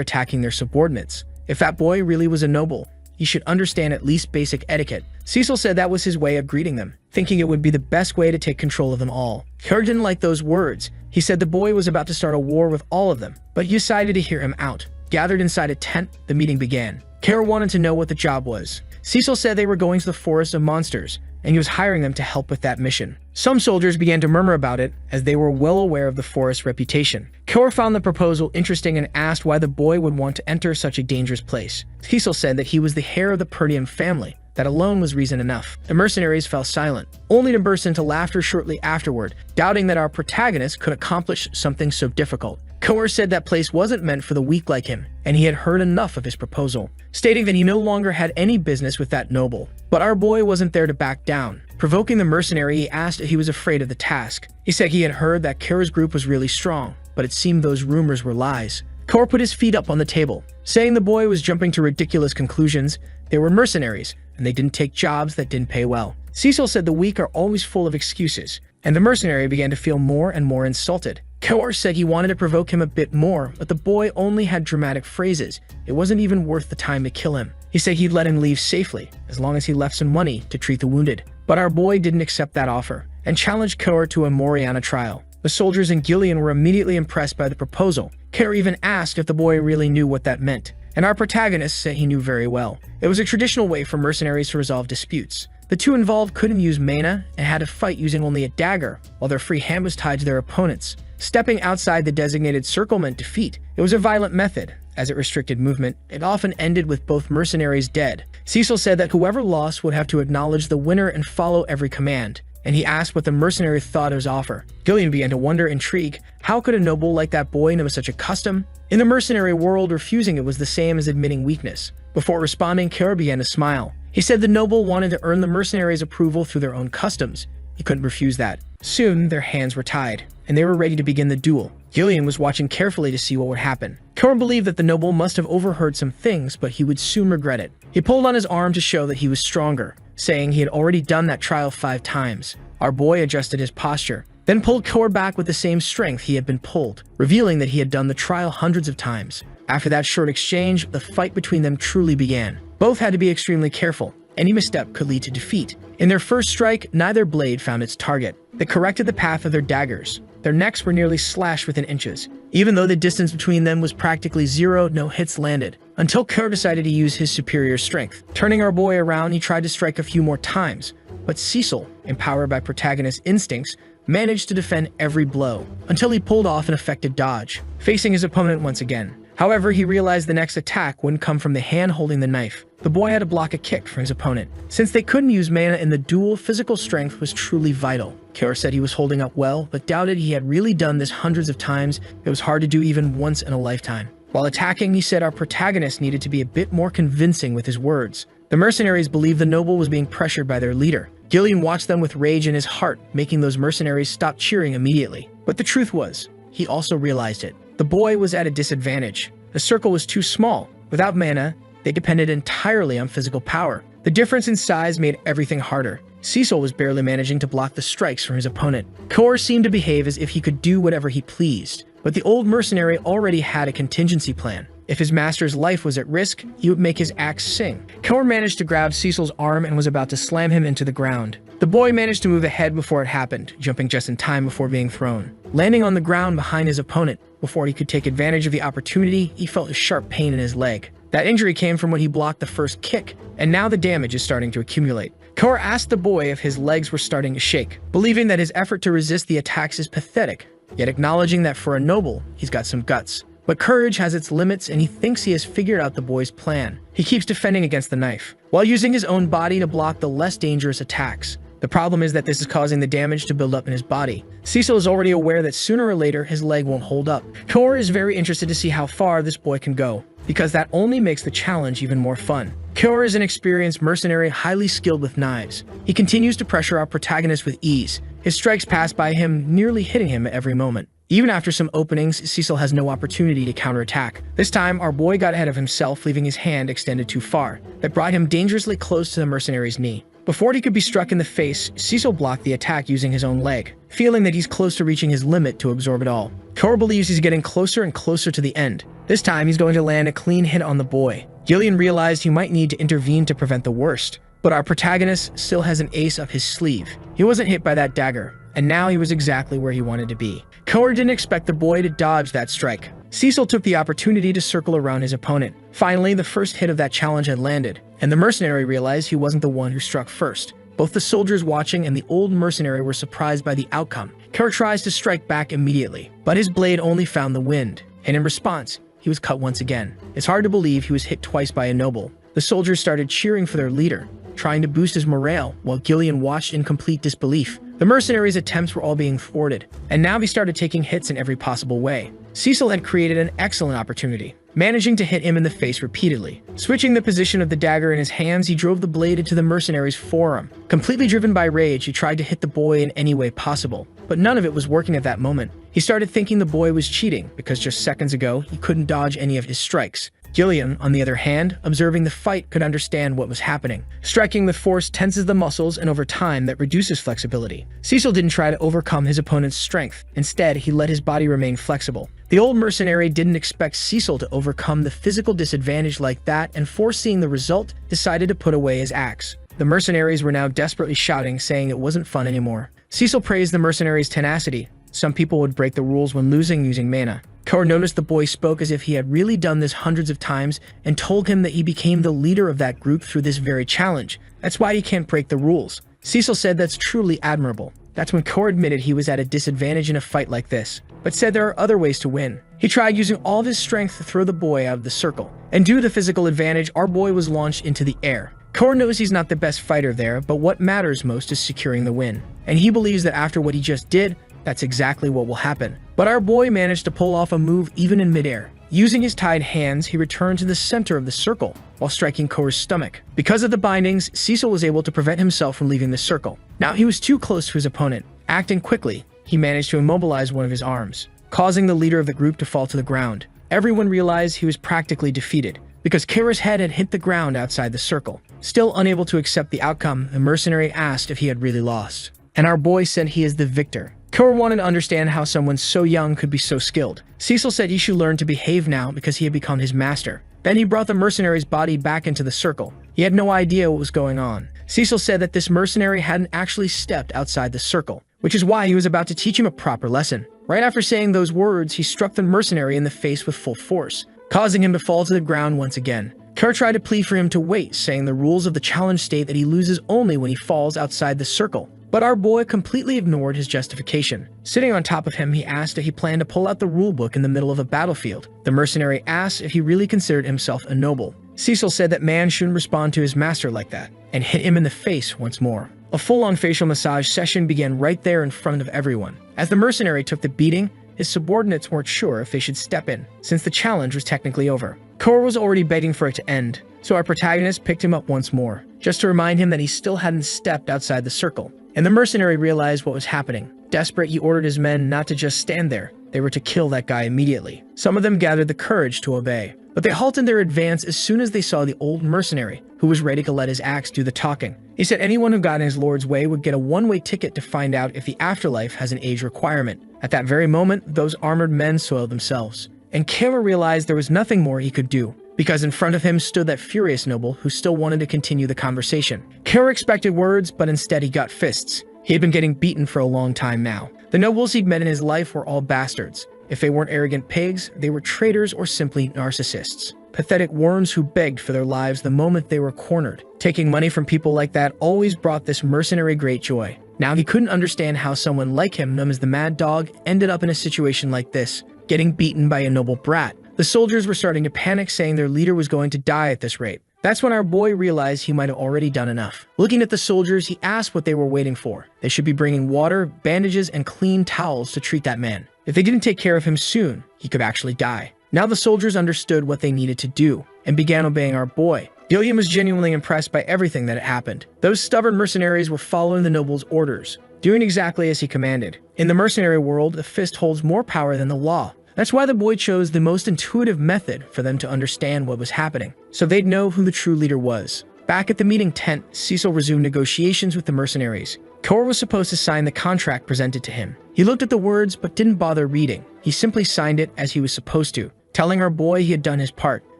attacking their subordinates. If that boy really was a noble, he should understand at least basic etiquette. Cecil said that was his way of greeting them, thinking it would be the best way to take control of them all. Kerr didn't like those words. He said the boy was about to start a war with all of them, but he decided to hear him out. Gathered inside a tent, the meeting began. Kerr wanted to know what the job was. Cecil said they were going to the forest of monsters, and he was hiring them to help with that mission. Some soldiers began to murmur about it, as they were well aware of the forest's reputation. Kerr found the proposal interesting and asked why the boy would want to enter such a dangerous place. Cecil said that he was the heir of the Perdium family. That alone was reason enough. The mercenaries fell silent, only to burst into laughter shortly afterward, doubting that our protagonist could accomplish something so difficult. Kerr said that place wasn't meant for the weak like him, and he had heard enough of his proposal, stating that he no longer had any business with that noble. But our boy wasn't there to back down. Provoking the mercenary, he asked if he was afraid of the task. He said he had heard that Kerr's group was really strong, but it seemed those rumors were lies. Kerr put his feet up on the table, saying the boy was jumping to ridiculous conclusions. They were mercenaries, and they didn't take jobs that didn't pay well. Cecil said the weak are always full of excuses, and the mercenary began to feel more and more insulted. Kerr said he wanted to provoke him a bit more, but the boy only had dramatic phrases. It wasn't even worth the time to kill him. He said he'd let him leave safely, as long as he left some money to treat the wounded. But our boy didn't accept that offer, and challenged Kerr to a Moriana trial. The soldiers and Gillian were immediately impressed by the proposal. Kerr even asked if the boy really knew what that meant, and our protagonist said he knew very well. It was a traditional way for mercenaries to resolve disputes. The two involved couldn't use mana and had to fight using only a dagger, while their free hand was tied to their opponents. Stepping outside the designated circle meant defeat. It was a violent method, as it restricted movement. It often ended with both mercenaries dead. Cecil said that whoever lost would have to acknowledge the winner and follow every command, and he asked what the mercenary thought of his offer. Gillian began to wonder, intrigued, how could a noble like that boy know such a custom? In the mercenary world, refusing it was the same as admitting weakness. Before responding, Kerr began to smile. He said the noble wanted to earn the mercenaries' approval through their own customs. He couldn't refuse that. Soon, their hands were tied, and they were ready to begin the duel. Gillian was watching carefully to see what would happen. Kerr believed that the noble must have overheard some things, but he would soon regret it. He pulled on his arm to show that he was stronger, saying he had already done that trial 5 times. Our boy adjusted his posture, then pulled Kerr back with the same strength he had been pulled, revealing that he had done the trial hundreds of times. After that short exchange, the fight between them truly began. Both had to be extremely careful. Any misstep could lead to defeat. In their first strike, neither blade found its target. They corrected the path of their daggers. Their necks were nearly slashed within inches. Even though the distance between them was practically zero, no hits landed, until Kerr decided to use his superior strength. Turning our boy around, he tried to strike a few more times, but Cecil, empowered by protagonist instincts, managed to defend every blow, until he pulled off an effective dodge, facing his opponent once again. However, he realized the next attack wouldn't come from the hand holding the knife. The boy had to block a kick from his opponent. Since they couldn't use mana in the duel, physical strength was truly vital. Kerr said he was holding up well, but doubted he had really done this hundreds of times. It was hard to do even once in a lifetime. While attacking, he said our protagonist needed to be a bit more convincing with his words. The mercenaries believed the noble was being pressured by their leader. Gillian watched them with rage in his heart, making those mercenaries stop cheering immediately. But the truth was, he also realized it. The boy was at a disadvantage. The circle was too small. Without mana, They depended entirely on physical power. The difference in size made everything harder. Cecil was barely managing to block the strikes from his opponent. Kor seemed to behave as if he could do whatever he pleased, but the old mercenary already had a contingency plan. If his master's life was at risk, he would make his axe sing. Kor managed to grab Cecil's arm and was about to slam him into the ground. The boy managed to move ahead before it happened, jumping just in time before being thrown. Landing on the ground behind his opponent, before he could take advantage of the opportunity, he felt a sharp pain in his leg. That injury came from when he blocked the first kick, and now the damage is starting to accumulate. Kor asked the boy if his legs were starting to shake, believing that his effort to resist the attacks is pathetic, yet acknowledging that for a noble, he's got some guts. But courage has its limits, and he thinks he has figured out the boy's plan. He keeps defending against the knife, while using his own body to block the less dangerous attacks. The problem is that this is causing the damage to build up in his body. Cecil is already aware that sooner or later his leg won't hold up. Kor is very interested to see how far this boy can go, because that only makes the challenge even more fun. Kor is an experienced mercenary highly skilled with knives. He continues to pressure our protagonist with ease. His strikes pass by him, nearly hitting him at every moment. Even after some openings, Cecil has no opportunity to counterattack. This time, our boy got ahead of himself, leaving his hand extended too far. That brought him dangerously close to the mercenary's knee. Before he could be struck in the face, Cecil blocked the attack using his own leg, feeling that he's close to reaching his limit to absorb it all. Kor believes he's getting closer and closer to the end. This time, he's going to land a clean hit on the boy. Gillian realized he might need to intervene to prevent the worst, but our protagonist still has an ace up his sleeve. He wasn't hit by that dagger, and now he was exactly where he wanted to be. Kor didn't expect the boy to dodge that strike. Cecil took the opportunity to circle around his opponent. Finally, the first hit of that challenge had landed, and the mercenary realized he wasn't the one who struck first. Both the soldiers watching and the old mercenary were surprised by the outcome. Kor tries to strike back immediately, but his blade only found the wind, and in response, he was cut once again. It's hard to believe he was hit twice by a noble. The soldiers started cheering for their leader, trying to boost his morale, while Gillian watched in complete disbelief. The mercenary's attempts were all being thwarted, and now he started taking hits in every possible way. Cecil had created an excellent opportunity, managing to hit him in the face repeatedly. Switching the position of the dagger in his hands, he drove the blade into the mercenary's forearm. Completely driven by rage, he tried to hit the boy in any way possible, but none of it was working at that moment. He started thinking the boy was cheating, because just seconds ago, he couldn't dodge any of his strikes. Gillian, on the other hand, observing the fight, could understand what was happening. Striking with force tenses the muscles, and over time, that reduces flexibility. Cecil didn't try to overcome his opponent's strength. Instead, he let his body remain flexible. The old mercenary didn't expect Cecil to overcome the physical disadvantage like that, and foreseeing the result, decided to put away his axe. The mercenaries were now desperately shouting, saying it wasn't fun anymore. Cecil praised the mercenary's tenacity. Some people would break the rules when losing using mana. Kor noticed the boy spoke as if he had really done this hundreds of times and told him that he became the leader of that group through this very challenge. That's why he can't break the rules. Cecil said that's truly admirable. That's when Kor admitted he was at a disadvantage in a fight like this, but said there are other ways to win. He tried using all of his strength to throw the boy out of the circle, and due to the physical advantage, our boy was launched into the air. Kor knows he's not the best fighter there, but what matters most is securing the win, and he believes that after what he just did, that's exactly what will happen. But our boy managed to pull off a move even in midair. Using his tied hands, he returned to the center of the circle while striking Kor's stomach. Because of the bindings, Cecil was able to prevent himself from leaving the circle. Now he was too close to his opponent. Acting quickly, he managed to immobilize one of his arms, causing the leader of the group to fall to the ground. Everyone realized he was practically defeated, because Kira's head had hit the ground outside the circle. Still unable to accept the outcome, the mercenary asked if he had really lost. And our boy said he is the victor. Kor wanted to understand how someone so young could be so skilled. Cecil said he should learn to behave now because he had become his master. Then he brought the mercenary's body back into the circle. He had no idea what was going on. Cecil said that this mercenary hadn't actually stepped outside the circle, which is why he was about to teach him a proper lesson. Right after saying those words, he struck the mercenary in the face with full force, causing him to fall to the ground once again. Kor tried to plead for him to wait, saying the rules of the challenge state that he loses only when he falls outside the circle. But our boy completely ignored his justification. Sitting on top of him, he asked if he planned to pull out the rulebook in the middle of a battlefield. The mercenary asked if he really considered himself a noble. Cecil said that man shouldn't respond to his master like that, and hit him in the face once more. A full-on facial massage session began right there in front of everyone. As the mercenary took the beating, his subordinates weren't sure if they should step in, since the challenge was technically over. Kor was already begging for it to end, so our protagonist picked him up once more, just to remind him that he still hadn't stepped outside the circle. And the mercenary realized what was happening. Desperate, he ordered his men not to just stand there. They were to kill that guy immediately. Some of them gathered the courage to obey, but they halted their advance as soon as they saw the old mercenary, who was ready to let his axe do the talking. He said anyone who got in his lord's way would get a one-way ticket to find out if the afterlife has an age requirement. At that very moment, those armored men soiled themselves, and Kara realized there was nothing more he could do, because in front of him stood that furious noble who still wanted to continue the conversation. Kara expected words, but instead he got fists. He had been getting beaten for a long time now. The nobles he'd met in his life were all bastards. If they weren't arrogant pigs, they were traitors or simply narcissists. Pathetic worms who begged for their lives the moment they were cornered. Taking money from people like that always brought this mercenary great joy. Now he couldn't understand how someone like him, known as the Mad Dog, ended up in a situation like this, getting beaten by a noble brat. The soldiers were starting to panic, saying their leader was going to die at this rate. That's when our boy realized he might have already done enough. Looking at the soldiers, he asked what they were waiting for. They should be bringing water, bandages, and clean towels to treat that man. If they didn't take care of him soon, he could actually die. Now the soldiers understood what they needed to do and began obeying our boy. Gilliam was genuinely impressed by everything that had happened. Those stubborn mercenaries were following the noble's orders, doing exactly as he commanded. In the mercenary world, the fist holds more power than the law. That's why the boy chose the most intuitive method for them to understand what was happening, so they'd know who the true leader was. Back at the meeting tent, Cecil resumed negotiations with the mercenaries. Kor was supposed to sign the contract presented to him. He looked at the words but didn't bother reading. He simply signed it as he was supposed to, telling our boy he had done his part.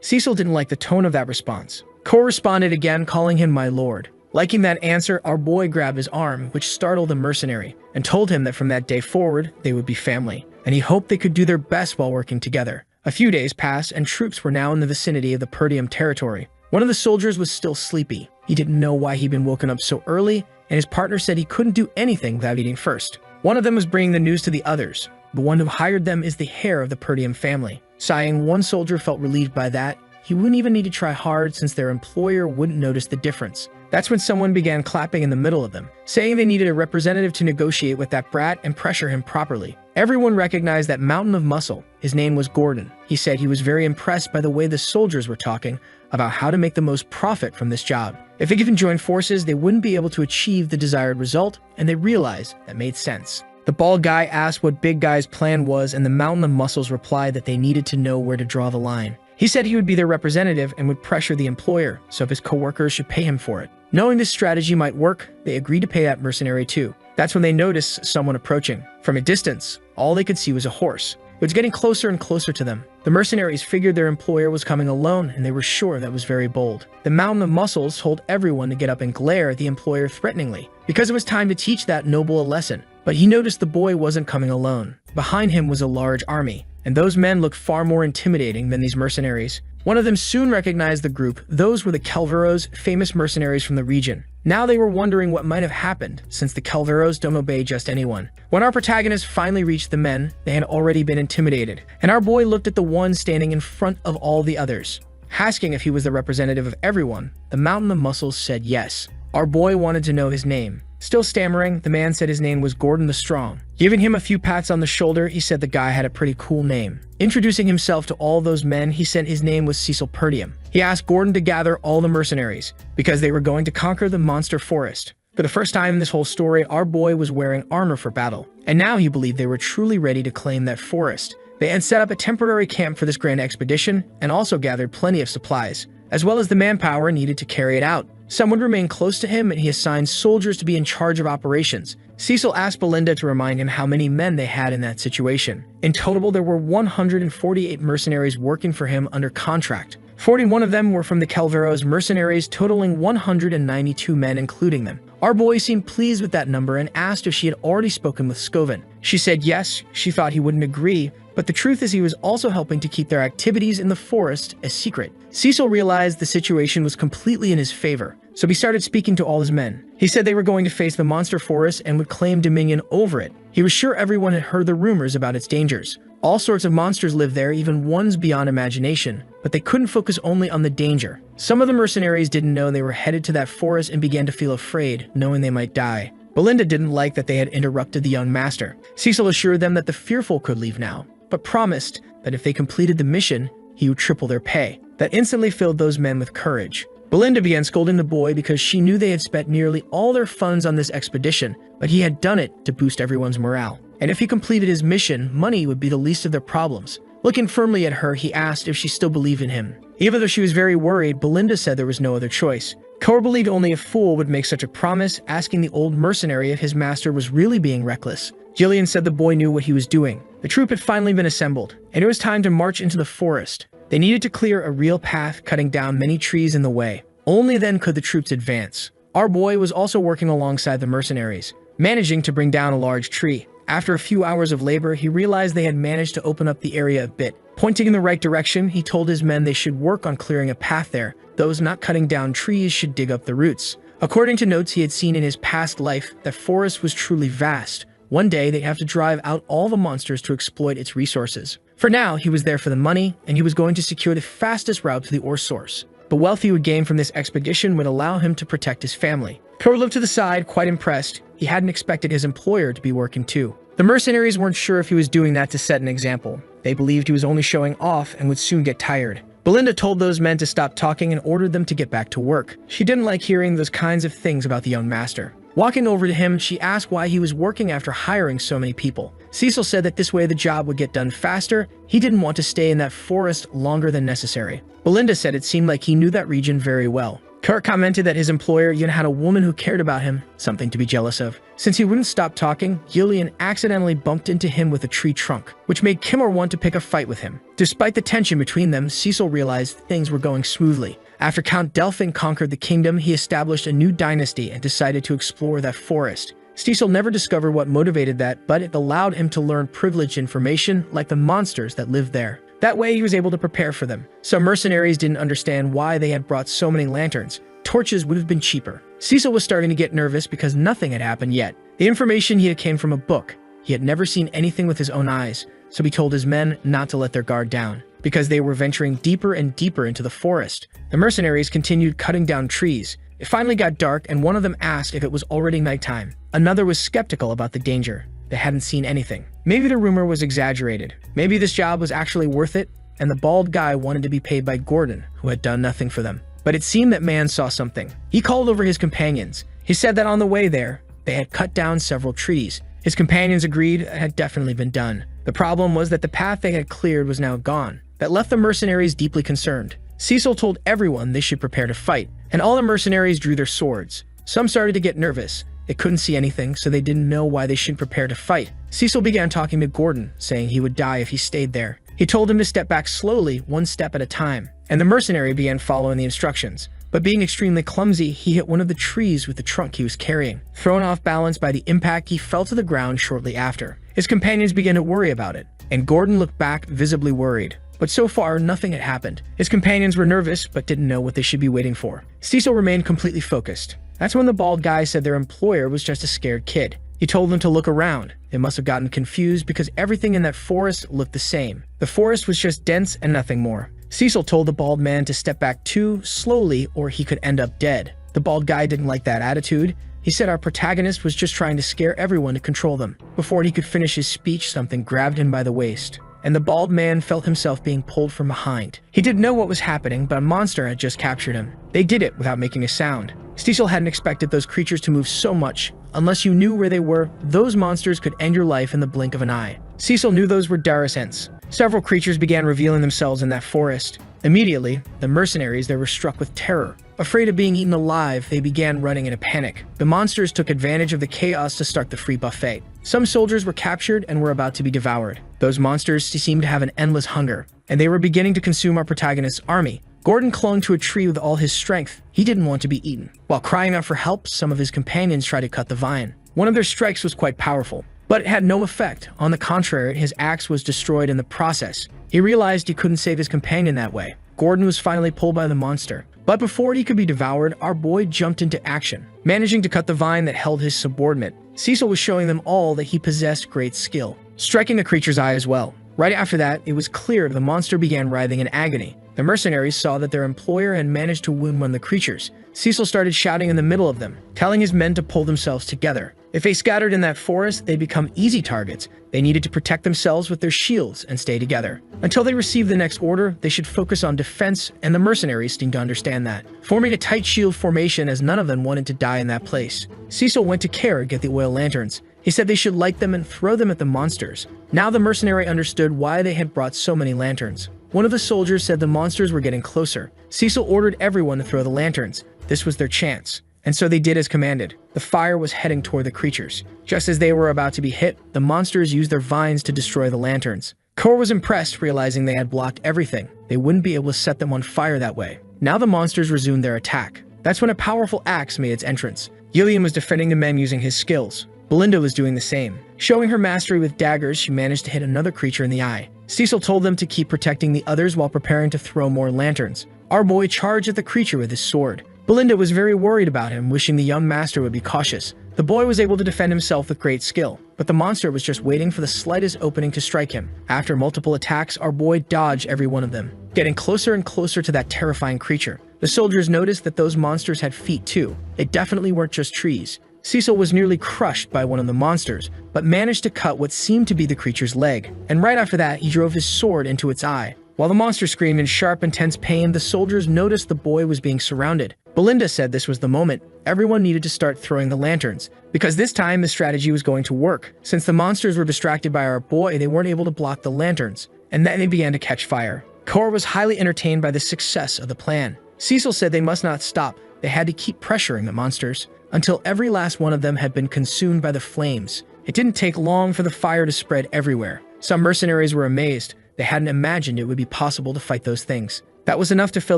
Cecil didn't like the tone of that response. Kor responded again, calling him my lord. Liking that answer, our boy grabbed his arm, which startled the mercenary, and told him that from that day forward, they would be family, and he hoped they could do their best while working together. A few days passed, and troops were now in the vicinity of the Perdium territory. One of the soldiers was still sleepy. He didn't know why he'd been woken up so early, and his partner said he couldn't do anything without eating first. One of them was bringing the news to the others. The one who hired them is the heir of the Perdium family. Sighing, one soldier felt relieved by that. He wouldn't even need to try hard since their employer wouldn't notice the difference. That's when someone began clapping in the middle of them, saying they needed a representative to negotiate with that brat and pressure him properly. Everyone recognized that mountain of muscle. His name was Gordon. He said he was very impressed by the way the soldiers were talking about how to make the most profit from this job. If they could join forces, they wouldn't be able to achieve the desired result, and they realized that made sense. The bald guy asked what Big Guy's plan was, and the mountain of muscles replied that they needed to know where to draw the line. He said he would be their representative and would pressure the employer, so if his coworkers should pay him for it. Knowing this strategy might work, they agreed to pay that mercenary too. That's when they noticed someone approaching. From a distance, all they could see was a horse. It was getting closer and closer to them. The mercenaries figured their employer was coming alone, and they were sure that was very bold. The mountain of muscles told everyone to get up and glare at the employer threateningly, because it was time to teach that noble a lesson. But he noticed the boy wasn't coming alone. Behind him was a large army, and those men looked far more intimidating than these mercenaries. One of them soon recognized the group. Those were the Kelveros, famous mercenaries from the region. Now they were wondering what might have happened, since the Kelveros don't obey just anyone. When our protagonists finally reached the men, they had already been intimidated, and our boy looked at the one standing in front of all the others. Asking if he was the representative of everyone, the mountain of muscles said yes. Our boy wanted to know his name. Still stammering, the man said his name was Gordon the Strong. Giving him a few pats on the shoulder, he said the guy had a pretty cool name. Introducing himself to all those men, he said his name was Cecil Perdium. He asked Gordon to gather all the mercenaries, because they were going to conquer the monster forest. For the first time in this whole story, our boy was wearing armor for battle, and now he believed they were truly ready to claim that forest. They had set up a temporary camp for this grand expedition, and also gathered plenty of supplies, as well as the manpower needed to carry it out. Some would remain close to him, and he assigned soldiers to be in charge of operations. Cecil asked Belinda to remind him how many men they had in that situation. In total, there were 148 mercenaries working for him under contract. 41 of them were from the Kelveros mercenaries, totaling 192 men, including them. Our boy seemed pleased with that number and asked if she had already spoken with Scoven. She said yes, she thought he wouldn't agree, but the truth is he was also helping to keep their activities in the forest a secret. Cecil realized the situation was completely in his favor, so he started speaking to all his men. He said they were going to face the monster forest and would claim dominion over it. He was sure everyone had heard the rumors about its dangers. All sorts of monsters lived there, even ones beyond imagination, but they couldn't focus only on the danger. Some of the mercenaries didn't know they were headed to that forest and began to feel afraid, knowing they might die. Belinda didn't like that they had interrupted the young master. Cecil assured them that the fearful could leave now, but promised that if they completed the mission, he would triple their pay. That instantly filled those men with courage. Belinda began scolding the boy because she knew they had spent nearly all their funds on this expedition, but he had done it to boost everyone's morale. And if he completed his mission, money would be the least of their problems. Looking firmly at her, he asked if she still believed in him. Even though she was very worried, Belinda said there was no other choice. Cor believed only a fool would make such a promise, asking the old mercenary if his master was really being reckless. Jillian said the boy knew what he was doing. The troop had finally been assembled, and it was time to march into the forest. They needed to clear a real path, cutting down many trees in the way. Only then could the troops advance. Our boy was also working alongside the mercenaries, managing to bring down a large tree. After a few hours of labor, he realized they had managed to open up the area a bit. Pointing in the right direction, he told his men they should work on clearing a path there. Those not cutting down trees should dig up the roots. According to notes he had seen in his past life, the forest was truly vast. One day, they'd have to drive out all the monsters to exploit its resources. For now, he was there for the money, and he was going to secure the fastest route to the ore source. The wealth he would gain from this expedition would allow him to protect his family. Cor looked to the side, quite impressed. He hadn't expected his employer to be working too. The mercenaries weren't sure if he was doing that to set an example. They believed he was only showing off and would soon get tired. Belinda told those men to stop talking and ordered them to get back to work. She didn't like hearing those kinds of things about the young master. Walking over to him, she asked why he was working after hiring so many people. Cecil said that this way the job would get done faster. He didn't want to stay in that forest longer than necessary. Belinda said it seemed like he knew that region very well. Kurt commented that his employer even had a woman who cared about him, something to be jealous of. Since he wouldn't stop talking, Gillian accidentally bumped into him with a tree trunk, which made Kimmer want to pick a fight with him. Despite the tension between them, Cecil realized things were going smoothly. After Count Delphin conquered the kingdom, he established a new dynasty and decided to explore that forest. Cecil never discovered what motivated that, but it allowed him to learn privileged information like the monsters that lived there. That way, he was able to prepare for them. Some mercenaries didn't understand why they had brought so many lanterns. Torches would have been cheaper. Cecil was starting to get nervous because nothing had happened yet. The information he had came from a book. He had never seen anything with his own eyes, so he told his men not to let their guard down. Because they were venturing deeper and deeper into the forest, the mercenaries continued cutting down trees. It finally got dark, and one of them asked if it was already nighttime. Another was skeptical about the danger. They hadn't seen anything. Maybe the rumor was exaggerated. Maybe this job was actually worth it, and the bald guy wanted to be paid by Gordon, who had done nothing for them. But it seemed that man saw something. He called over his companions. He said that on the way there, they had cut down several trees. His companions agreed it had definitely been done. The problem was that the path they had cleared was now gone. That left the mercenaries deeply concerned. Cecil told everyone they should prepare to fight, and all the mercenaries drew their swords. Some started to get nervous. They couldn't see anything, so they didn't know why they shouldn't prepare to fight. Cecil began talking to Gordon, saying he would die if he stayed there. He told him to step back slowly, one step at a time, and the mercenary began following the instructions. But being extremely clumsy, he hit one of the trees with the trunk he was carrying. Thrown off balance by the impact, he fell to the ground shortly after. His companions began to worry about it, and Gordon looked back, visibly worried. But so far, nothing had happened. His companions were nervous, but didn't know what they should be waiting for. Cecil remained completely focused. That's when the bald guy said their employer was just a scared kid. He told them to look around. They must have gotten confused because everything in that forest looked the same. The forest was just dense and nothing more. Cecil told the bald man to step back too slowly or he could end up dead. The bald guy didn't like that attitude. He said our protagonist was just trying to scare everyone to control them. Before he could finish his speech, something grabbed him by the waist, and the bald man felt himself being pulled from behind. He didn't know what was happening, but a monster had just captured him. They did it without making a sound. Cecil hadn't expected those creatures to move so much. Unless you knew where they were, those monsters could end your life in the blink of an eye. Cecil knew those were Darasents. Several creatures began revealing themselves in that forest. Immediately, the mercenaries there were struck with terror. Afraid of being eaten alive, they began running in a panic. The monsters took advantage of the chaos to start the free buffet. Some soldiers were captured and were about to be devoured. Those monsters seemed to have an endless hunger, and they were beginning to consume our protagonist's army. Gordon clung to a tree with all his strength. He didn't want to be eaten. While crying out for help, some of his companions tried to cut the vine. One of their strikes was quite powerful, but it had no effect. On the contrary, his axe was destroyed in the process. He realized he couldn't save his companion that way. Gordon was finally pulled by the monster. But before he could be devoured, our boy jumped into action, managing to cut the vine that held his subordinate. Cecil was showing them all that he possessed great skill, striking the creature's eye as well. Right after that, it was clear the monster began writhing in agony. The mercenaries saw that their employer had managed to wound one of the creatures. Cecil started shouting in the middle of them, telling his men to pull themselves together. If they scattered in that forest, they'd become easy targets. They needed to protect themselves with their shields and stay together. Until they received the next order, they should focus on defense, and the mercenaries seemed to understand that, forming a tight shield formation as none of them wanted to die in that place. Cecil went to Kara to get the oil lanterns. He said they should light them and throw them at the monsters. Now the mercenary understood why they had brought so many lanterns. One of the soldiers said the monsters were getting closer. Cecil ordered everyone to throw the lanterns. This was their chance. And so they did as commanded. The fire was heading toward the creatures. Just as they were about to be hit, the monsters used their vines to destroy the lanterns. Kor was impressed, realizing they had blocked everything. They wouldn't be able to set them on fire that way. Now the monsters resumed their attack. That's when a powerful axe made its entrance. Gillian was defending the men using his skills. Belinda was doing the same. Showing her mastery with daggers, she managed to hit another creature in the eye. Cecil told them to keep protecting the others while preparing to throw more lanterns. Our boy charged at the creature with his sword. Belinda was very worried about him, wishing the young master would be cautious. The boy was able to defend himself with great skill, but the monster was just waiting for the slightest opening to strike him. After multiple attacks, our boy dodged every one of them, getting closer and closer to that terrifying creature. The soldiers noticed that those monsters had feet too. They definitely weren't just trees. Cecil was nearly crushed by one of the monsters, but managed to cut what seemed to be the creature's leg. And right after that, he drove his sword into its eye. While the monster screamed in sharp, intense pain, the soldiers noticed the boy was being surrounded. Belinda said this was the moment. Everyone needed to start throwing the lanterns, because this time the strategy was going to work. Since the monsters were distracted by our boy, they weren't able to block the lanterns, and then they began to catch fire. Kor was highly entertained by the success of the plan. Cecil said they must not stop. They had to keep pressuring the monsters until every last one of them had been consumed by the flames. It didn't take long for the fire to spread everywhere. Some mercenaries were amazed. They hadn't imagined it would be possible to fight those things. That was enough to fill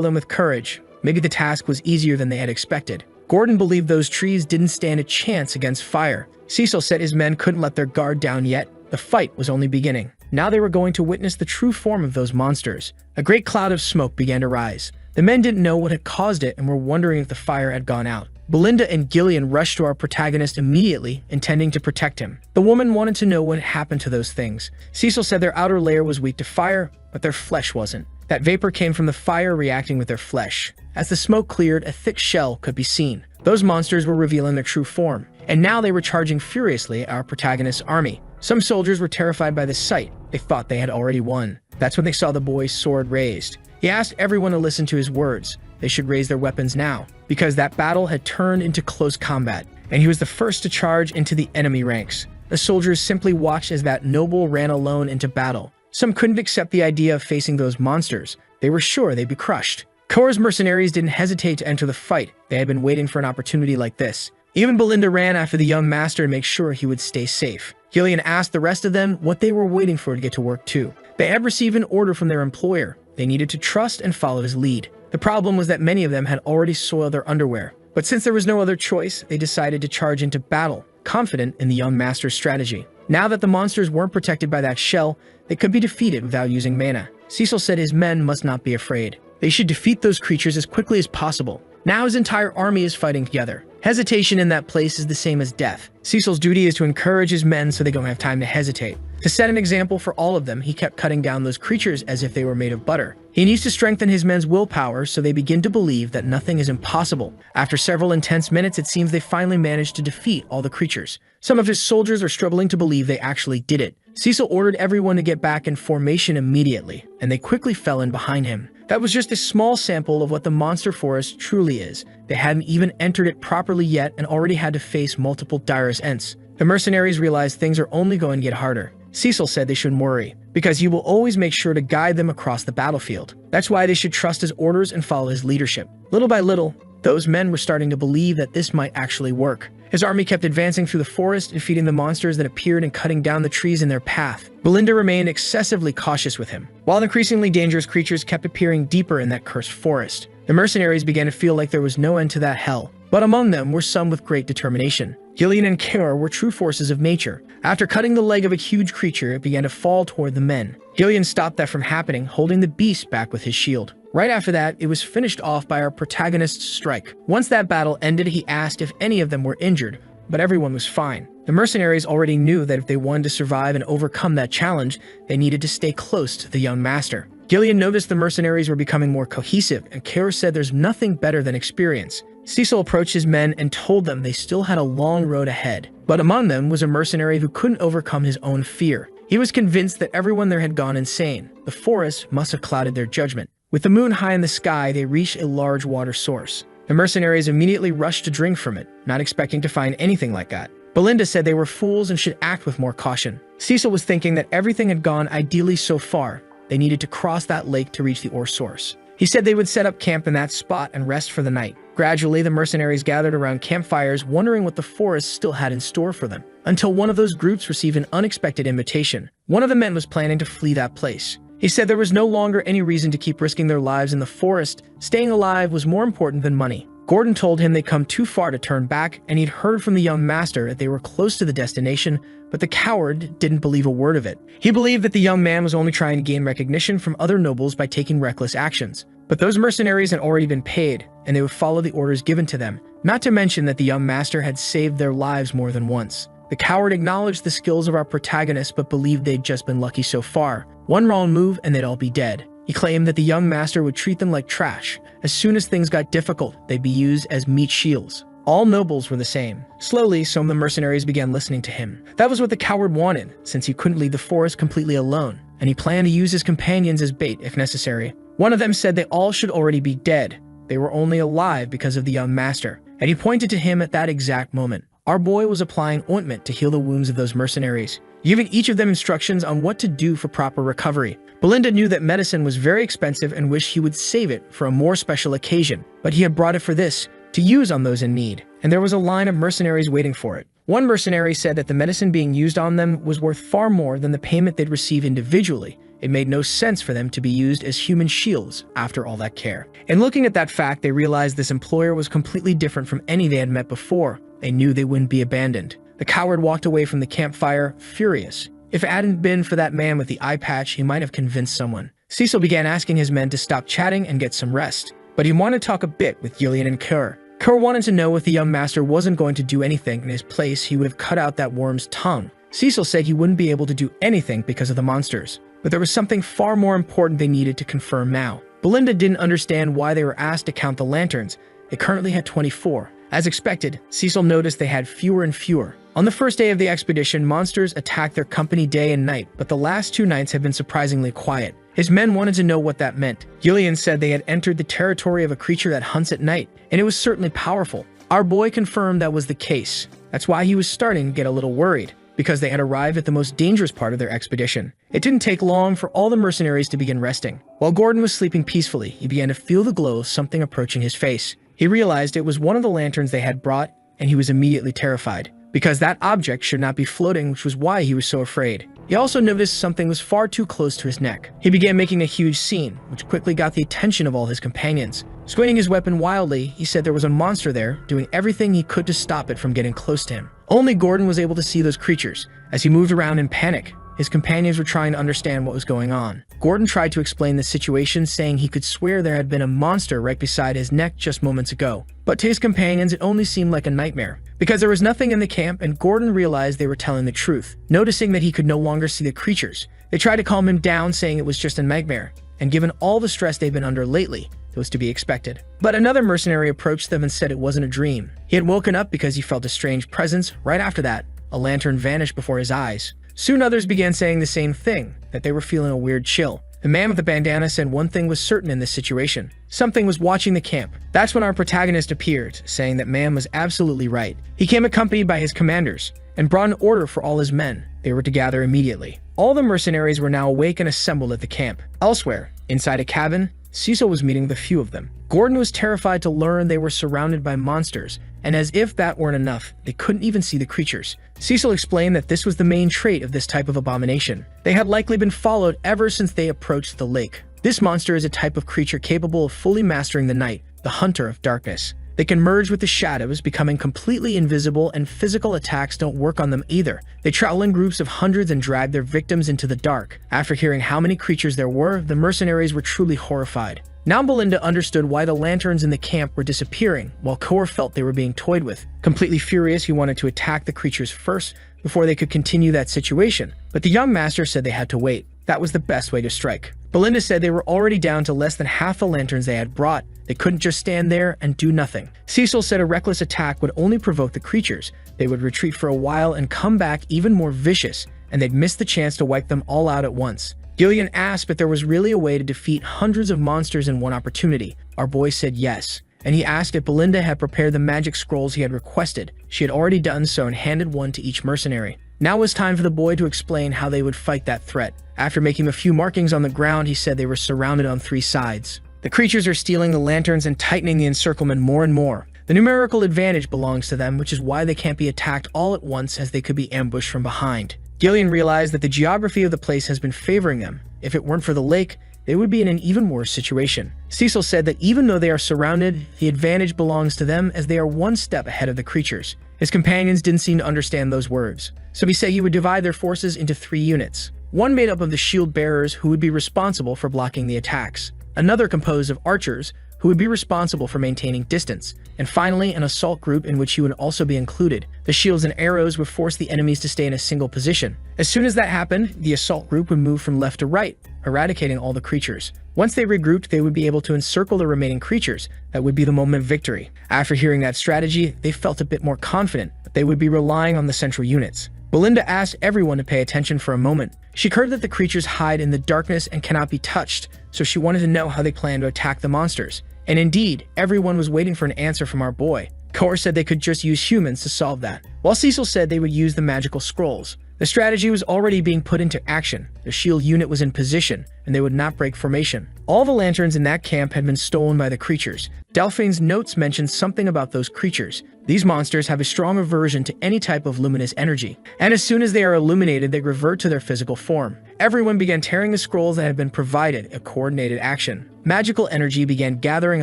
them with courage. Maybe the task was easier than they had expected. Gordon believed those trees didn't stand a chance against fire. Cecil said his men couldn't let their guard down yet. The fight was only beginning. Now they were going to witness the true form of those monsters. A great cloud of smoke began to rise. The men didn't know what had caused it and were wondering if the fire had gone out. Belinda and Gillian rushed to our protagonist immediately, intending to protect him. The woman wanted to know what happened to those things. Cecil said their outer layer was weak to fire, but their flesh wasn't. That vapor came from the fire reacting with their flesh. As the smoke cleared, a thick shell could be seen. Those monsters were revealing their true form, and now they were charging furiously at our protagonist's army. Some soldiers were terrified by the sight. They thought they had already won. That's when they saw the boy's sword raised. He asked everyone to listen to his words. They should raise their weapons now, because that battle had turned into close combat, and he was the first to charge into the enemy ranks. The soldiers simply watched as that noble ran alone into battle. Some couldn't accept the idea of facing those monsters. They were sure they'd be crushed. Kor's mercenaries didn't hesitate to enter the fight. They had been waiting for an opportunity like this. Even Belinda ran after the young master to make sure he would stay safe. Gillian asked the rest of them what they were waiting for to get to work too. They had received an order from their employer. They needed to trust and follow his lead. The problem was that many of them had already soiled their underwear. But since there was no other choice, they decided to charge into battle, confident in the young master's strategy. Now that the monsters weren't protected by that shell, they could be defeated without using mana. Cecil said his men must not be afraid. They should defeat those creatures as quickly as possible. Now his entire army is fighting together. Hesitation in that place is the same as death. Cecil's duty is to encourage his men so they don't have time to hesitate. To set an example for all of them, he kept cutting down those creatures as if they were made of butter. He needs to strengthen his men's willpower so they begin to believe that nothing is impossible. After several intense minutes, it seems they finally managed to defeat all the creatures. Some of his soldiers are struggling to believe they actually did it. Cecil ordered everyone to get back in formation immediately, and they quickly fell in behind him. That was just a small sample of what the monster forest truly is. They hadn't even entered it properly yet and already had to face multiple direst ends. The mercenaries realized things are only going to get harder. Cecil said they shouldn't worry, because he will always make sure to guide them across the battlefield. That's why they should trust his orders and follow his leadership. Little by little, those men were starting to believe that this might actually work. His army kept advancing through the forest, defeating the monsters that appeared and cutting down the trees in their path. Belinda remained excessively cautious with him, while increasingly dangerous creatures kept appearing deeper in that cursed forest. The mercenaries began to feel like there was no end to that hell, but among them were some with great determination. Gillian and Kara were true forces of nature. After cutting the leg of a huge creature, it began to fall toward the men. Gillian stopped that from happening, holding the beast back with his shield. Right after that, it was finished off by our protagonist's strike. Once that battle ended, he asked if any of them were injured, but everyone was fine. The mercenaries already knew that if they wanted to survive and overcome that challenge, they needed to stay close to the young master. Gillian noticed the mercenaries were becoming more cohesive, and Kara said there's nothing better than experience. Cecil approached his men and told them they still had a long road ahead. But among them was a mercenary who couldn't overcome his own fear. He was convinced that everyone there had gone insane. The forest must have clouded their judgment. With the moon high in the sky, they reached a large water source. The mercenaries immediately rushed to drink from it, not expecting to find anything like that. Belinda said they were fools and should act with more caution. Cecil was thinking that everything had gone ideally so far. They needed to cross that lake to reach the ore source. He said they would set up camp in that spot and rest for the night. Gradually, the mercenaries gathered around campfires, wondering what the forest still had in store for them, until one of those groups received an unexpected invitation. One of the men was planning to flee that place. He said there was no longer any reason to keep risking their lives in the forest. Staying alive was more important than money. Gordon told him they'd come too far to turn back, and he'd heard from the young master that they were close to the destination, but the coward didn't believe a word of it. He believed that the young man was only trying to gain recognition from other nobles by taking reckless actions. But those mercenaries had already been paid, and they would follow the orders given to them, not to mention that the young master had saved their lives more than once. The coward acknowledged the skills of our protagonists but believed they'd just been lucky so far. One wrong move and they'd all be dead. He claimed that the young master would treat them like trash. As soon as things got difficult, they'd be used as meat shields. All nobles were the same. Slowly, some of the mercenaries began listening to him. That was what the coward wanted, since he couldn't leave the forest completely alone, and he planned to use his companions as bait if necessary. One of them said they all should already be dead. They were only alive because of the young master, and he pointed to him at that exact moment. Our boy was applying ointment to heal the wounds of those mercenaries, giving each of them instructions on what to do for proper recovery. Belinda knew that medicine was very expensive and wished he would save it for a more special occasion, but he had brought it for this, to use on those in need, and there was a line of mercenaries waiting for it. One mercenary said that the medicine being used on them was worth far more than the payment they'd receive individually. It made no sense for them to be used as human shields after all that care. And looking at that fact, they realized this employer was completely different from any they had met before. They knew they wouldn't be abandoned. The coward walked away from the campfire, furious. If it hadn't been for that man with the eye patch, he might have convinced someone. Cecil began asking his men to stop chatting and get some rest, but he wanted to talk a bit with Gillian and Kerr. Kerr wanted to know if the young master wasn't going to do anything in his place, he would have cut out that worm's tongue. Cecil said he wouldn't be able to do anything because of the monsters, but there was something far more important they needed to confirm now. Belinda didn't understand why they were asked to count the lanterns. They currently had 24. As expected, Cecil noticed they had fewer and fewer. On the first day of the expedition, monsters attacked their company day and night, but the last 2 nights had been surprisingly quiet. His men wanted to know what that meant. Gillian said they had entered the territory of a creature that hunts at night, and it was certainly powerful. Our boy confirmed that was the case. That's why he was starting to get a little worried, because they had arrived at the most dangerous part of their expedition. It didn't take long for all the mercenaries to begin resting. While Gordon was sleeping peacefully, he began to feel the glow of something approaching his face. He realized it was one of the lanterns they had brought, and he was immediately terrified, because that object should not be floating, which was why he was so afraid. He also noticed something was far too close to his neck. He began making a huge scene, which quickly got the attention of all his companions. Squinting his weapon wildly, he said there was a monster there, doing everything he could to stop it from getting close to him. Only Gordon was able to see those creatures. As he moved around in panic, his companions were trying to understand what was going on. Gordon tried to explain the situation, saying he could swear there had been a monster right beside his neck just moments ago. But to his companions, it only seemed like a nightmare, because there was nothing in the camp, and Gordon realized they were telling the truth. Noticing that he could no longer see the creatures, they tried to calm him down, saying it was just a nightmare, and given all the stress they've been under lately, it was to be expected. But another mercenary approached them and said it wasn't a dream. He had woken up because he felt a strange presence. Right after that, a lantern vanished before his eyes. Soon others began saying the same thing, that they were feeling a weird chill. The man with the bandana said one thing was certain in this situation. Something was watching the camp. That's when our protagonist appeared, saying that man was absolutely right. He came accompanied by his commanders, and brought an order for all his men. They were to gather immediately. All the mercenaries were now awake and assembled at the camp. Elsewhere, inside a cabin, Cecil was meeting with a few of them. Gordon was terrified to learn they were surrounded by monsters, and as if that weren't enough, they couldn't even see the creatures. Cecil explained that this was the main trait of this type of abomination. They had likely been followed ever since they approached the lake. This monster is a type of creature capable of fully mastering the night, the hunter of darkness. They can merge with the shadows, becoming completely invisible, and physical attacks don't work on them either. They travel in groups of hundreds and drag their victims into the dark. After hearing how many creatures there were, the mercenaries were truly horrified. Now Belinda understood why the lanterns in the camp were disappearing, while Kor felt they were being toyed with. Completely furious, he wanted to attack the creatures first before they could continue that situation, but the young master said they had to wait. That was the best way to strike. Belinda said they were already down to less than half the lanterns they had brought. They couldn't just stand there and do nothing. Cecil said a reckless attack would only provoke the creatures. They would retreat for a while and come back even more vicious, and they'd miss the chance to wipe them all out at once. Gillian asked if there was really a way to defeat hundreds of monsters in one opportunity. Our boy said yes. and he asked if Belinda had prepared the magic scrolls he had requested. She had already done so and handed one to each mercenary. Now it was time for the boy to explain how they would fight that threat. After making a few markings on the ground, he said they were surrounded on 3 sides. The creatures are stealing the lanterns and tightening the encirclement more and more. The numerical advantage belongs to them, which is why they can't be attacked all at once, as they could be ambushed from behind. Gillian realized that the geography of the place has been favoring them. If it weren't for the lake, they would be in an even worse situation. Cecil said that even though they are surrounded, the advantage belongs to them, as they are one step ahead of the creatures. His companions didn't seem to understand those words, so he said he would divide their forces into 3 units. One made up of the shield bearers, who would be responsible for blocking the attacks. Another composed of archers, who would be responsible for maintaining distance. And finally, an assault group in which he would also be included. The shields and arrows would force the enemies to stay in a single position. As soon as that happened, the assault group would move from left to right, eradicating all the creatures. Once they regrouped, they would be able to encircle the remaining creatures. That would be the moment of victory. After hearing that strategy, they felt a bit more confident, but they would be relying on the central units. Belinda asked everyone to pay attention for a moment. She heard that the creatures hide in the darkness and cannot be touched, so she wanted to know how they planned to attack the monsters. And indeed, everyone was waiting for an answer from our boy. Kor said they could just use humans to solve that, while Cecil said they would use the magical scrolls. The strategy was already being put into action. The shield unit was in position, and they would not break formation. All the lanterns in that camp had been stolen by the creatures. Delphine's notes mentioned something about those creatures. These monsters have a strong aversion to any type of luminous energy, and as soon as they are illuminated, they revert to their physical form. Everyone began tearing the scrolls that had been provided, a coordinated action. Magical energy began gathering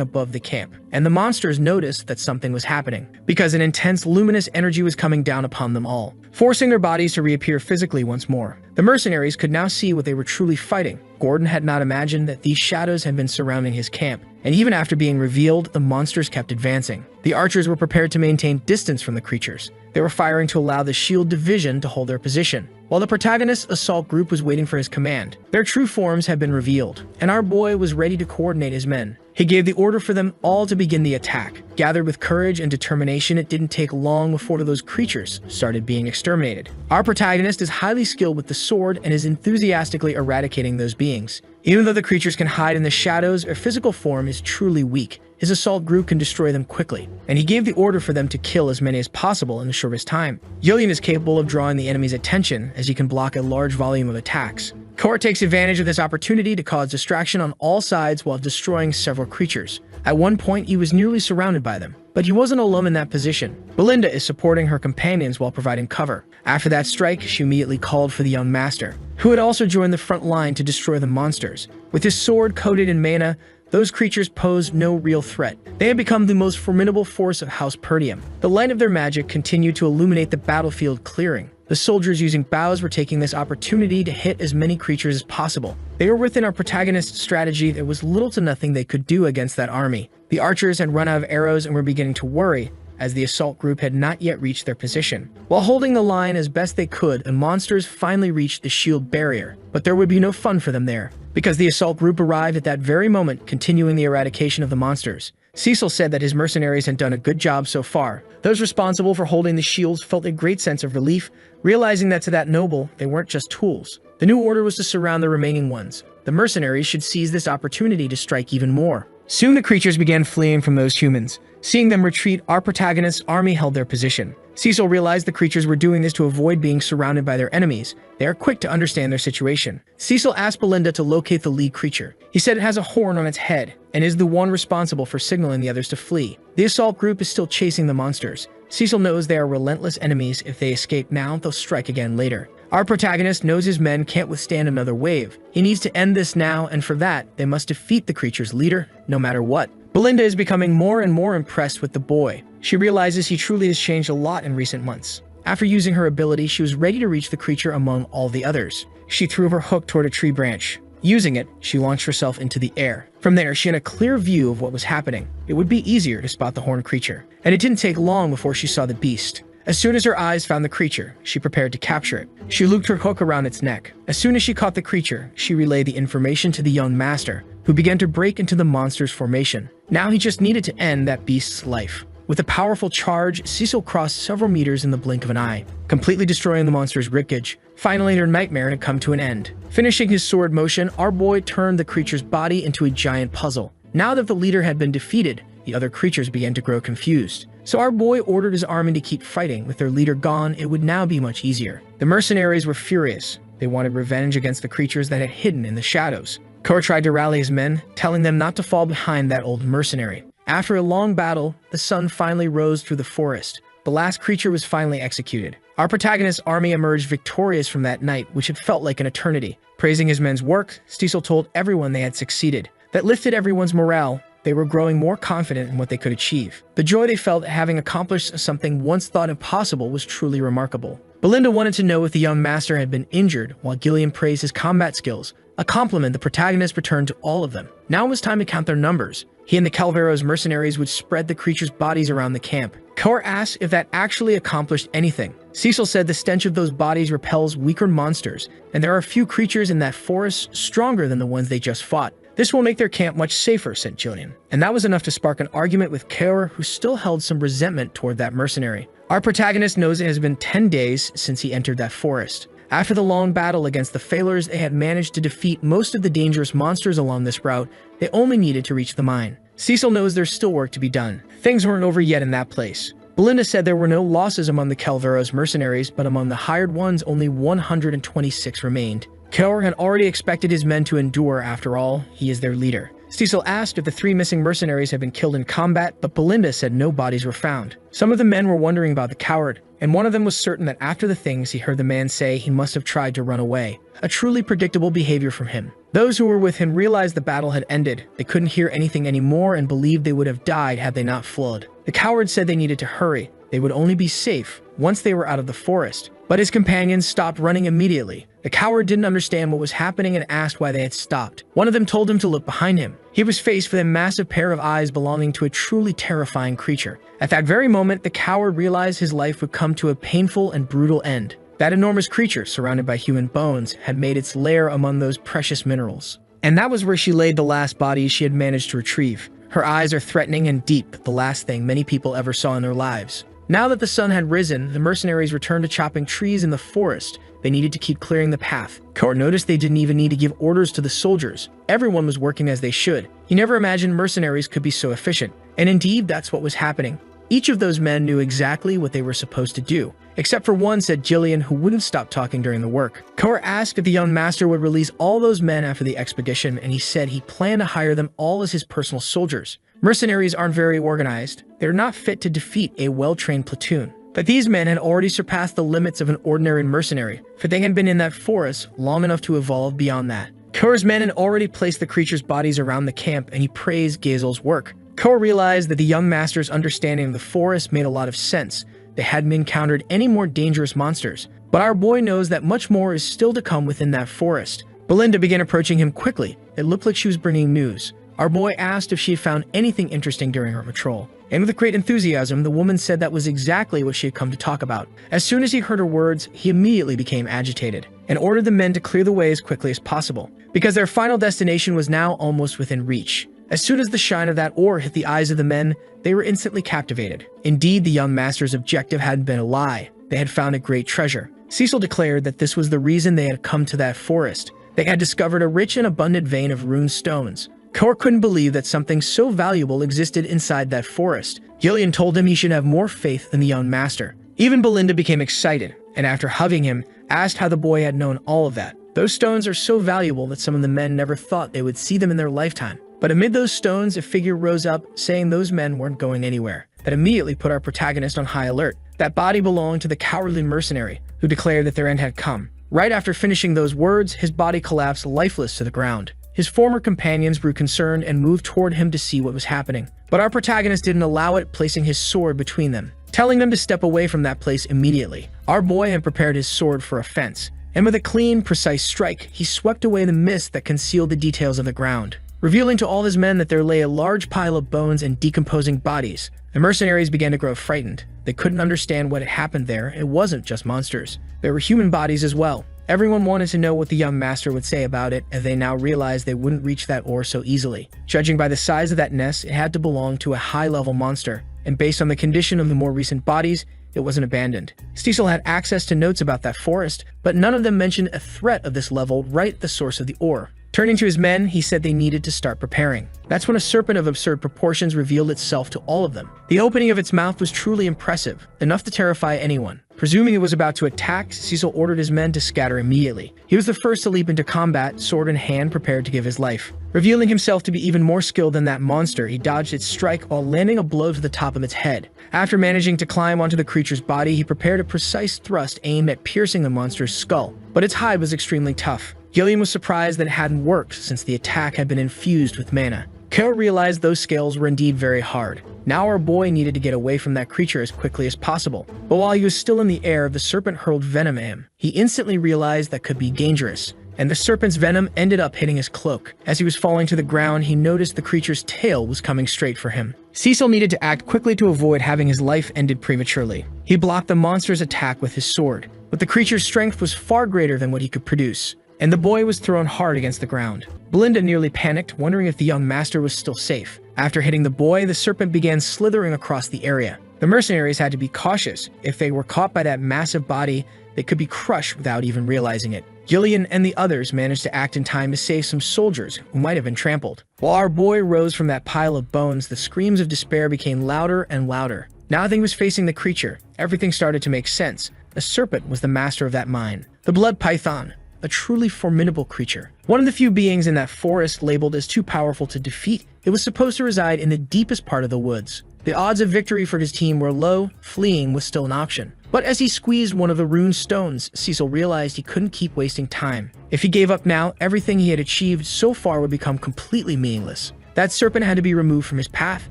above the camp, and the monsters noticed that something was happening, because an intense luminous energy was coming down upon them all, forcing their bodies to reappear physically once more. The mercenaries could now see what they were truly fighting. Gordon had not imagined that these shadows had been surrounding his camp, and even after being revealed, the monsters kept advancing. The archers were prepared to maintain distance from the creatures. They were firing to allow the shield division to hold their position, while the protagonist's assault group was waiting for his command. Their true forms had been revealed, and our boy was ready to coordinate his men. He gave the order for them all to begin the attack. Gathered with courage and determination, it didn't take long before those creatures started being exterminated. Our protagonist is highly skilled with the sword and is enthusiastically eradicating those beings. Even though the creatures can hide in the shadows, their physical form is truly weak. His assault group can destroy them quickly, and he gave the order for them to kill as many as possible in the shortest time. Gillian is capable of drawing the enemy's attention, as he can block a large volume of attacks. Kor takes advantage of this opportunity to cause distraction on all sides while destroying several creatures. At one point, he was nearly surrounded by them, but he wasn't alone in that position. Belinda is supporting her companions while providing cover. After that strike, she immediately called for the young master, who had also joined the front line to destroy the monsters. With his sword coated in mana, those creatures posed no real threat. They had become the most formidable force of House Perdium. The light of their magic continued to illuminate the battlefield clearing. The soldiers using bows were taking this opportunity to hit as many creatures as possible. They were within our protagonist's strategy. There was little to nothing they could do against that army. The archers had run out of arrows and were beginning to worry, as the assault group had not yet reached their position. While holding the line as best they could, the monsters finally reached the shield barrier. But there would be no fun for them there, because the assault group arrived at that very moment, continuing the eradication of the monsters. Cecil said that his mercenaries had done a good job so far. Those responsible for holding the shields felt a great sense of relief, realizing that to that noble, they weren't just tools. The new order was to surround the remaining ones. The mercenaries should seize this opportunity to strike even more. Soon the creatures began fleeing from those humans. Seeing them retreat, our protagonist's army held their position. Cecil realized the creatures were doing this to avoid being surrounded by their enemies. They are quick to understand their situation. Cecil asked Belinda to locate the lead creature. He said it has a horn on its head and is the one responsible for signaling the others to flee. The assault group is still chasing the monsters. Cecil knows they are relentless enemies. If they escape now, they'll strike again later. Our protagonist knows his men can't withstand another wave. He needs to end this now, and for that, they must defeat the creature's leader, no matter what. Belinda is becoming more and more impressed with the boy. She realizes he truly has changed a lot in recent months. After using her ability, she was ready to reach the creature among all the others. She threw her hook toward a tree branch. Using it, she launched herself into the air. From there, she had a clear view of what was happening. It would be easier to spot the horned creature, and it didn't take long before she saw the beast. As soon as her eyes found the creature, she prepared to capture it. She looped her hook around its neck. As soon as she caught the creature, she relayed the information to the young master, who began to break into the monster's formation. Now he just needed to end that beast's life. With a powerful charge, Cecil crossed several meters in the blink of an eye, completely destroying the monster's ribcage. Finally, their nightmare had come to an end. Finishing his sword motion, our boy turned the creature's body into a giant puzzle. Now that the leader had been defeated, the other creatures began to grow confused. So our boy ordered his army to keep fighting. With their leader gone, it would now be much easier. The mercenaries were furious. They wanted revenge against the creatures that had hidden in the shadows. Kor tried to rally his men, telling them not to fall behind that old mercenary. After a long battle, the sun finally rose through the forest. The last creature was finally executed. Our protagonist's army emerged victorious from that night, which had felt like an eternity. Praising his men's work, Cecil told everyone they had succeeded. That lifted everyone's morale. They were growing more confident in what they could achieve. The joy they felt at having accomplished something once thought impossible was truly remarkable. Belinda wanted to know if the young master had been injured, while Gillian praised his combat skills, a compliment the protagonist returned to all of them. Now it was time to count their numbers. He and the Calveros mercenaries would spread the creatures' bodies around the camp. Kor asked if that actually accomplished anything. Cecil said the stench of those bodies repels weaker monsters, and there are few creatures in that forest stronger than the ones they just fought. This will make their camp much safer, said Gillian. And that was enough to spark an argument with Kor, who still held some resentment toward that mercenary. Our protagonist knows it has been 10 days since he entered that forest. After the long battle against the Failers, they had managed to defeat most of the dangerous monsters along this route. They only needed to reach the mine. Cecil knows there's still work to be done. Things weren't over yet in that place. Belinda said there were no losses among the Calveros mercenaries, but among the hired ones, only 126 remained. Kor had already expected his men to endure. After all, he is their leader. Cecil asked if the 3 missing mercenaries had been killed in combat, but Belinda said no bodies were found. Some of the men were wondering about the coward, and one of them was certain that after the things he heard the man say, he must have tried to run away. A truly predictable behavior from him. Those who were with him realized the battle had ended. They couldn't hear anything anymore and believed they would have died had they not fled. The coward said they needed to hurry. They would only be safe once they were out of the forest. But his companions stopped running immediately. The coward didn't understand what was happening and asked why they had stopped. One of them told him to look behind him. He was faced with a massive pair of eyes belonging to a truly terrifying creature. At that very moment, the coward realized his life would come to a painful and brutal end. That enormous creature, surrounded by human bones, had made its lair among those precious minerals. And that was where she laid the last bodies she had managed to retrieve. Her eyes are threatening and deep, the last thing many people ever saw in their lives. Now that the sun had risen, the mercenaries returned to chopping trees in the forest. They needed to keep clearing the path. Kor noticed they didn't even need to give orders to the soldiers. Everyone was working as they should. He never imagined mercenaries could be so efficient. And indeed, that's what was happening. Each of those men knew exactly what they were supposed to do. Except for one, said Gillian, who wouldn't stop talking during the work. Kor asked if the young master would release all those men after the expedition, and he said he planned to hire them all as his personal soldiers. Mercenaries aren't very organized. They're not fit to defeat a well-trained platoon. But these men had already surpassed the limits of an ordinary mercenary, for they had been in that forest long enough to evolve beyond that. Kor's men had already placed the creatures' bodies around the camp, and he praised Gazel's work. Kor realized that the young master's understanding of the forest made a lot of sense. They hadn't encountered any more dangerous monsters. But our boy knows that much more is still to come within that forest. Belinda began approaching him quickly. It looked like she was bringing news. Our boy asked if she had found anything interesting during her patrol. And with great enthusiasm, the woman said that was exactly what she had come to talk about. As soon as he heard her words, he immediately became agitated and ordered the men to clear the way as quickly as possible, because their final destination was now almost within reach. As soon as the shine of that ore hit the eyes of the men, they were instantly captivated. Indeed, the young master's objective hadn't been a lie. They had found a great treasure. Cecil declared that this was the reason they had come to that forest. They had discovered a rich and abundant vein of rune stones. Kor couldn't believe that something so valuable existed inside that forest. Gillian told him he should have more faith in the young master. Even Belinda became excited, and after hugging him, asked how the boy had known all of that. Those stones are so valuable that some of the men never thought they would see them in their lifetime. But amid those stones, a figure rose up, saying those men weren't going anywhere. That immediately put our protagonist on high alert. That body belonged to the cowardly mercenary, who declared that their end had come. Right after finishing those words, his body collapsed lifeless to the ground. His former companions grew concerned and moved toward him to see what was happening. But our protagonist didn't allow it, placing his sword between them, telling them to step away from that place immediately. Our boy had prepared his sword for offense, and with a clean, precise strike, he swept away the mist that concealed the details of the ground, revealing to all his men that there lay a large pile of bones and decomposing bodies. The mercenaries began to grow frightened. They couldn't understand what had happened there. It wasn't just monsters. There were human bodies as well. Everyone wanted to know what the young master would say about it, as they now realized they wouldn't reach that ore so easily. Judging by the size of that nest, it had to belong to a high-level monster, and based on the condition of the more recent bodies, it wasn't abandoned. Cecil had access to notes about that forest, but none of them mentioned a threat of this level right at the source of the ore. Turning to his men, he said they needed to start preparing. That's when a serpent of absurd proportions revealed itself to all of them. The opening of its mouth was truly impressive, enough to terrify anyone. Presuming it was about to attack, Cecil ordered his men to scatter immediately. He was the first to leap into combat, sword in hand, prepared to give his life. Revealing himself to be even more skilled than that monster, he dodged its strike while landing a blow to the top of its head. After managing to climb onto the creature's body, he prepared a precise thrust aimed at piercing the monster's skull, but its hide was extremely tough. Gillian was surprised that it hadn't worked since the attack had been infused with mana. Ko realized those scales were indeed very hard. Now our boy needed to get away from that creature as quickly as possible. But while he was still in the air, the serpent hurled venom at him. He instantly realized that could be dangerous, and the serpent's venom ended up hitting his cloak. As he was falling to the ground, he noticed the creature's tail was coming straight for him. Cecil needed to act quickly to avoid having his life ended prematurely. He blocked the monster's attack with his sword, but the creature's strength was far greater than what he could produce, and the boy was thrown hard against the ground. Belinda nearly panicked, wondering if the young master was still safe. After hitting the boy, the serpent began slithering across the area. The mercenaries had to be cautious. If they were caught by that massive body, they could be crushed without even realizing it. Gillian and the others managed to act in time to save some soldiers who might have been trampled. While our boy rose from that pile of bones, the screams of despair became louder and louder. Now that he was facing the creature, everything started to make sense. The serpent was the master of that mine. The blood python, a truly formidable creature. One of the few beings in that forest labeled as too powerful to defeat, it was supposed to reside in the deepest part of the woods. The odds of victory for his team were low, fleeing was still an option. But as he squeezed one of the rune stones, Cecil realized he couldn't keep wasting time. If he gave up now, everything he had achieved so far would become completely meaningless. That serpent had to be removed from his path.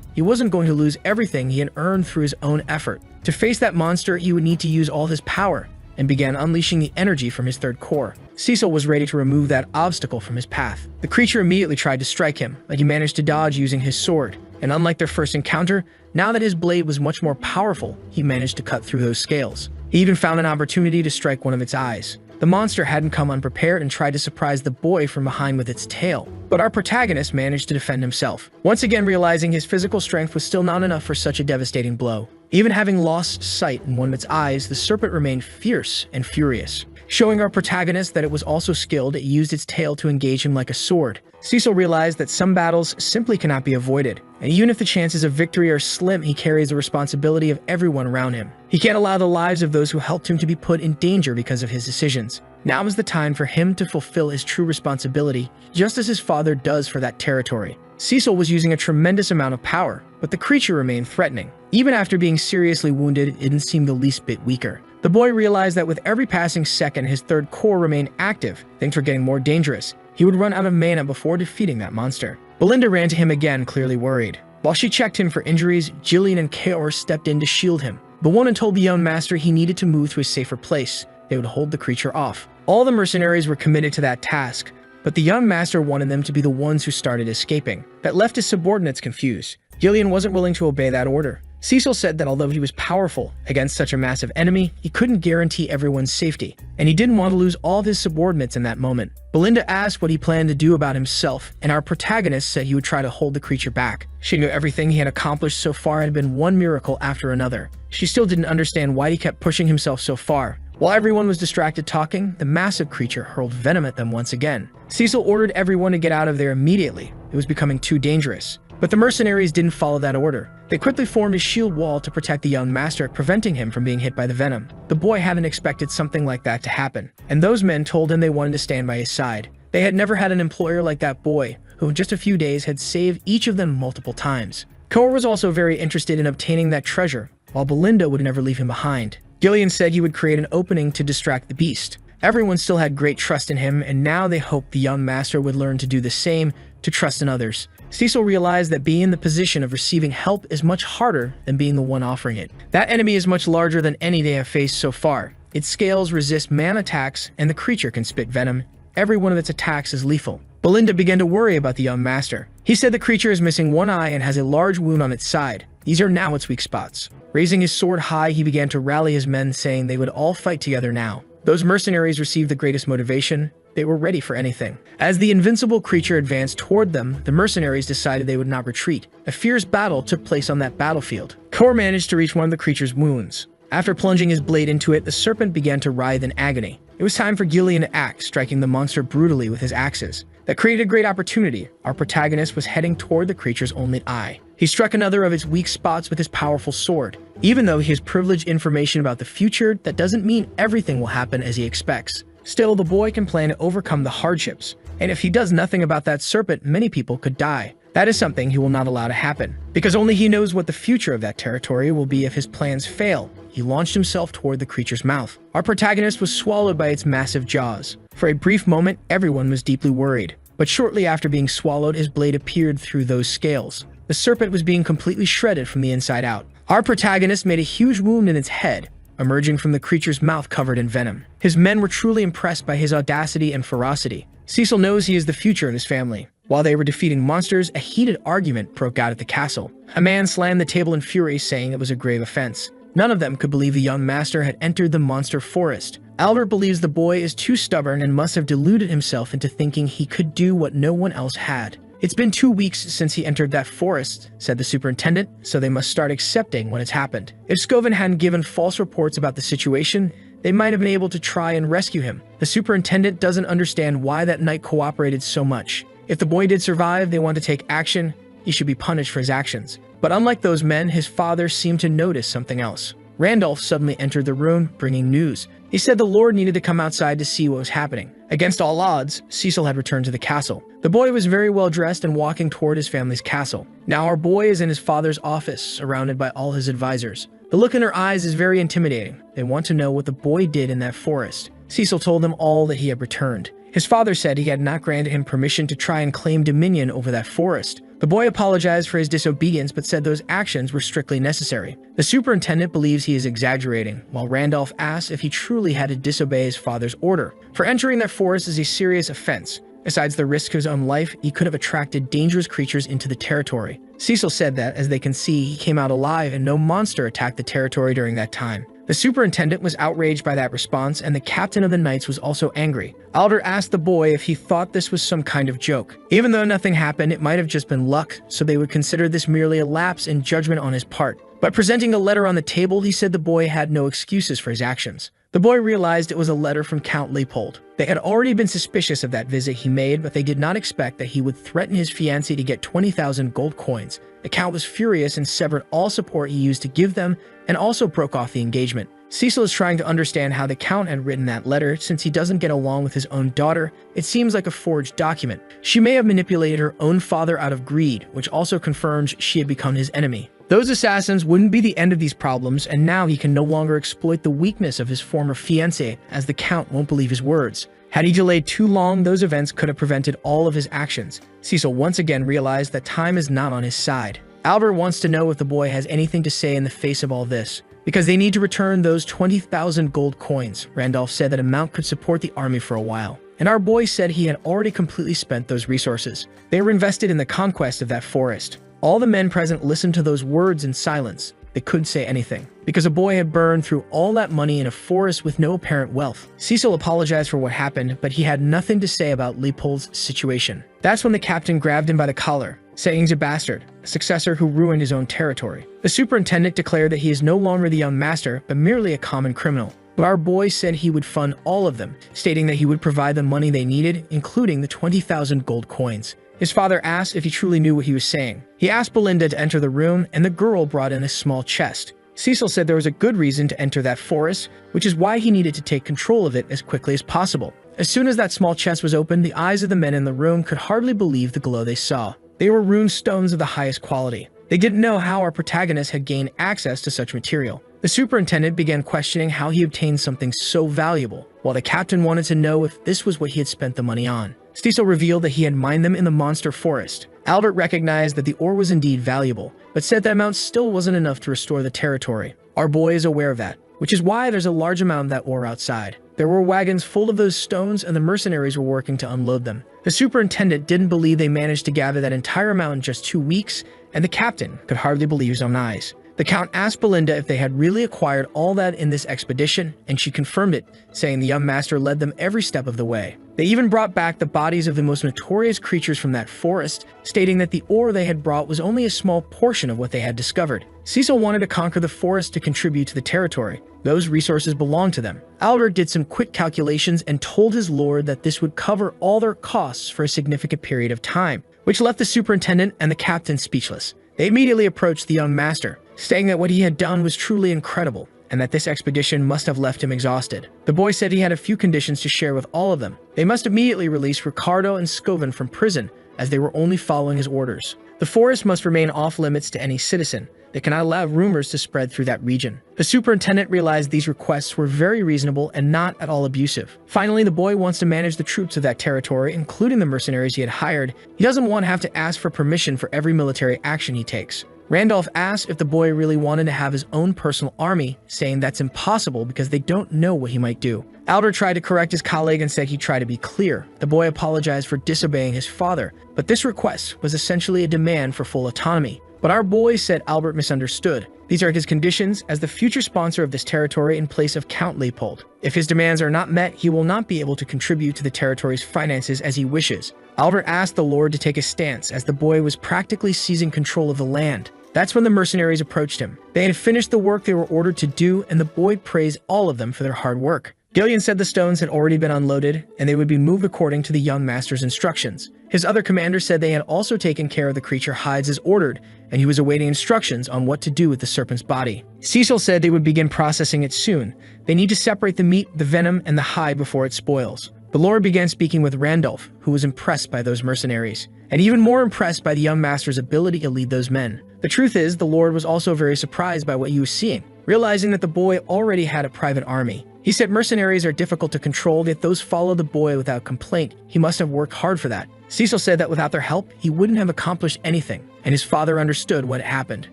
He wasn't going to lose everything he had earned through his own effort. To face that monster, he would need to use all his power, and began unleashing the energy from his third core. Cecil was ready to remove that obstacle from his path. The creature immediately tried to strike him, but he managed to dodge using his sword. And unlike their first encounter, now that his blade was much more powerful, he managed to cut through those scales. He even found an opportunity to strike one of its eyes. The monster hadn't come unprepared and tried to surprise the boy from behind with its tail. But our protagonist managed to defend himself, once again realizing his physical strength was still not enough for such a devastating blow. Even having lost sight in one of its eyes, the serpent remained fierce and furious. Showing our protagonist that it was also skilled, it used its tail to engage him like a sword. Cecil realized that some battles simply cannot be avoided, and even if the chances of victory are slim, he carries the responsibility of everyone around him. He can't allow the lives of those who helped him to be put in danger because of his decisions. Now is the time for him to fulfill his true responsibility, just as his father does for that territory. Cecil was using a tremendous amount of power, but the creature remained threatening. Even after being seriously wounded, it didn't seem the least bit weaker. The boy realized that with every passing second his third core remained active, things were getting more dangerous. He would run out of mana before defeating that monster. Belinda ran to him again, clearly worried. While she checked him for injuries, Gillian and Kaor stepped in to shield him. The woman told the young master he needed to move to a safer place. They would hold the creature off. All the mercenaries were committed to that task, but the young master wanted them to be the ones who started escaping. That left his subordinates confused. Gillian wasn't willing to obey that order. Cecil said that although he was powerful against such a massive enemy, he couldn't guarantee everyone's safety, and he didn't want to lose all of his subordinates in that moment. Belinda asked what he planned to do about himself, and our protagonist said he would try to hold the creature back. She knew everything he had accomplished so far had been one miracle after another. She still didn't understand why he kept pushing himself so far. While everyone was distracted talking, the massive creature hurled venom at them once again. Cecil ordered everyone to get out of there immediately. It was becoming too dangerous. But the mercenaries didn't follow that order. They quickly formed a shield wall to protect the young master, preventing him from being hit by the venom. The boy hadn't expected something like that to happen, and those men told him they wanted to stand by his side. They had never had an employer like that boy, who in just a few days had saved each of them multiple times. Kaor was also very interested in obtaining that treasure, while Belinda would never leave him behind. Gillian said he would create an opening to distract the beast. Everyone still had great trust in him, and now they hoped the young master would learn to do the same, to trust in others. Cecil realized that being in the position of receiving help is much harder than being the one offering it. That enemy is much larger than any they have faced so far. Its scales resist man attacks, and the creature can spit venom. Every one of its attacks is lethal. Belinda began to worry about the young master. He said the creature is missing one eye and has a large wound on its side. These are now its weak spots. Raising his sword high, he began to rally his men, saying they would all fight together now. Those mercenaries received the greatest motivation. They were ready for anything. As the invincible creature advanced toward them, the mercenaries decided they would not retreat. A fierce battle took place on that battlefield. Kaor managed to reach one of the creature's wounds. After plunging his blade into it, the serpent began to writhe in agony. It was time for Gillian to act, striking the monster brutally with his axes. That created a great opportunity. Our protagonist was heading toward the creature's only eye. He struck another of its weak spots with his powerful sword. Even though he has privileged information about the future, that doesn't mean everything will happen as he expects. Still, the boy can plan to overcome the hardships. And if he does nothing about that serpent, many people could die. That is something he will not allow to happen, because only he knows what the future of that territory will be if his plans fail. He launched himself toward the creature's mouth. Our protagonist was swallowed by its massive jaws. For a brief moment, everyone was deeply worried. But shortly after being swallowed, his blade appeared through those scales. The serpent was being completely shredded from the inside out. Our protagonist made a huge wound in its head, emerging from the creature's mouth covered in venom. His men were truly impressed by his audacity and ferocity. Cecil knows he is the future of his family. While they were defeating monsters, a heated argument broke out at the castle. A man slammed the table in fury, saying it was a grave offense. None of them could believe the young master had entered the monster forest. Albert believes the boy is too stubborn and must have deluded himself into thinking he could do what no one else had. It's been 2 weeks since he entered that forest, said the superintendent, so they must start accepting what has happened. If Scoven hadn't given false reports about the situation, they might have been able to try and rescue him. The superintendent doesn't understand why that knight cooperated so much. If the boy did survive, they want to take action. He should be punished for his actions. But unlike those men, his father seemed to notice something else. Randolph suddenly entered the room, bringing news. He said the Lord needed to come outside to see what was happening. Against all odds, Cecil had returned to the castle. The boy was very well dressed and walking toward his family's castle. Now our boy is in his father's office, surrounded by all his advisors. The look in their eyes is very intimidating. They want to know what the boy did in that forest. Cecil told them all that he had returned. His father said he had not granted him permission to try and claim dominion over that forest. The boy apologized for his disobedience but said those actions were strictly necessary. The superintendent believes he is exaggerating, while Randolph asks if he truly had to disobey his father's order. For entering that forest is a serious offense. Besides the risk of his own life, he could have attracted dangerous creatures into the territory. Cecil said that, as they can see, he came out alive and no monster attacked the territory during that time. The superintendent was outraged by that response, and the captain of the knights was also angry. Alder asked the boy if he thought this was some kind of joke. Even though nothing happened, it might have just been luck, so they would consider this merely a lapse in judgment on his part. But presenting a letter on the table, he said the boy had no excuses for his actions. The boy realized it was a letter from Count Leopold. They had already been suspicious of that visit he made, but they did not expect that he would threaten his fiancée to get 20,000 gold coins. The Count was furious and severed all support he used to give them, and also broke off the engagement. Cecil is trying to understand how the Count had written that letter. Since he doesn't get along with his own daughter, it seems like a forged document. She may have manipulated her own father out of greed, which also confirms she had become his enemy. Those assassins wouldn't be the end of these problems, and now he can no longer exploit the weakness of his former fiancée, as the Count won't believe his words. Had he delayed too long, those events could have prevented all of his actions. Cecil once again realized that time is not on his side. Albert wants to know if the boy has anything to say in the face of all this, because they need to return those 20,000 gold coins. Randolph said that amount could support the army for a while, and our boy said he had already completely spent those resources. They were invested in the conquest of that forest. All the men present listened to those words in silence. They couldn't say anything, because a boy had burned through all that money in a forest with no apparent wealth. Cecil apologized for what happened, but he had nothing to say about Leopold's situation. That's when the captain grabbed him by the collar, saying he's a bastard, a successor who ruined his own territory. The superintendent declared that he is no longer the young master, but merely a common criminal. But our boy said he would fund all of them, stating that he would provide the money they needed, including the 20,000 gold coins. His father asked if he truly knew what he was saying. He asked Belinda to enter the room, and the girl brought in a small chest. Cecil said there was a good reason to enter that forest, which is why he needed to take control of it as quickly as possible. As soon as that small chest was opened, the eyes of the men in the room could hardly believe the glow they saw. They were rune stones of the highest quality. They didn't know how our protagonist had gained access to such material. The superintendent began questioning how he obtained something so valuable, while the captain wanted to know if this was what he had spent the money on. Cecil revealed that he had mined them in the monster forest. Albert recognized that the ore was indeed valuable, but said that amount still wasn't enough to restore the territory. Our boy is aware of that, which is why there's a large amount of that ore outside. There were wagons full of those stones, and the mercenaries were working to unload them. The superintendent didn't believe they managed to gather that entire amount in just 2 weeks, and the captain could hardly believe his own eyes. The Count asked Belinda if they had really acquired all that in this expedition, and she confirmed it, saying the young master led them every step of the way. They even brought back the bodies of the most notorious creatures from that forest, stating that the ore they had brought was only a small portion of what they had discovered. Cecil wanted to conquer the forest to contribute to the territory. Those resources belonged to them. Albert did some quick calculations and told his lord that this would cover all their costs for a significant period of time, which left the superintendent and the captain speechless. They immediately approached the young master, saying that what he had done was truly incredible, and that this expedition must have left him exhausted. The boy said he had a few conditions to share with all of them. They must immediately release Ricardo and Scovin from prison, as they were only following his orders. The forest must remain off-limits to any citizen. They cannot allow rumors to spread through that region. The superintendent realized these requests were very reasonable and not at all abusive. Finally, the boy wants to manage the troops of that territory, including the mercenaries he had hired. He doesn't want to have to ask for permission for every military action he takes. Randolph asked if the boy really wanted to have his own personal army, saying that's impossible because they don't know what he might do. Albert tried to correct his colleague and said he'd try to be clear. The boy apologized for disobeying his father, but this request was essentially a demand for full autonomy. But our boy said Albert misunderstood. These are his conditions as the future sponsor of this territory in place of Count Leopold. If his demands are not met, he will not be able to contribute to the territory's finances as he wishes. Albert asked the Lord to take a stance as the boy was practically seizing control of the land. That's when the mercenaries approached him. They had finished the work they were ordered to do, and the boy praised all of them for their hard work. Gillian said the stones had already been unloaded, and they would be moved according to the young master's instructions. His other commanders said they had also taken care of the creature hides as ordered, and he was awaiting instructions on what to do with the serpent's body. Cecil said they would begin processing it soon. They need to separate the meat, the venom, and the hide before it spoils. The Lord began speaking with Randolph, who was impressed by those mercenaries, and even more impressed by the young master's ability to lead those men. The truth is, the Lord was also very surprised by what he was seeing, realizing that the boy already had a private army. He said mercenaries are difficult to control, yet those follow the boy without complaint. He must have worked hard for that. Cecil said that without their help, he wouldn't have accomplished anything, and his father understood what had happened.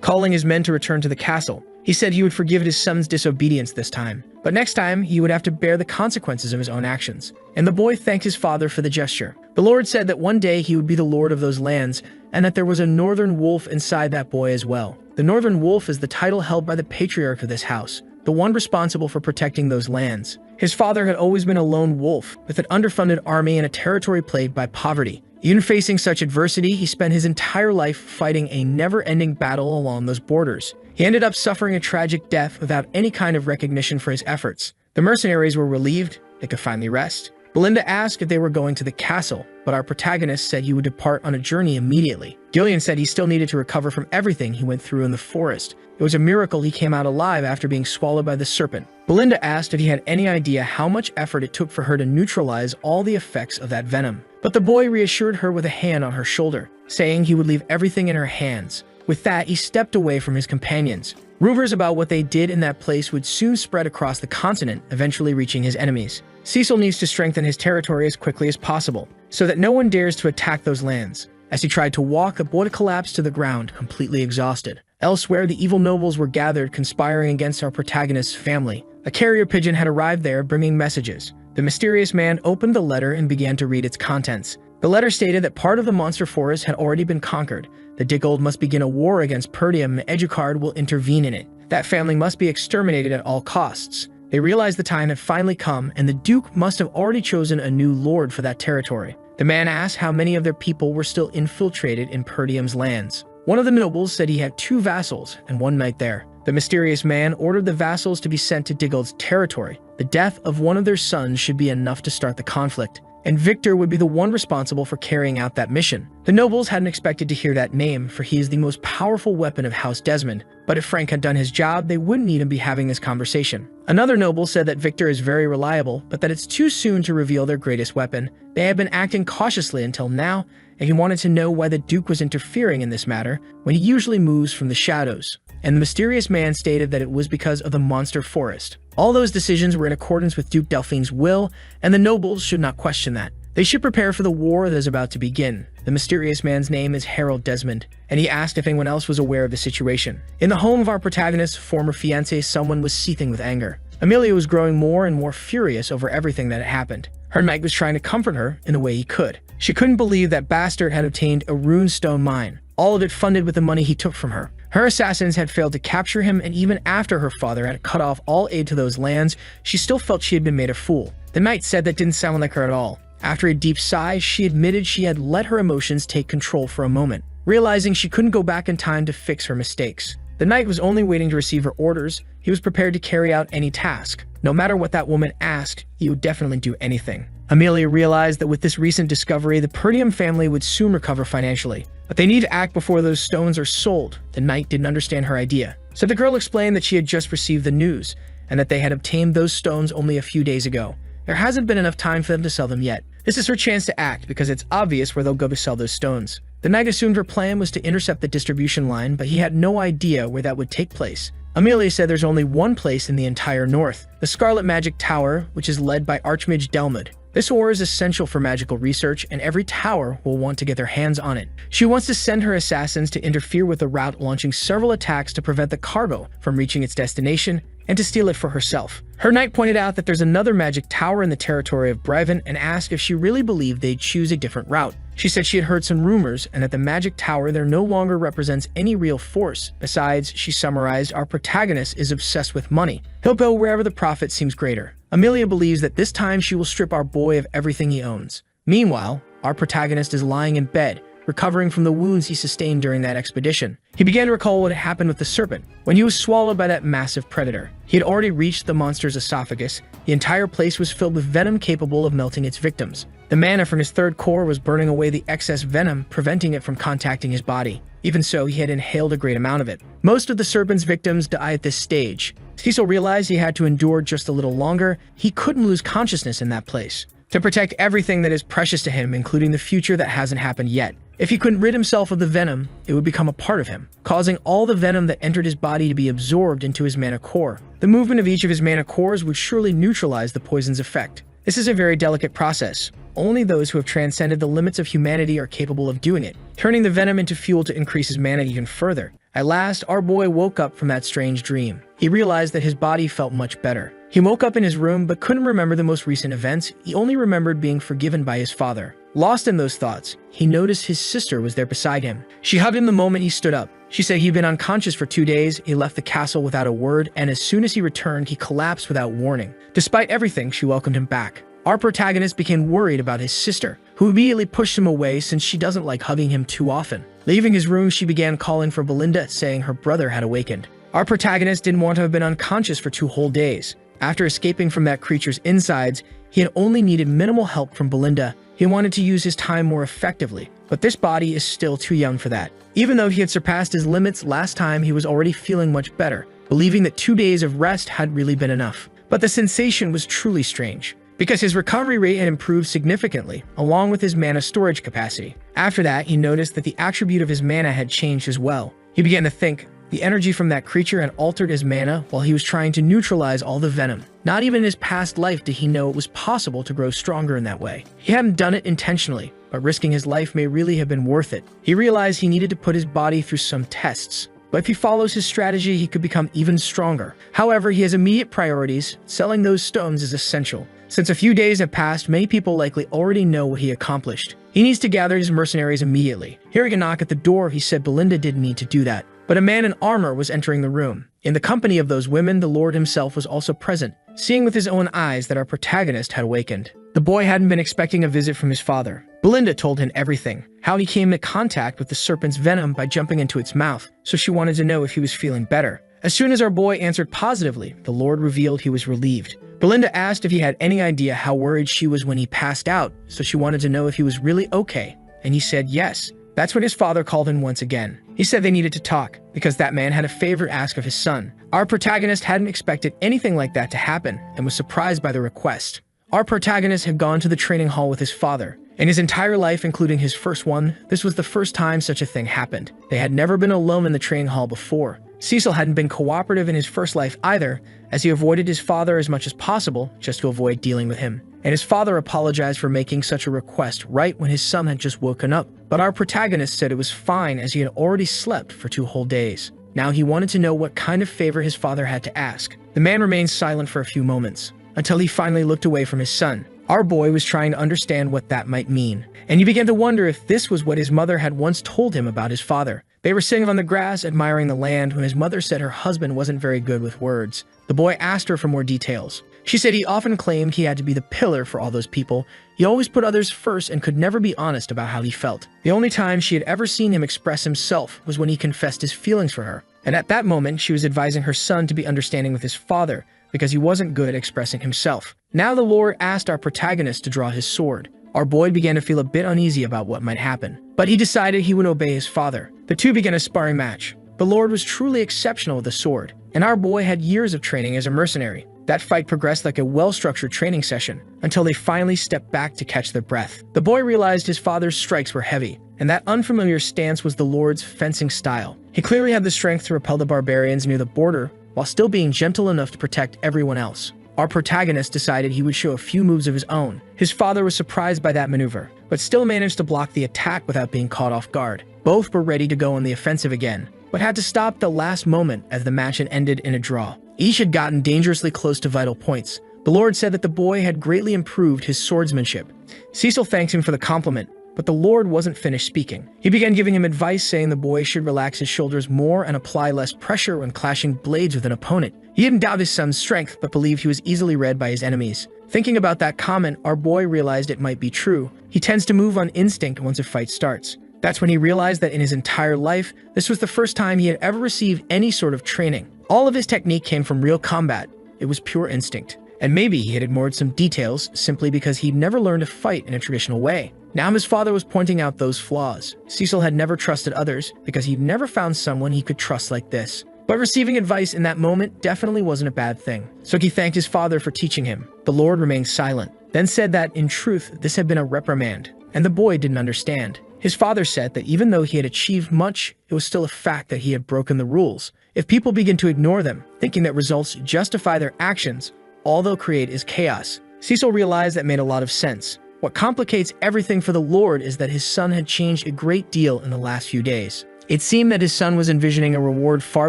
Calling his men to return to the castle, he said he would forgive his son's disobedience this time, but next time he would have to bear the consequences of his own actions. And the boy thanked his father for the gesture. The Lord said that one day he would be the lord of those lands, and that there was a northern wolf inside that boy as well. The northern wolf is the title held by the patriarch of this house, the one responsible for protecting those lands. His father had always been a lone wolf, with an underfunded army and a territory plagued by poverty. Even facing such adversity, he spent his entire life fighting a never-ending battle along those borders. He ended up suffering a tragic death without any kind of recognition for his efforts. The mercenaries were relieved they could finally rest. Belinda asked if they were going to the castle, but our protagonist said he would depart on a journey immediately. Gillian said he still needed to recover from everything he went through in the forest. It was a miracle he came out alive after being swallowed by the serpent. Belinda asked if he had any idea how much effort it took for her to neutralize all the effects of that venom. But the boy reassured her with a hand on her shoulder, saying he would leave everything in her hands. With that, he stepped away from his companions. Rumors about what they did in that place would soon spread across the continent, eventually reaching his enemies. Cecil needs to strengthen his territory as quickly as possible, so that no one dares to attack those lands. As he tried to walk, the boy collapsed to the ground, completely exhausted. Elsewhere, the evil nobles were gathered, conspiring against our protagonist's family. A carrier pigeon had arrived there, bringing messages. The mysterious man opened the letter and began to read its contents. The letter stated that part of the monster forest had already been conquered. The Dickold must begin a war against Perdium, and Educard will intervene in it. That family must be exterminated at all costs. They realized the time had finally come, and the Duke must have already chosen a new lord for that territory. The man asked how many of their people were still infiltrated in Perdium's lands. One of the nobles said he had 2 vassals and 1 knight there. The mysterious man ordered the vassals to be sent to Dickold's territory. The death of one of their sons should be enough to start the conflict, and Victor would be the one responsible for carrying out that mission. The nobles hadn't expected to hear that name, for he is the most powerful weapon of House Desmond, but if Frank had done his job, they wouldn't need him be having this conversation. Another noble said that Victor is very reliable, but that it's too soon to reveal their greatest weapon. They had been acting cautiously until now, and he wanted to know why the Duke was interfering in this matter when he usually moves from the shadows. And the mysterious man stated that it was because of the monster forest. All those decisions were in accordance with Duke Delphine's will, and the nobles should not question that. They should prepare for the war that is about to begin. The mysterious man's name is Harold Desmond, and he asked if anyone else was aware of the situation. In the home of our protagonist's former fiancé, someone was seething with anger. Amelia was growing more and more furious over everything that had happened. Her knight was trying to comfort her in the way he could. She couldn't believe that bastard had obtained a runestone mine, all of it funded with the money he took from her. Her assassins had failed to capture him, and even after her father had cut off all aid to those lands, she still felt she had been made a fool. The knight said that didn't sound like her at all. After a deep sigh, she admitted she had let her emotions take control for a moment, realizing she couldn't go back in time to fix her mistakes. The knight was only waiting to receive her orders. He was prepared to carry out any task. No matter what that woman asked, he would definitely do anything. Amelia realized that with this recent discovery, the Perdium family would soon recover financially. But they need to act before those stones are sold. The knight didn't understand her idea. So the girl explained that she had just received the news, and that they had obtained those stones only a few days ago. There hasn't been enough time for them to sell them yet. This is her chance to act, because it's obvious where they'll go to sell those stones. The knight assumed her plan was to intercept the distribution line, but he had no idea where that would take place. Amelia said there's only one place in the entire north, the Scarlet Magic Tower, which is led by Archmage Delmud. This ore is essential for magical research, and every tower will want to get their hands on it. She wants to send her assassins to interfere with the route, launching several attacks to prevent the cargo from reaching its destination, and to steal it for herself. Her knight pointed out that there's another magic tower in the territory of Brevin and asked if she really believed they'd choose a different route. She said she had heard some rumors and that the magic tower there no longer represents any real force. Besides, she summarized, our protagonist is obsessed with money. He'll go wherever the profit seems greater. Amelia believes that this time she will strip our boy of everything he owns. Meanwhile, our protagonist is lying in bed, recovering from the wounds he sustained during that expedition. He began to recall what had happened with the serpent, when he was swallowed by that massive predator. He had already reached the monster's esophagus. The entire place was filled with venom capable of melting its victims. The mana from his third core was burning away the excess venom, preventing it from contacting his body. Even so, he had inhaled a great amount of it. Most of the serpent's victims die at this stage. Cecil realized he had to endure just a little longer. He couldn't lose consciousness in that place. To protect everything that is precious to him, including the future that hasn't happened yet. If he couldn't rid himself of the venom, it would become a part of him, causing all the venom that entered his body to be absorbed into his mana core. The movement of each of his mana cores would surely neutralize the poison's effect. This is a very delicate process. Only those who have transcended the limits of humanity are capable of doing it, turning the venom into fuel to increase his mana even further. At last, our boy woke up from that strange dream. He realized that his body felt much better. He woke up in his room but couldn't remember the most recent events. He only remembered being forgiven by his father. Lost in those thoughts, he noticed his sister was there beside him. She hugged him the moment he stood up. She said he'd been unconscious for 2 days, he left the castle without a word, and as soon as he returned, he collapsed without warning. Despite everything, she welcomed him back. Our protagonist became worried about his sister, who immediately pushed him away since she doesn't like hugging him too often. Leaving his room, she began calling for Belinda, saying her brother had awakened. Our protagonist didn't want to have been unconscious for 2 whole days. After escaping from that creature's insides, he had only needed minimal help from Belinda. He wanted to use his time more effectively, but this body is still too young for that. Even though he had surpassed his limits last time, he was already feeling much better, believing that 2 days of rest had really been enough. But the sensation was truly strange, because his recovery rate had improved significantly, along with his mana storage capacity. After that, he noticed that the attribute of his mana had changed as well. He began to think, the energy from that creature had altered his mana while he was trying to neutralize all the venom. Not even in his past life did he know it was possible to grow stronger in that way. He hadn't done it intentionally, but risking his life may really have been worth it. He realized he needed to put his body through some tests, but if he follows his strategy, he could become even stronger. However, he has immediate priorities. Selling those stones is essential. Since a few days have passed, many people likely already know what he accomplished. He needs to gather his mercenaries immediately. Hearing a knock at the door, he said Belinda didn't need to do that. But a man in armor was entering the room. In the company of those women, the Lord himself was also present, seeing with his own eyes that our protagonist had awakened. The boy hadn't been expecting a visit from his father. Belinda told him everything, how he came in contact with the serpent's venom by jumping into its mouth, so she wanted to know if he was feeling better. As soon as our boy answered positively, the Lord revealed he was relieved. Belinda asked if he had any idea how worried she was when he passed out, so she wanted to know if he was really okay, and he said yes. That's when his father called in once again. He said they needed to talk, because that man had a favor to ask of his son. Our protagonist hadn't expected anything like that to happen, and was surprised by the request. Our protagonist had gone to the training hall with his father. In his entire life, including his first one, this was the first time such a thing happened. They had never been alone in the training hall before. Cecil hadn't been cooperative in his first life either, as he avoided his father as much as possible just to avoid dealing with him. And his father apologized for making such a request right when his son had just woken up. But our protagonist said it was fine as he had already slept for 2 whole days. Now he wanted to know what kind of favor his father had to ask. The man remained silent for a few moments, until he finally looked away from his son. Our boy was trying to understand what that might mean, and he began to wonder if this was what his mother had once told him about his father. They were sitting on the grass, admiring the land, when his mother said her husband wasn't very good with words. The boy asked her for more details. She said he often claimed he had to be the pillar for all those people. He always put others first and could never be honest about how he felt. The only time she had ever seen him express himself was when he confessed his feelings for her. And at that moment, she was advising her son to be understanding with his father because he wasn't good at expressing himself. Now the Lord asked our protagonist to draw his sword. Our boy began to feel a bit uneasy about what might happen, but he decided he would obey his father. The two began a sparring match. The Lord was truly exceptional with the sword, and our boy had years of training as a mercenary. That fight progressed like a well-structured training session until they finally stepped back to catch their breath. The boy realized his father's strikes were heavy, and that unfamiliar stance was the Lord's fencing style. He clearly had the strength to repel the barbarians near the border while still being gentle enough to protect everyone else. Our protagonist decided he would show a few moves of his own. His father was surprised by that maneuver, but still managed to block the attack without being caught off guard. Both were ready to go on the offensive again, but had to stop the last moment as the match had ended in a draw. Each had gotten dangerously close to vital points. The Lord said that the boy had greatly improved his swordsmanship. Cecil thanked him for the compliment, but the Lord wasn't finished speaking. He began giving him advice, saying the boy should relax his shoulders more and apply less pressure when clashing blades with an opponent. He didn't doubt his son's strength, but believed he was easily read by his enemies. Thinking about that comment, our boy realized it might be true. He tends to move on instinct once a fight starts. That's when he realized that in his entire life, this was the first time he had ever received any sort of training. All of his technique came from real combat. It was pure instinct. And maybe he had ignored some details simply because he'd never learned to fight in a traditional way. Now his father was pointing out those flaws. Cecil had never trusted others because he'd never found someone he could trust like this. But receiving advice in that moment definitely wasn't a bad thing. Suki thanked his father for teaching him. The Lord remained silent, then said that, in truth, this had been a reprimand, and the boy didn't understand. His father said that even though he had achieved much, it was still a fact that he had broken the rules. If people begin to ignore them, thinking that results justify their actions, all they'll create is chaos. Cecil realized that made a lot of sense. What complicates everything for the Lord is that his son had changed a great deal in the last few days. It seemed that his son was envisioning a reward far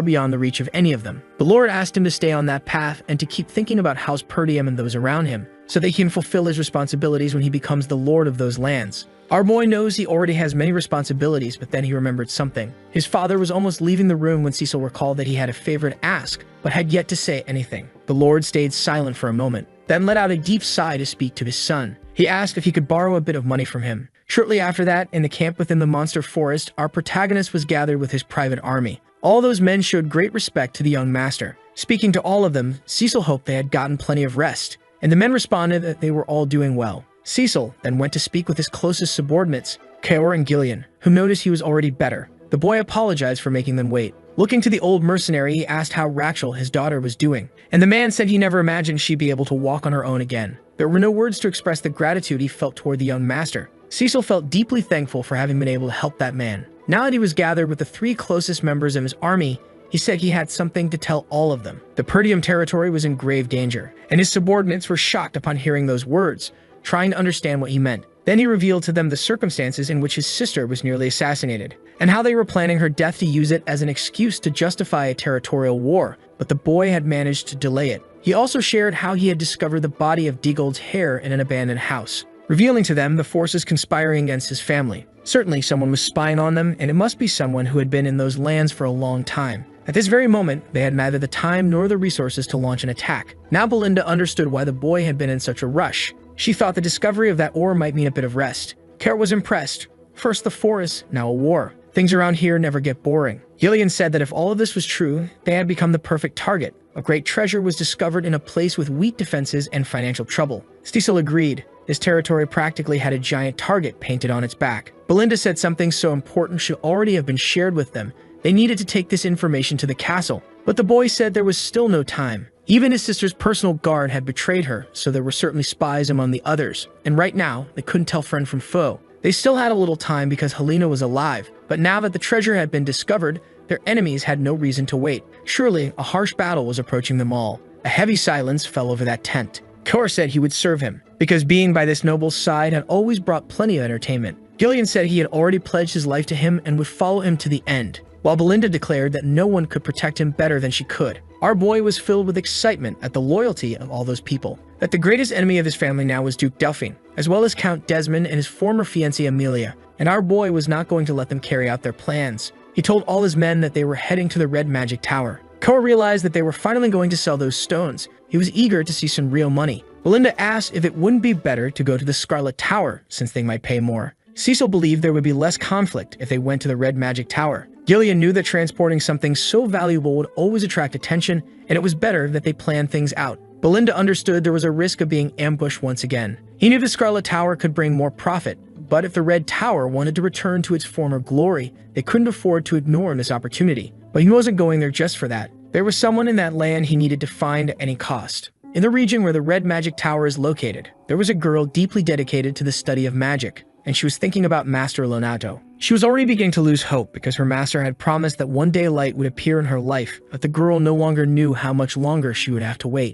beyond the reach of any of them. The Lord asked him to stay on that path and to keep thinking about House Perdium and those around him, so that he can fulfill his responsibilities when he becomes the Lord of those lands. Our boy knows he already has many responsibilities, but then he remembered something. His father was almost leaving the room when Cecil recalled that he had a favor to ask, but had yet to say anything. The Lord stayed silent for a moment, then let out a deep sigh to speak to his son. He asked if he could borrow a bit of money from him. Shortly after that, in the camp within the monster forest, our protagonist was gathered with his private army. All those men showed great respect to the young master. Speaking to all of them, Cecil hoped they had gotten plenty of rest, and the men responded that they were all doing well. Cecil then went to speak with his closest subordinates, Kaor and Gillian, who noticed he was already better. The boy apologized for making them wait. Looking to the old mercenary, he asked how Rachel, his daughter, was doing, and the man said he never imagined she'd be able to walk on her own again. There were no words to express the gratitude he felt toward the young master. Cecil felt deeply thankful for having been able to help that man. Now that he was gathered with the 3 closest members of his army, he said he had something to tell all of them. The Perdium territory was in grave danger, and his subordinates were shocked upon hearing those words, trying to understand what he meant. Then he revealed to them the circumstances in which his sister was nearly assassinated, and how they were planning her death to use it as an excuse to justify a territorial war, but the boy had managed to delay it. He also shared how he had discovered the body of Deagold's heir in an abandoned house, revealing to them the forces conspiring against his family. Certainly someone was spying on them, and it must be someone who had been in those lands for a long time. At this very moment, they had neither the time nor the resources to launch an attack. Now Belinda understood why the boy had been in such a rush. She thought the discovery of that ore might mean a bit of rest. Kara was impressed. First the forest, now a war. Things around here never get boring. Gillian said that if all of this was true, they had become the perfect target. A great treasure was discovered in a place with weak defenses and financial trouble. Cecil agreed. This territory practically had a giant target painted on its back. Belinda said something so important should already have been shared with them. They needed to take this information to the castle. But the boy said there was still no time. Even his sister's personal guard had betrayed her, so there were certainly spies among the others. And right now, they couldn't tell friend from foe. They still had a little time because Helena was alive, but now that the treasure had been discovered, their enemies had no reason to wait. Surely, a harsh battle was approaching them all. A heavy silence fell over that tent. Kaur said he would serve him, because being by this noble's side had always brought plenty of entertainment. Gillian said he had already pledged his life to him and would follow him to the end, while Belinda declared that no one could protect him better than she could. Our boy was filled with excitement at the loyalty of all those people. That the greatest enemy of his family now was Duke Delphine, as well as Count Desmond and his former fiancée Amelia, and our boy was not going to let them carry out their plans. He told all his men that they were heading to the Red Magic Tower. Koa realized that they were finally going to sell those stones. He was eager to see some real money. Belinda asked if it wouldn't be better to go to the Scarlet Tower since they might pay more. Cecil believed there would be less conflict if they went to the Red Magic Tower. Gillian knew that transporting something so valuable would always attract attention, and it was better that they planned things out. Belinda understood there was a risk of being ambushed once again. He knew the Scarlet Tower could bring more profit, but if the Red Tower wanted to return to its former glory, they couldn't afford to ignore this opportunity. But he wasn't going there just for that. There was someone in that land he needed to find at any cost. In the region where the Red Magic Tower is located, there was a girl deeply dedicated to the study of magic, and she was thinking about Master Lonato. She was already beginning to lose hope because her master had promised that one day light would appear in her life, but the girl no longer knew how much longer she would have to wait.